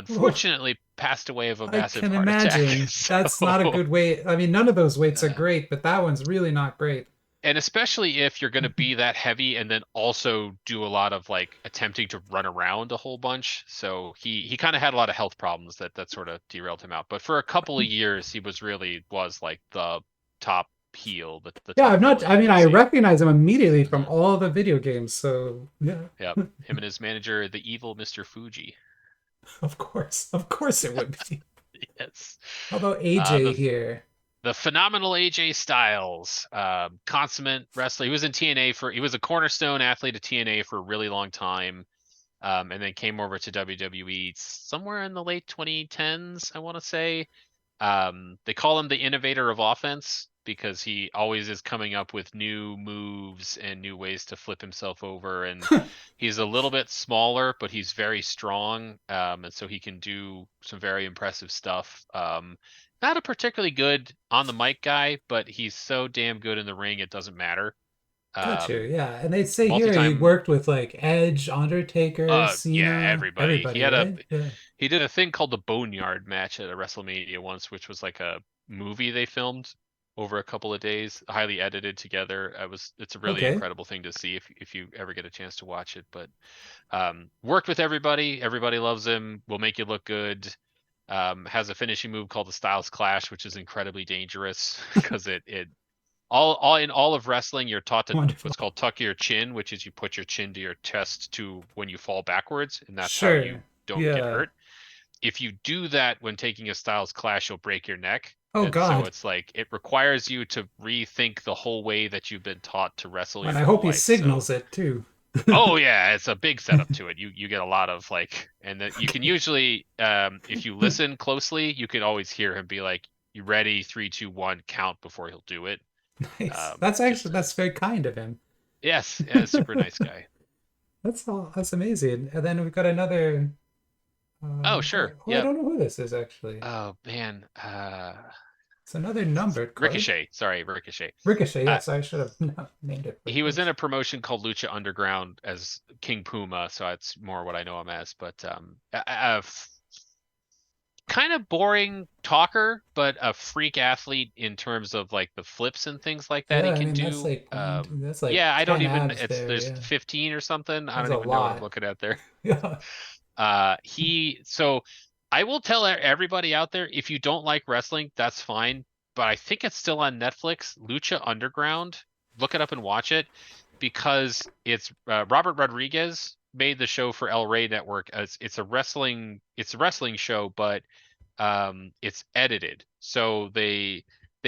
A: oh,
B: unfortunately passed away of a
A: I
B: massive
A: can
B: heart attack.
A: imagine. That's not a
B: So,
A: good weight. I mean, none of those weights are
B: uh,
A: great, but that one's really not great.
B: and especially if you're going to be that heavy and then also do a lot of like attempting to run around a whole bunch. So he kind of had a lot of health problems that sort of derailed him out. But for a couple of years, he was like the top heel, the
A: Yeah,
B: top
A: I'm not.
B: villain
A: I
B: you
A: mean,
B: would
A: I
B: see.
A: recognize him immediately from
B: Hmm.
A: all the video games. So yeah,
B: Yep, him and his manager, the evil Mr. Fuji.
A: of course it would be.
B: Yes.
A: How about
B: Uh,
A: AJ
B: the
A: here?
B: the phenomenal AJ Styles, consummate wrestler. He was in TNA he was a cornerstone athlete of TNA for a really long time, and then came over to WWE somewhere in the late 2010s, I want to say. They call him the innovator of offense because he always is coming up with new moves and new ways to flip himself over. And he's a little bit smaller, but he's very strong, and so he can do some very impressive stuff. Not a particularly good on the mic guy, but he's so damn good in the ring, it doesn't matter.
A: Got you.
B: Um,
A: Yeah, and they say here he
B: multi-time
A: worked with like Edge, Undertaker,
B: yeah,
A: Cena,
B: everybody.
A: everybody, right? Yeah.
B: He did a thing called the Boneyard match at a WrestleMania once, which was like a movie they filmed over a couple of days, highly edited together. It's a really
A: Okay.
B: incredible thing to see if you ever get a chance to watch it. But worked with everybody. Everybody loves him. Will make you look good. Has a finishing move called the Styles Clash, which is incredibly dangerous because it all in all of wrestling, you're taught to
A: Wonderful.
B: what's called tuck your chin, which is you put your chin to your chest to when you fall backwards, and that's how you
A: Sure.
B: don't get
A: Yeah.
B: hurt. If you do that when taking a Styles Clash, you'll break your neck.
A: Oh
B: And so
A: God.
B: it's like it requires you to rethink the whole way that you've been taught to wrestle
A: And
B: your
A: I
B: whole
A: hope he
B: life. So,
A: signals it too.
B: oh yeah, it's a big setup to it. You get a lot of like, and then you can
A: Okay.
B: usually, if you listen closely, you can always hear him be like, "You ready? 3, 2, 1, count" before he'll do it.
A: Nice.
B: Just
A: That's very kind of him.
B: yes, yeah, super nice guy.
A: That's all. That's amazing. And then we've got another.
B: Oh, sure.
A: I
B: Yep.
A: don't know who this is actually.
B: Oh man.
A: It's another numbered card.
B: Ricochet. Sorry, Ricochet.
A: Ricochet.
B: Uh,
A: Yes, I should have named it
B: he
A: with
B: was in
A: this.
B: a promotion called Lucha Underground as King Puma, so that's more what I know him as. But kind of boring talker, but a freak athlete in terms of like the flips and things like that
A: Yeah,
B: he
A: I
B: can
A: mean that's
B: do.
A: like one, two, that's like
B: Yeah, I don't
A: 10
B: even,
A: abs there.
B: there's
A: Yeah,
B: 15 or something. I
A: that's
B: don't
A: a
B: even know what I'm
A: lot.
B: looking at there.
A: Yeah.
B: So I will tell everybody out there, if you don't like wrestling, that's fine. But I think it's still on Netflix, Lucha Underground. Look it up and watch it because it's Robert Rodriguez made the show for El Rey Network. It's a wrestling show, but it's edited. So they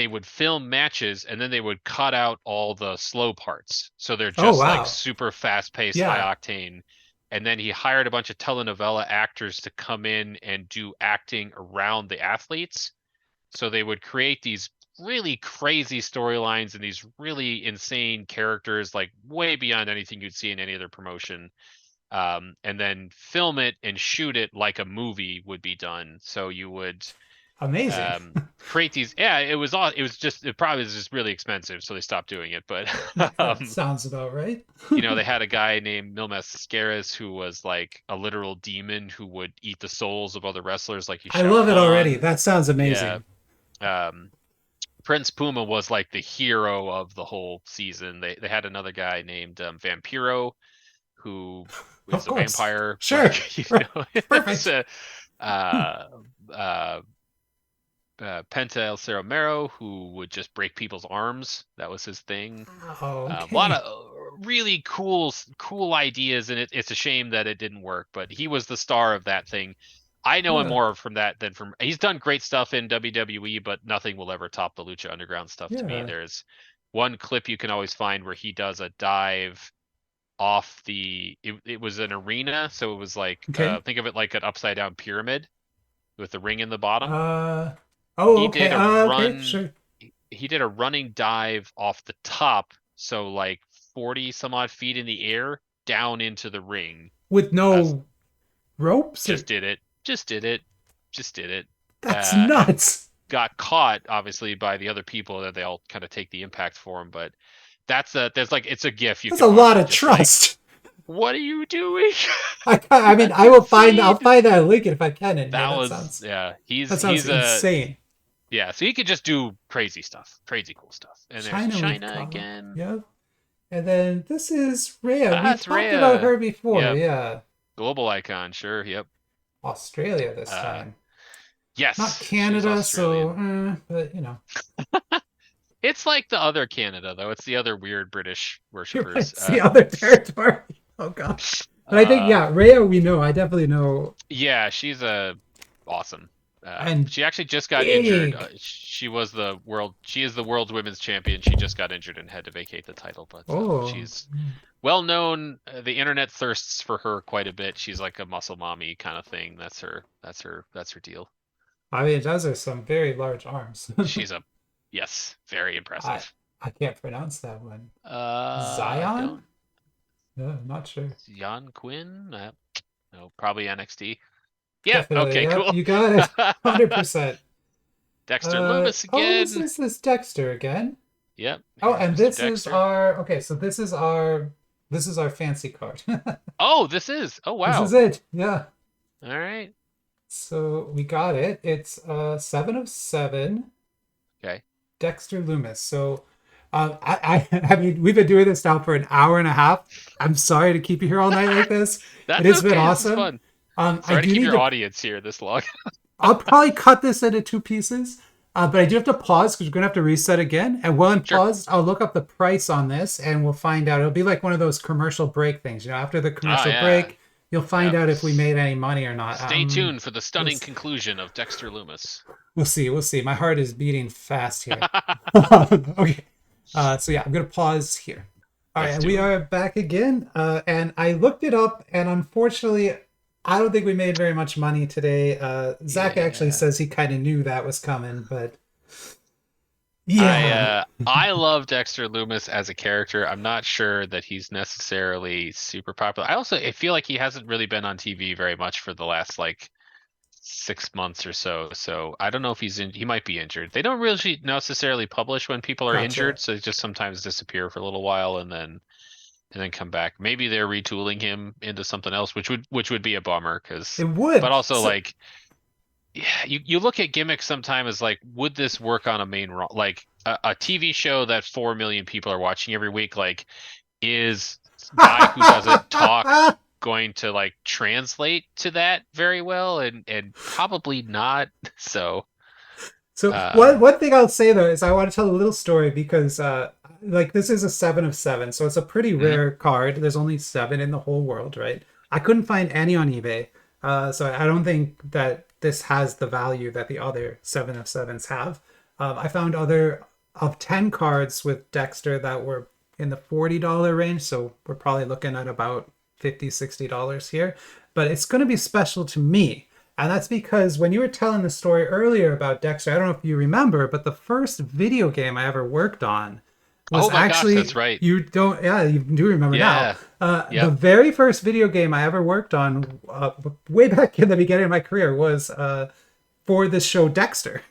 B: would film matches and then they would cut out all the slow parts. So they're
A: Oh
B: just like
A: wow.
B: super fast paced, high
A: Yeah,
B: octane. And then he hired a bunch of telenovela actors to come in and do acting around the athletes. So they would create these really crazy storylines and these really insane characters, like way beyond anything you'd see in any other promotion. And then film it and shoot it like a movie would be done. So you would
A: amazing.
B: create these. Yeah, it was all. It was just. It probably was just really expensive, so they stopped doing it. But
A: That sounds about right.
B: they had a guy named Milmes Scaris who was like a literal demon who would eat the souls of other wrestlers, like you
A: I
B: Shao
A: love it already.
B: Kahn.
A: That sounds
B: Yeah.
A: amazing.
B: Um, Prince Puma was like the hero of the whole season. They had another guy named Vampiro who
A: Of
B: is a
A: course.
B: vampire,
A: Sure.
B: like it's
A: Perfect.
B: uh, uh, Penta El Cerro Mero, who would just break people's arms. That was his thing. A lot
A: Okay.
B: of really cool ideas, and it's a shame that it didn't work. But he was the star of that thing. I know him
A: Yeah.
B: more from that than from. He's done great stuff in WWE, but nothing will ever top the Lucha Underground stuff to me.
A: Yeah.
B: There's one clip you can always find where he does a dive off it was an arena, so it was like
A: Okay.
B: think of it like an upside down pyramid with the ring in the bottom.
A: Uh oh,
B: He
A: okay.
B: did a
A: Okay,
B: run
A: sure.
B: he did a running dive off the top, so like 40 some odd feet in the air down into the ring.
A: With
B: Uh,
A: no ropes or
B: just did it. Just did it. Just did it.
A: that's
B: And
A: nuts.
B: got caught obviously by the other people that they all kind of take the impact for him, but there's like it's a gif you
A: That's
B: can
A: a
B: watch
A: lot
B: of
A: of
B: just like,
A: trust.
B: what are you doing?
A: I mean, I will
B: That's
A: find
B: insane.
A: I'll find that link if I can. And yeah,
B: That was yeah.
A: that sounds
B: He's a
A: insane.
B: yeah. So he could just do crazy stuff, crazy cool stuff. And there's
A: China we've
B: China
A: got.
B: again.
A: Yeah. And then this is Rhea.
B: Ah,
A: We
B: it's
A: talked about
B: Rhea.
A: her before.
B: Yep.
A: Yeah.
B: Global icon. Sure. Yep.
A: Australia this
B: Uh,
A: time. Not
B: yes, she's
A: Canada, so
B: Australian.
A: but you know.
B: It's like the other Canada though. It's the other weird British
A: You're right.
B: worshippers.
A: It's the other territory. Oh god. But I think
B: Uh,
A: yeah, Rhea we know. I definitely know.
B: yeah, she's awesome.
A: And
B: She actually just got injured.
A: big.
B: She is the world's women's champion. She just got injured and had to vacate the title, but
A: Oh.
B: she's well known. The internet thirsts for her quite a bit. She's like a muscle mommy kind of thing. That's her deal.
A: I mean, those are some very large arms.
B: She's a yes, very
A: I
B: impressive.
A: I can't pronounce that one.
B: I
A: Zion?
B: don't
A: No, I'm not sure.
B: Jan Quinn? No, probably NXT. Yeah,
A: Definitely.
B: okay,
A: Yep,
B: cool.
A: you got it. 100%.
B: Dexter Lumis
A: Oh, this
B: again.
A: is this Dexter again.
B: Yep,
A: Oh,
B: here's
A: and
B: Mr.
A: this is
B: Dexter.
A: our okay, so this is our fancy card.
B: Oh, this is. Oh,
A: This is
B: wow.
A: it. Yeah.
B: All right.
A: So we got it. It's 7 of 7.
B: Okay.
A: Dexter Lumis. So I mean we've been doing this now for an hour and a half. I'm sorry to keep you here all night like this. It
B: That's
A: has been
B: okay. This is
A: awesome.
B: fun.
A: I
B: Sorry to
A: do
B: keep
A: need
B: your
A: to
B: audience here this long.
A: I'll probably cut this into 2 pieces. But I do have to pause because we're gonna have to reset again. And while I'm
B: Sure.
A: paused, I'll look up the price on this and we'll find out. It'll be like one of those commercial break things. After the
B: Oh,
A: commercial
B: yeah.
A: break, you'll find
B: Yep.
A: out if we made any money or not.
B: Stay tuned for the
A: We'll,
B: stunning conclusion of Dexter Lumis.
A: we'll see. We'll see. My heart is beating fast here. Okay. So yeah, I'm gonna pause here. All right,
B: Let's
A: and
B: do
A: we
B: it.
A: are back again. And I looked it up, and unfortunately, I don't think we made very much money today. Zach actually
B: Yeah.
A: says he kind of knew that was coming, but yeah,
B: I love Dexter Lumis as a character. I'm not sure that he's necessarily super popular. I feel like he hasn't really been on TV very much for the last like 6 months or so. So I don't know if he might be injured. They don't really necessarily publish when people are
A: gotcha.
B: injured, so they just sometimes disappear for a little while and then come back. Maybe they're retooling him into something else, which would be a bummer
A: It
B: because
A: would.
B: but also
A: So
B: like yeah, you look at gimmicks sometimes as like, would this work on a like a TV show that 4 million people are watching every week? Like, is guy who doesn't talk going to like translate to that very well? And probably not. So,
A: So
B: um,
A: one thing I'll say though is I want to tell a little story because like this is a 7 of 7, so it's a pretty
B: mhm.
A: rare card. There's only 7 in the whole world, right? I couldn't find any on eBay, so I don't think that this has the value that the other 7 of 7s have. I found other of 10 cards with Dexter that were in the $40 range, so we're probably looking at about $50-$60 here. But it's going to be special to me. And that's because when you were telling the story earlier about Dexter, I don't know if you remember, but the first video game I ever worked on was
B: Oh my gosh, that's
A: actually,
B: right.
A: you don't, yeah, you do remember now.
B: Yeah.
A: The
B: Yep.
A: very first video game I ever worked on, way back in the beginning of my career, was for this show Dexter.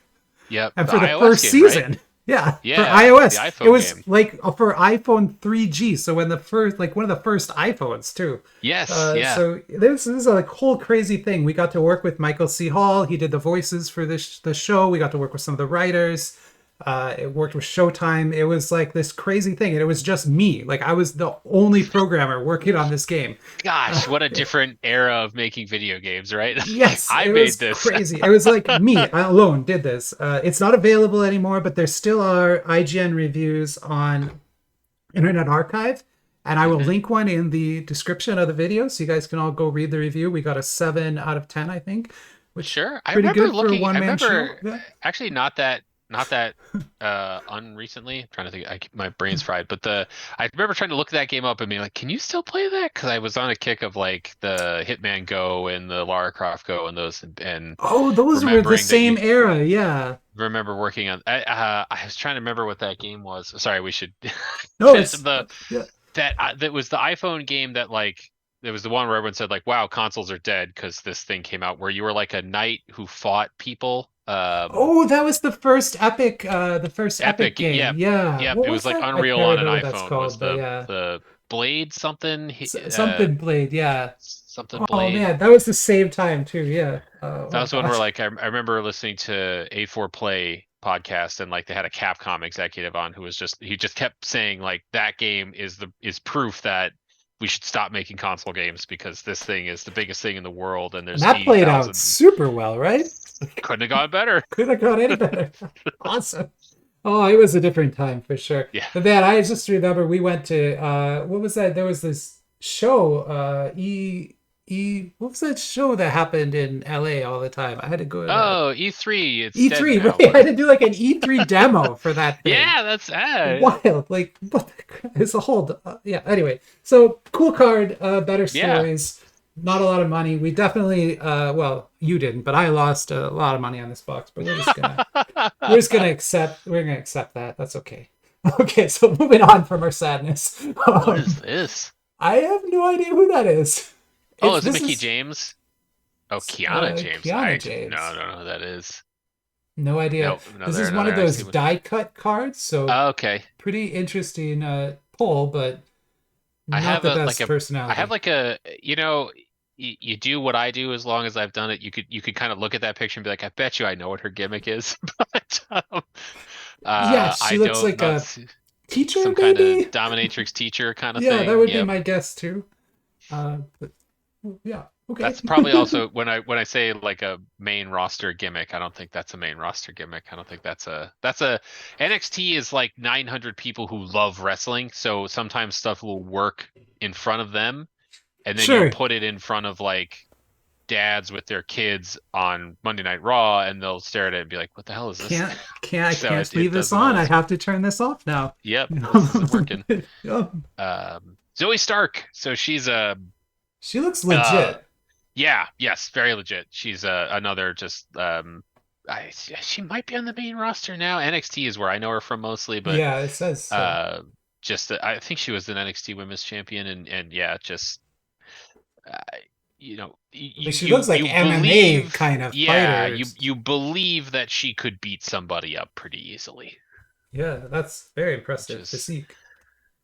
B: Yep.
A: And
B: The
A: for the
B: iOS
A: first
B: game, right?
A: season, yeah, for
B: Yeah. The
A: iOS, it
B: iPhone
A: was
B: game.
A: like for iPhone 3G. So when the first, like one of the first iPhones too.
B: Yes. Yeah.
A: So this is a like whole crazy thing. We got to work with Michael C. Hall. He did the voices for the show. We got to work with some of the writers. It worked with Showtime. It was like this crazy thing, and it was just me. Like I was the only programmer working on this game.
B: Gosh, what a different era of making video games, right?
A: Yes,
B: I
A: it was
B: made this.
A: crazy. It was like me I alone did this. It's not available anymore, but there still are IGN reviews on Internet Archive, and I will
B: Hmm.
A: link one in the description of the video so you guys can all go read the review. We got a 7 out of 10, I think, which
B: Sure. I
A: pretty
B: remember
A: good for a
B: looking, I
A: one-man show.
B: remember
A: Yeah.
B: actually not that unrecently. I'm trying to think, my brain's fried, but I remember trying to look that game up and being like, can you still play that? Because I was on a kick of like the Hitman Go and the Lara Croft Go and those, and
A: Oh, those were the
B: remembering that
A: same
B: you
A: era. Yeah.
B: remember working on. I was trying to remember what that game was. Sorry, we should
A: No, it's
B: the
A: yeah.
B: that was the iPhone game that like it was the one where everyone said like, "Wow, consoles are dead" because this thing came out where you were like a knight who fought people.
A: Oh, that was the first Epic
B: Epic,
A: game.
B: yep,
A: Yeah.
B: yep.
A: What
B: It was
A: was
B: like
A: that? I
B: Unreal
A: can't
B: on an
A: remember what that's
B: iPhone. Was
A: called, but yeah.
B: the Blade something?
A: Something Blade, yeah.
B: Something
A: Oh
B: Blade.
A: man, that was the same time too. Yeah.
B: That
A: Oh
B: was one where
A: gosh.
B: like I remember listening to A4 Play podcast and like they had a Capcom executive on who was just he just kept saying like that game is proof that we should stop making console games because this thing is the biggest thing in the world and
A: And
B: there's
A: that played out
B: 80,000.
A: super well, right?
B: Couldn't have gone better.
A: Could have gone any better. Awesome. Oh, it was a different time for sure.
B: Yeah.
A: But then I just remember we went to what was that? There was this show, what was that show that happened in LA all the time? I had to go to that.
B: Oh, E3, it's dead
A: E3, right?
B: now.
A: I had to do like an E3 demo for that thing.
B: Yeah, that's
A: Wild. Like what it's a whole yeah, anyway. So cool card, better
B: yeah.
A: stories. Not a lot of money. We definitely well, you didn't, but I lost a lot of money on this box, but we're gonna accept that. That's okay. Okay, so moving on from our sadness.
B: What is this?
A: I have no idea who that is.
B: Oh,
A: It's
B: is it
A: this
B: Mickey
A: is
B: James? Oh, Kiana James.
A: Kiana
B: No,
A: James.
B: don't know who that is.
A: No idea.
B: Nope,
A: This is one
B: another
A: of those
B: NXT one.
A: die cut cards, so
B: Oh, okay.
A: pretty interesting pull, but
B: I
A: not
B: have
A: the
B: a like
A: best
B: a I have
A: personality.
B: like a you do what I do as long as I've done it. You could kind of look at that picture and be like, I bet you I know what her gimmick is, but
A: Yeah, she
B: I
A: looks
B: don't
A: like
B: not
A: a teacher,
B: some kind of
A: maybe.
B: dominatrix teacher kind of
A: Yeah, that
B: thing.
A: would be
B: Yep.
A: my guess too. But yeah, okay.
B: That's probably also when I say like a main roster gimmick, I don't think that's a main roster gimmick. I don't think that's a NXT is like 900 people who love wrestling, so sometimes stuff will work in front of them, and then you'll
A: Sure.
B: put it in front of like dads with their kids on Monday Night Raw, and they'll stare at it and be like, "What the hell is this?"
A: I
B: So
A: can't
B: it
A: leave this
B: doesn't
A: on. I
B: always.
A: have to turn this off now.
B: Yep, this isn't working.
A: Yeah.
B: Zoe Stark. So she's a
A: She looks
B: uh
A: legit.
B: yeah, yes, very legit. She's another just she might be on the main roster now. NXT is where I know her from mostly, but
A: Yeah, it says so.
B: uh just I think she was an NXT Women's Champion and yeah, just uh,
A: Like she looks like
B: you
A: MMA
B: believe
A: kind of
B: yeah,
A: fighter.
B: you believe that she could beat somebody up pretty easily,
A: Yeah, that's very
B: which
A: impressive
B: is
A: physique.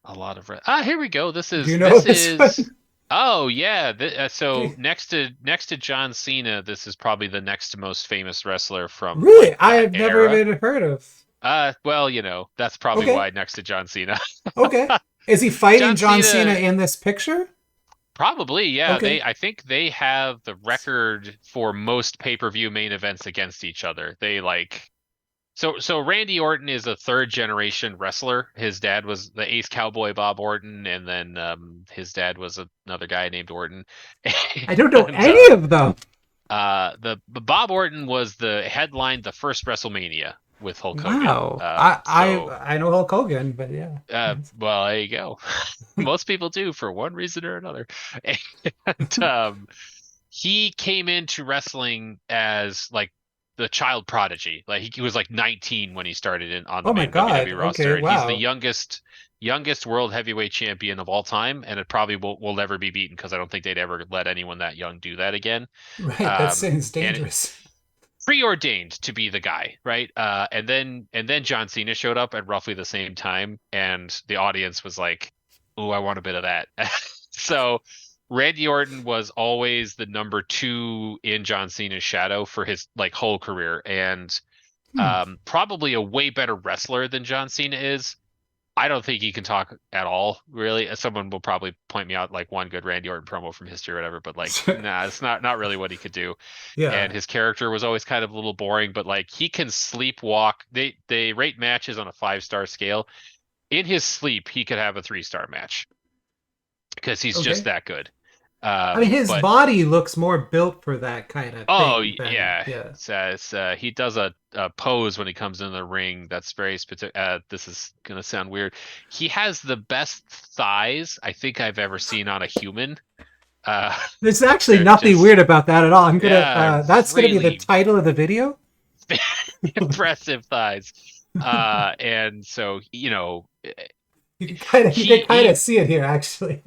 B: a lot of here we go.
A: Do you know
B: This
A: this
B: is
A: one?
B: Oh yeah. So
A: Gee,
B: next to John Cena, this is probably the next most famous wrestler from
A: really?
B: like
A: I
B: that
A: have never
B: era.
A: even heard of.
B: Well, that's probably
A: Okay,
B: why next to John Cena.
A: okay. Is he fighting
B: John
A: John Cena
B: Cena,
A: in this picture?
B: probably, yeah.
A: Okay.
B: I think they have the record for most pay-per-view main events against each other. They like so Randy Orton is a third generation wrestler. His dad was the Ace Cowboy Bob Orton, and then his dad was another guy named Orton.
A: I don't know
B: And
A: any of them.
B: the Bob Orton was the headlined the first WrestleMania with Hulk Hogan.
A: Wow.
B: So
A: I know Hulk Hogan, but yeah.
B: well, there you go. Most people do for one reason or another. And he came into wrestling as like the child prodigy. Like he was like 19 when he started on the
A: Oh my
B: main
A: God.
B: WWE
A: Okay.
B: roster, and he's the
A: Wow.
B: youngest world heavyweight champion of all time, and it probably will never be beaten because I don't think they'd ever let anyone that young do that again.
A: Right. That sounds
B: And
A: dangerous.
B: preordained to be the guy, right? And then John Cena showed up at roughly the same time, and the audience was like, "Ooh, I want a bit of that." So Randy Orton was always the number two in John Cena's shadow for his like whole career, and
A: Hmm.
B: probably a way better wrestler than John Cena is. I don't think he can talk at all, really. Someone will probably point me out like one good Randy Orton promo from history or whatever, but like, nah, it's not really what he could do. And
A: Yeah.
B: his character was always kind of a little boring, but like he can sleepwalk. They rate matches on a 5-star scale. In his sleep, he could have a 3-star match because he's just
A: Okay.
B: that good.
A: I mean, his
B: But
A: body looks more built for that kind of
B: oh
A: thing than,
B: yeah,
A: yeah.
B: he does a pose when he comes in the ring that's very specific. This is gonna sound weird. He has the best thighs I think I've ever seen on a human. Uh,
A: There's actually
B: they're
A: nothing
B: just
A: weird about that at all.
B: yeah,
A: That's gonna be the
B: really
A: title of the video.
B: impressive thighs. And so
A: You can
B: he
A: kind of
B: he
A: see it here, actually.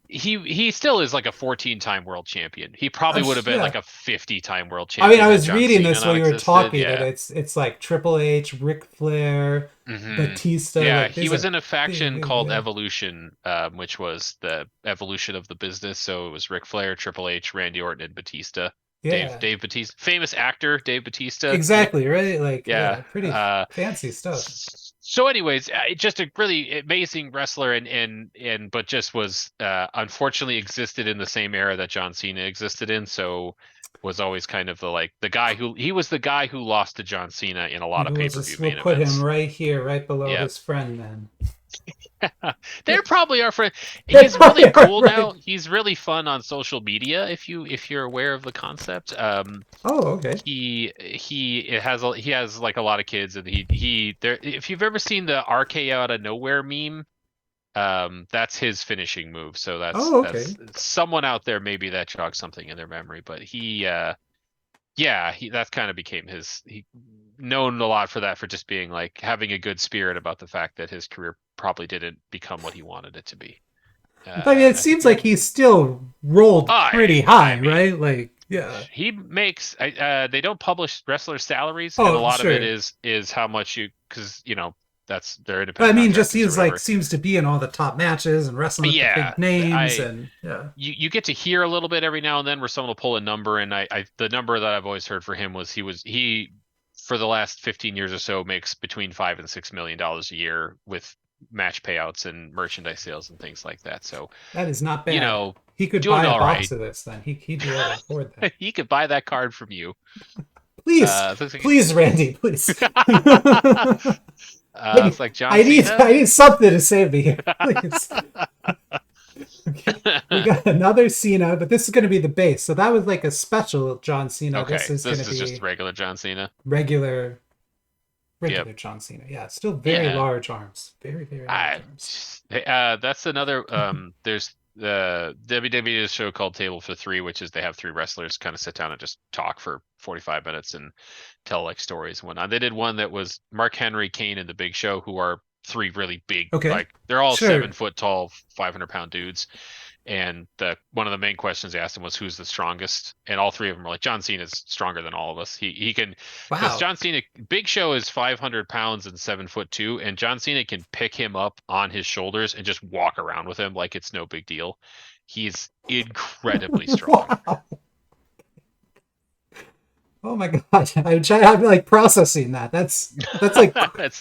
B: he still is like a 14-time world champion. He probably would have been
A: Yeah.
B: like a 50-time world
A: I mean, I
B: champion had
A: was
B: John
A: reading
B: Cena
A: this while
B: not
A: you were
B: existed.
A: talking, and
B: Yeah.
A: it's like Triple H, Ric Flair, Batista.
B: Yeah,
A: Like
B: he
A: these
B: was
A: are
B: in a faction
A: big,
B: called
A: yeah,
B: Evolution, which was the evolution of the business. So it was Ric Flair, Triple H, Randy Orton, and Batista.
A: yeah,
B: Dave Batista, famous actor Dave Batista.
A: exactly, right? Like,
B: Yeah.
A: yeah, pretty fancy stuff.
B: So, anyways, just a really amazing wrestler, and but just was unfortunately existed in the same era that John Cena existed in. So was always kind of the guy who he was the guy who lost to John Cena in a lot of pay-per-view
A: We'll
B: main
A: put him
B: events.
A: right here, right below
B: Yeah.
A: his friend. Then
B: They're probably our friend.
A: they
B: He's really
A: probably are
B: cool
A: right.
B: now. He's really fun on social media if you're aware of the concept.
A: Oh, okay.
B: He has like a lot of kids, and he there if you've ever seen the RKO out of nowhere meme, that's his finishing move. So that's
A: Oh,
B: that's
A: okay.
B: someone out there maybe that jogs something in their memory. But he that's kind of became he known a lot for that, for just being like having a good spirit about the fact that his career probably didn't become what he wanted it to be.
A: But I mean, it
B: I think
A: seems like he's still rolled pretty
B: I
A: high,
B: mean,
A: right? Like, yeah.
B: he makes they don't publish wrestler salaries, and a
A: Oh,
B: lot of it
A: sure.
B: is how much you because that's their
A: But I
B: independent
A: mean, just
B: contractors or
A: he's like
B: whatever.
A: seems to be in all the top matches and wrestling with the
B: Yeah,
A: big names,
B: I
A: and yeah.
B: you get to hear a little bit every now and then where someone will pull a number, and the number that I've always heard for him was he for the last 15 years or so makes between $5 and $6 million a year with match payouts and merchandise sales and things like that. So,
A: That is not
B: you
A: bad.
B: know,
A: He could buy
B: doing
A: a
B: all
A: box
B: right.
A: of this then. He'd be able to afford that.
B: He could buy that card from you.
A: Please,
B: Looks like
A: please, Randy, please. I
B: it's
A: need,
B: like John Cena.
A: I need something to save me here, please. Okay, we got another Cena, but this is going to be the base. So that was like a special John Cena. This
B: Okay,
A: is going to
B: this is just
A: be
B: regular John Cena.
A: regular,
B: Yep.
A: regular John Cena. Yeah, still very
B: Yeah.
A: large arms, very, very large
B: I
A: arms.
B: that's another there's the WWE show called Table for Three, which is they have three wrestlers kind of sit down and just talk for 45 minutes and tell like stories and whatnot. They did one that was Mark Henry, Kane, and the Big Show, who are three really big,
A: Okay,
B: like they're all
A: sure.
B: 7 foot tall, 500-pound dudes. And the one of the main questions they asked him was who's the strongest, and all three of them were like John Cena is stronger than all of us. He can because
A: Wow.
B: John Cena Big Show is 500 pounds and 7'2", and John Cena can pick him up on his shoulders and just walk around with him like it's no big deal. He's incredibly strong.
A: Wow. Oh my god. I'm like processing that.
B: That's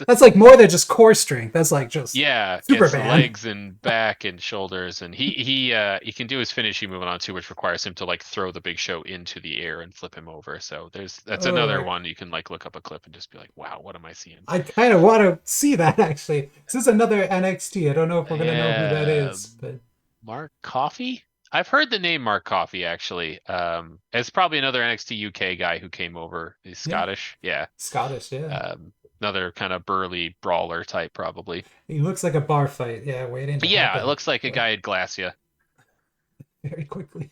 A: That's like more than just core strength. That's like just
B: Yeah, it's the
A: Superman.
B: legs and back and shoulders, and he can do his finishing move on too, which requires him to like throw the Big Show into the air and flip him over. So that's
A: Oh
B: another
A: my,
B: one you can like look up a clip and just be like, wow, what am I seeing?
A: I kind of want to see that actually. This is another NXT. I don't know if we're gonna know who that
B: Yeah,
A: is, but
B: Mark Coffey? I've heard the name Mark Coffey actually. It's probably another NXT UK guy who came over. He's
A: yeah,
B: Scottish. Yeah.
A: Scottish. Yeah,
B: Another kind of burly brawler type probably.
A: he looks like a bar fight. Yeah, waiting to
B: Yeah, it
A: happen.
B: looks like a
A: Yeah,
B: guy at Glacia.
A: very quickly.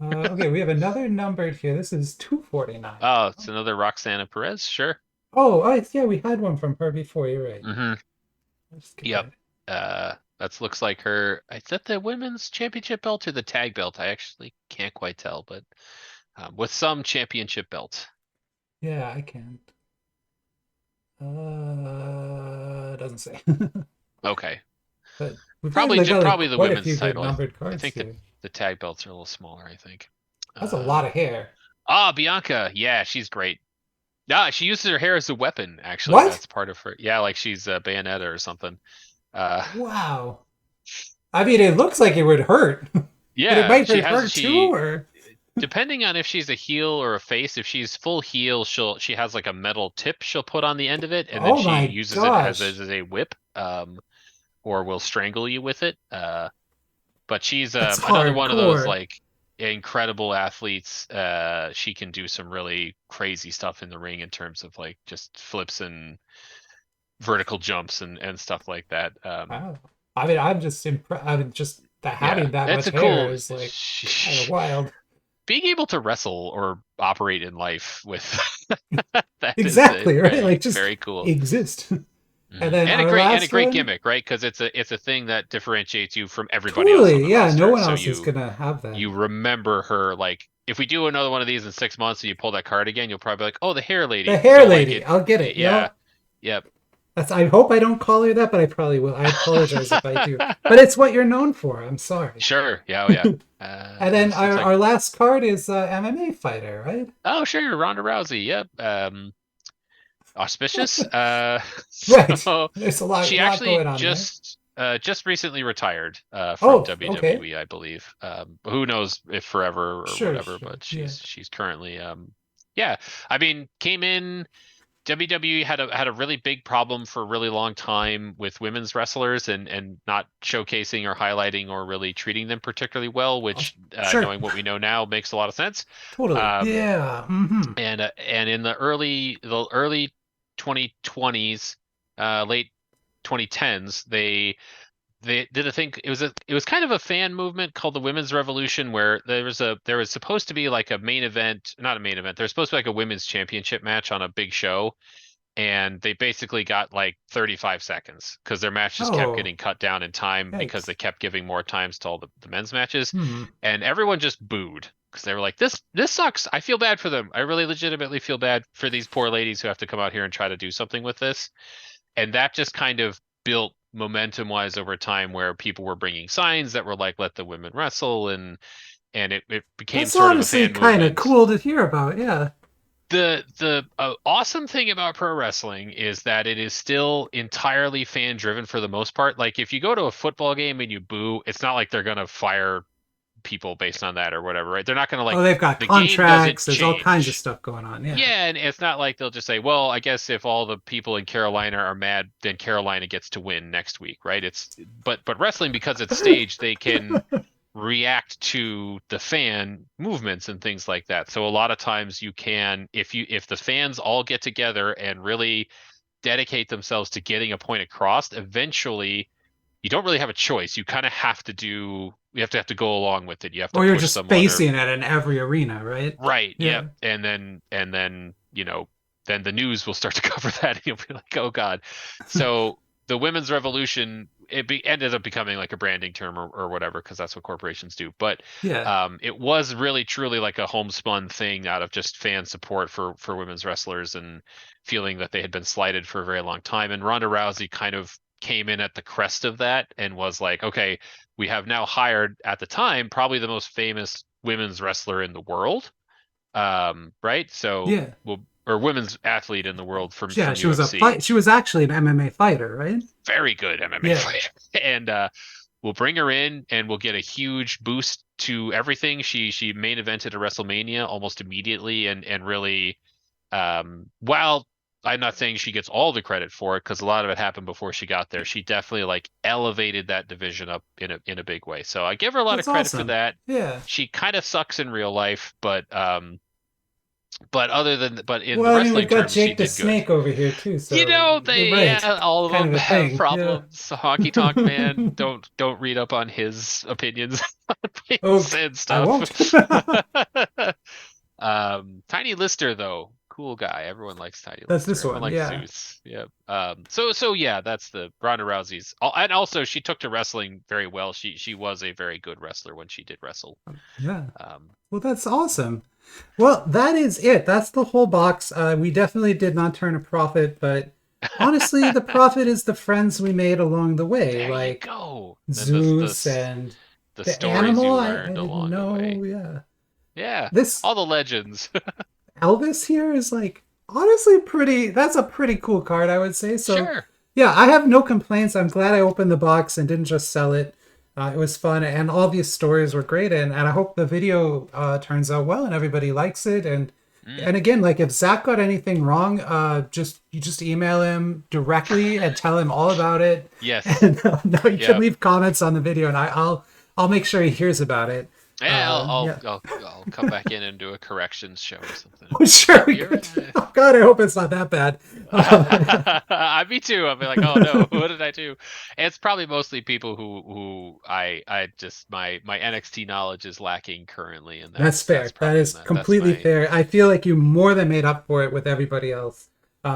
A: Okay, we have another numbered here. This is 249.
B: Oh, it's another Roxana Perez, sure.
A: Oh, yeah, we had one from her before. You're right.
B: Mm-hmm.
A: Let's get
B: Yep.
A: that.
B: That looks like her. Is that the women's championship belt or the tag belt? I actually can't quite tell, but with some championship belt.
A: Yeah, I can't. Doesn't say.
B: Okay.
A: But we've got
B: Probably
A: like, got like
B: probably the
A: quite a
B: women's
A: few good
B: title.
A: numbered
B: I
A: cards
B: think
A: here.
B: the tag belts are a little smaller, I think.
A: That's a lot
B: Uh,
A: of hair.
B: Bianca. Yeah, she's great. Yeah, she uses her hair as a weapon, actually.
A: What?
B: That's part of her. Yeah, like she's a Bayonetta or something. Uh,
A: Wow. I mean, it looks like it would hurt, but it
B: yeah,
A: might hurt her too, or
B: depending on if she's a heel or a face, if she's full heel, she has like a metal tip she'll put on the end of it, and then
A: oh
B: she
A: my
B: uses it
A: gosh,
B: as a whip, or will strangle you with it. But she's
A: that's
B: another one of those
A: hardcore.
B: like incredible athletes. She can do some really crazy stuff in the ring in terms of like just flips and vertical jumps and stuff like that.
A: Wow. I mean, I'm just impressed. I mean, just that
B: Yeah,
A: having that
B: it's
A: much
B: a
A: hair
B: cool.
A: is like kind of wild.
B: Being able to wrestle or operate in life with that is
A: Exactly, right?
B: very
A: Like just
B: very cool.
A: exist. And
B: Mhm.
A: then our
B: And a
A: last
B: great
A: one,
B: gimmick, right? Because it's a thing that differentiates you from everybody else on
A: totally.
B: the
A: Yeah, no
B: roster.
A: one
B: So
A: else is gonna have that.
B: you remember her like if we do another one of these in 6 months and you pull that card again, you'll probably be like, oh, the hair
A: The
B: lady.
A: hair
B: So like
A: lady, I'll get it.
B: yeah,
A: Yep.
B: yep.
A: That's. I hope I don't call her that, but I probably will. I apologize if I do. But it's what you're known for. I'm sorry.
B: Sure, yeah, oh, yeah.
A: And then
B: This looks like
A: our last card is MMA fighter, right?
B: oh sure, Ronda Rousey. Yep. Auspicious.
A: Right.
B: So
A: There's
B: she
A: a lot
B: actually
A: going on there.
B: just recently retired from
A: Oh, okay.
B: WWE, I believe. Who knows if forever or
A: Sure,
B: whatever,
A: sure.
B: but
A: Yeah.
B: she's currently yeah. I mean, came in WWE had a really big problem for a really long time with women's wrestlers and not showcasing or highlighting or really treating them particularly well, which
A: Sure.
B: knowing what we know now makes a lot of sense.
A: Totally.
B: Um,
A: Yeah. Mm-hmm.
B: and in the early 2020s, late 2010s, they did a thing. It was kind of a fan movement called the Women's Revolution, where there was supposed to be like a main event, not a main event. There's supposed to be like a women's championship match on a big show, and they basically got like 35 seconds because their match just kept
A: Oh,
B: getting cut down in time because they
A: yikes.
B: kept giving more times to all the men's matches,
A: Hmm.
B: and everyone just booed because they were like, this sucks. I feel bad for them. I really legitimately feel bad for these poor ladies who have to come out here and try to do something with this, and that just kind of built momentum wise over time where people were bringing signs that were like let the women wrestle and it became
A: That's
B: sort of a
A: honestly
B: fan
A: kind of
B: movement.
A: cool to hear about. Yeah.
B: The awesome thing about pro wrestling is that it is still entirely fan driven for the most part. Like if you go to a football game and you boo, it's not like they're gonna fire people based on that or whatever, right? They're not gonna like
A: Oh, they've got
B: the game doesn't
A: contracts. There's all kinds of
B: change.
A: stuff going on. Yeah.
B: Yeah, and it's not like they'll just say, "Well, I guess if all the people in Carolina are mad, then Carolina gets to win next week," right? It's but wrestling because it's staged, they can react to the fan movements and things like that. So a lot of times you can if the fans all get together and really dedicate themselves to getting a point across, eventually you don't really have a choice. You kind of have to go along with it. You have to
A: Or you're
B: push
A: just
B: someone or
A: facing it in every arena, right?
B: right, yep.
A: Yeah.
B: And then, then the news will start to cover that and you'll be like, "Oh God." So the women's revolution ended up becoming like a branding term or whatever because that's what corporations do. But
A: Yeah.
B: it was really truly like a homespun thing out of just fan support for women's wrestlers and feeling that they had been slighted for a very long time. And Ronda Rousey kind of came in at the crest of that and was like, "Okay, we have now hired at the time probably the most famous women's wrestler in the world. Right? So
A: Yeah.
B: we'll or women's athlete in the world
A: Yeah,
B: from
A: she was a
B: UFC.
A: fight. She was actually an MMA fighter, right?
B: Very good MMA
A: Yeah.
B: fighter. And we'll bring her in and we'll get a huge boost to everything. She main evented a WrestleMania almost immediately and really while I'm not saying she gets all the credit for it because a lot of it happened before she got there. She definitely like elevated that division up in a big way. So I give her a lot of
A: That's
B: credit for
A: awesome.
B: that.
A: Yeah.
B: She kind of sucks in real life, but but in the
A: Well, I mean, we've
B: wrestling
A: got
B: terms, she
A: Jake the
B: did good.
A: Snake over here too,
B: You
A: so
B: know,
A: you're
B: they
A: right.
B: yeah, all of
A: Kind
B: them
A: of a
B: have
A: thing. Yeah.
B: problems. Honky Tonk Man, don't read up on his opinions on
A: Oh,
B: things and
A: I
B: stuff.
A: won't.
B: Tiny Lister though, cool guy. Everyone likes Tiny
A: That's
B: Lister.
A: this
B: Everyone
A: one.
B: likes
A: Yeah.
B: Zeus. Yep. So yeah, that's the Ronda Rousey's. And also she took to wrestling very well. She was a very good wrestler when she did wrestle.
A: Yeah.
B: Um,
A: Well, that's awesome. Well, that is it. That's the whole box. We definitely did not turn a profit, but honestly, the profit is the friends we made along the way,
B: there you
A: like
B: go. And
A: Zeus and
B: the
A: the
B: stories
A: animal.
B: you
A: I
B: learned
A: didn't
B: along the
A: know.
B: way.
A: Yeah.
B: Yeah,
A: This
B: all the legends.
A: Elvis here is like honestly pretty. That's a pretty cool card, I would say. So,
B: Sure.
A: yeah, I have no complaints. I'm glad I opened the box and didn't just sell it. It was fun, and all these stories were great. And I hope the video turns out well and everybody likes it.
B: Mm.
A: And again, like if Zach got anything wrong, you just email him directly and tell him all about it.
B: Yes.
A: And no, you can
B: Yep.
A: leave comments on the video, and I'll make sure he hears about it.
B: Yeah,
A: Yeah.
B: I'll come back in and do a corrections show or something.
A: I'm sure
B: Yep,
A: we
B: you're
A: could. Oh God, I hope it's not that bad.
B: Me too. I'll be like, oh no, what did I do? It's probably mostly people who I just my NXT knowledge is lacking currently, and
A: That's
B: that's
A: fair. That
B: probably
A: is
B: my that's
A: completely
B: my
A: fair. I feel like you more than made up for it with everybody else.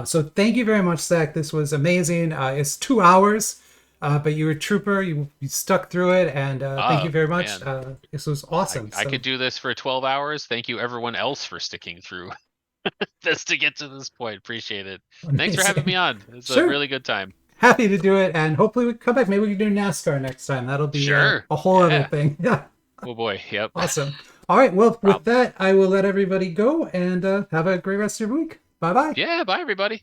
A: So thank you very much, Zach. This was amazing. It's 2 hours, but you were a trooper. You stuck through it, and thank you very much.
B: man.
A: This was awesome.
B: I
A: So
B: could do this for 12 hours. Thank you everyone else for sticking through this to get to this point. Appreciate it. Thanks for having me
A: amazing.
B: on. It's a
A: Sure.
B: really good time.
A: Happy to do it, and hopefully we can come back. Maybe we can do NASCAR next time. That'll be
B: Sure.
A: a whole other
B: Yeah.
A: thing. Yeah.
B: Oh boy. Yep.
A: Awesome. All right. Well, with
B: Problem.
A: that, I will let everybody go and have a great rest of your week. Bye bye.
B: Yeah, bye everybody.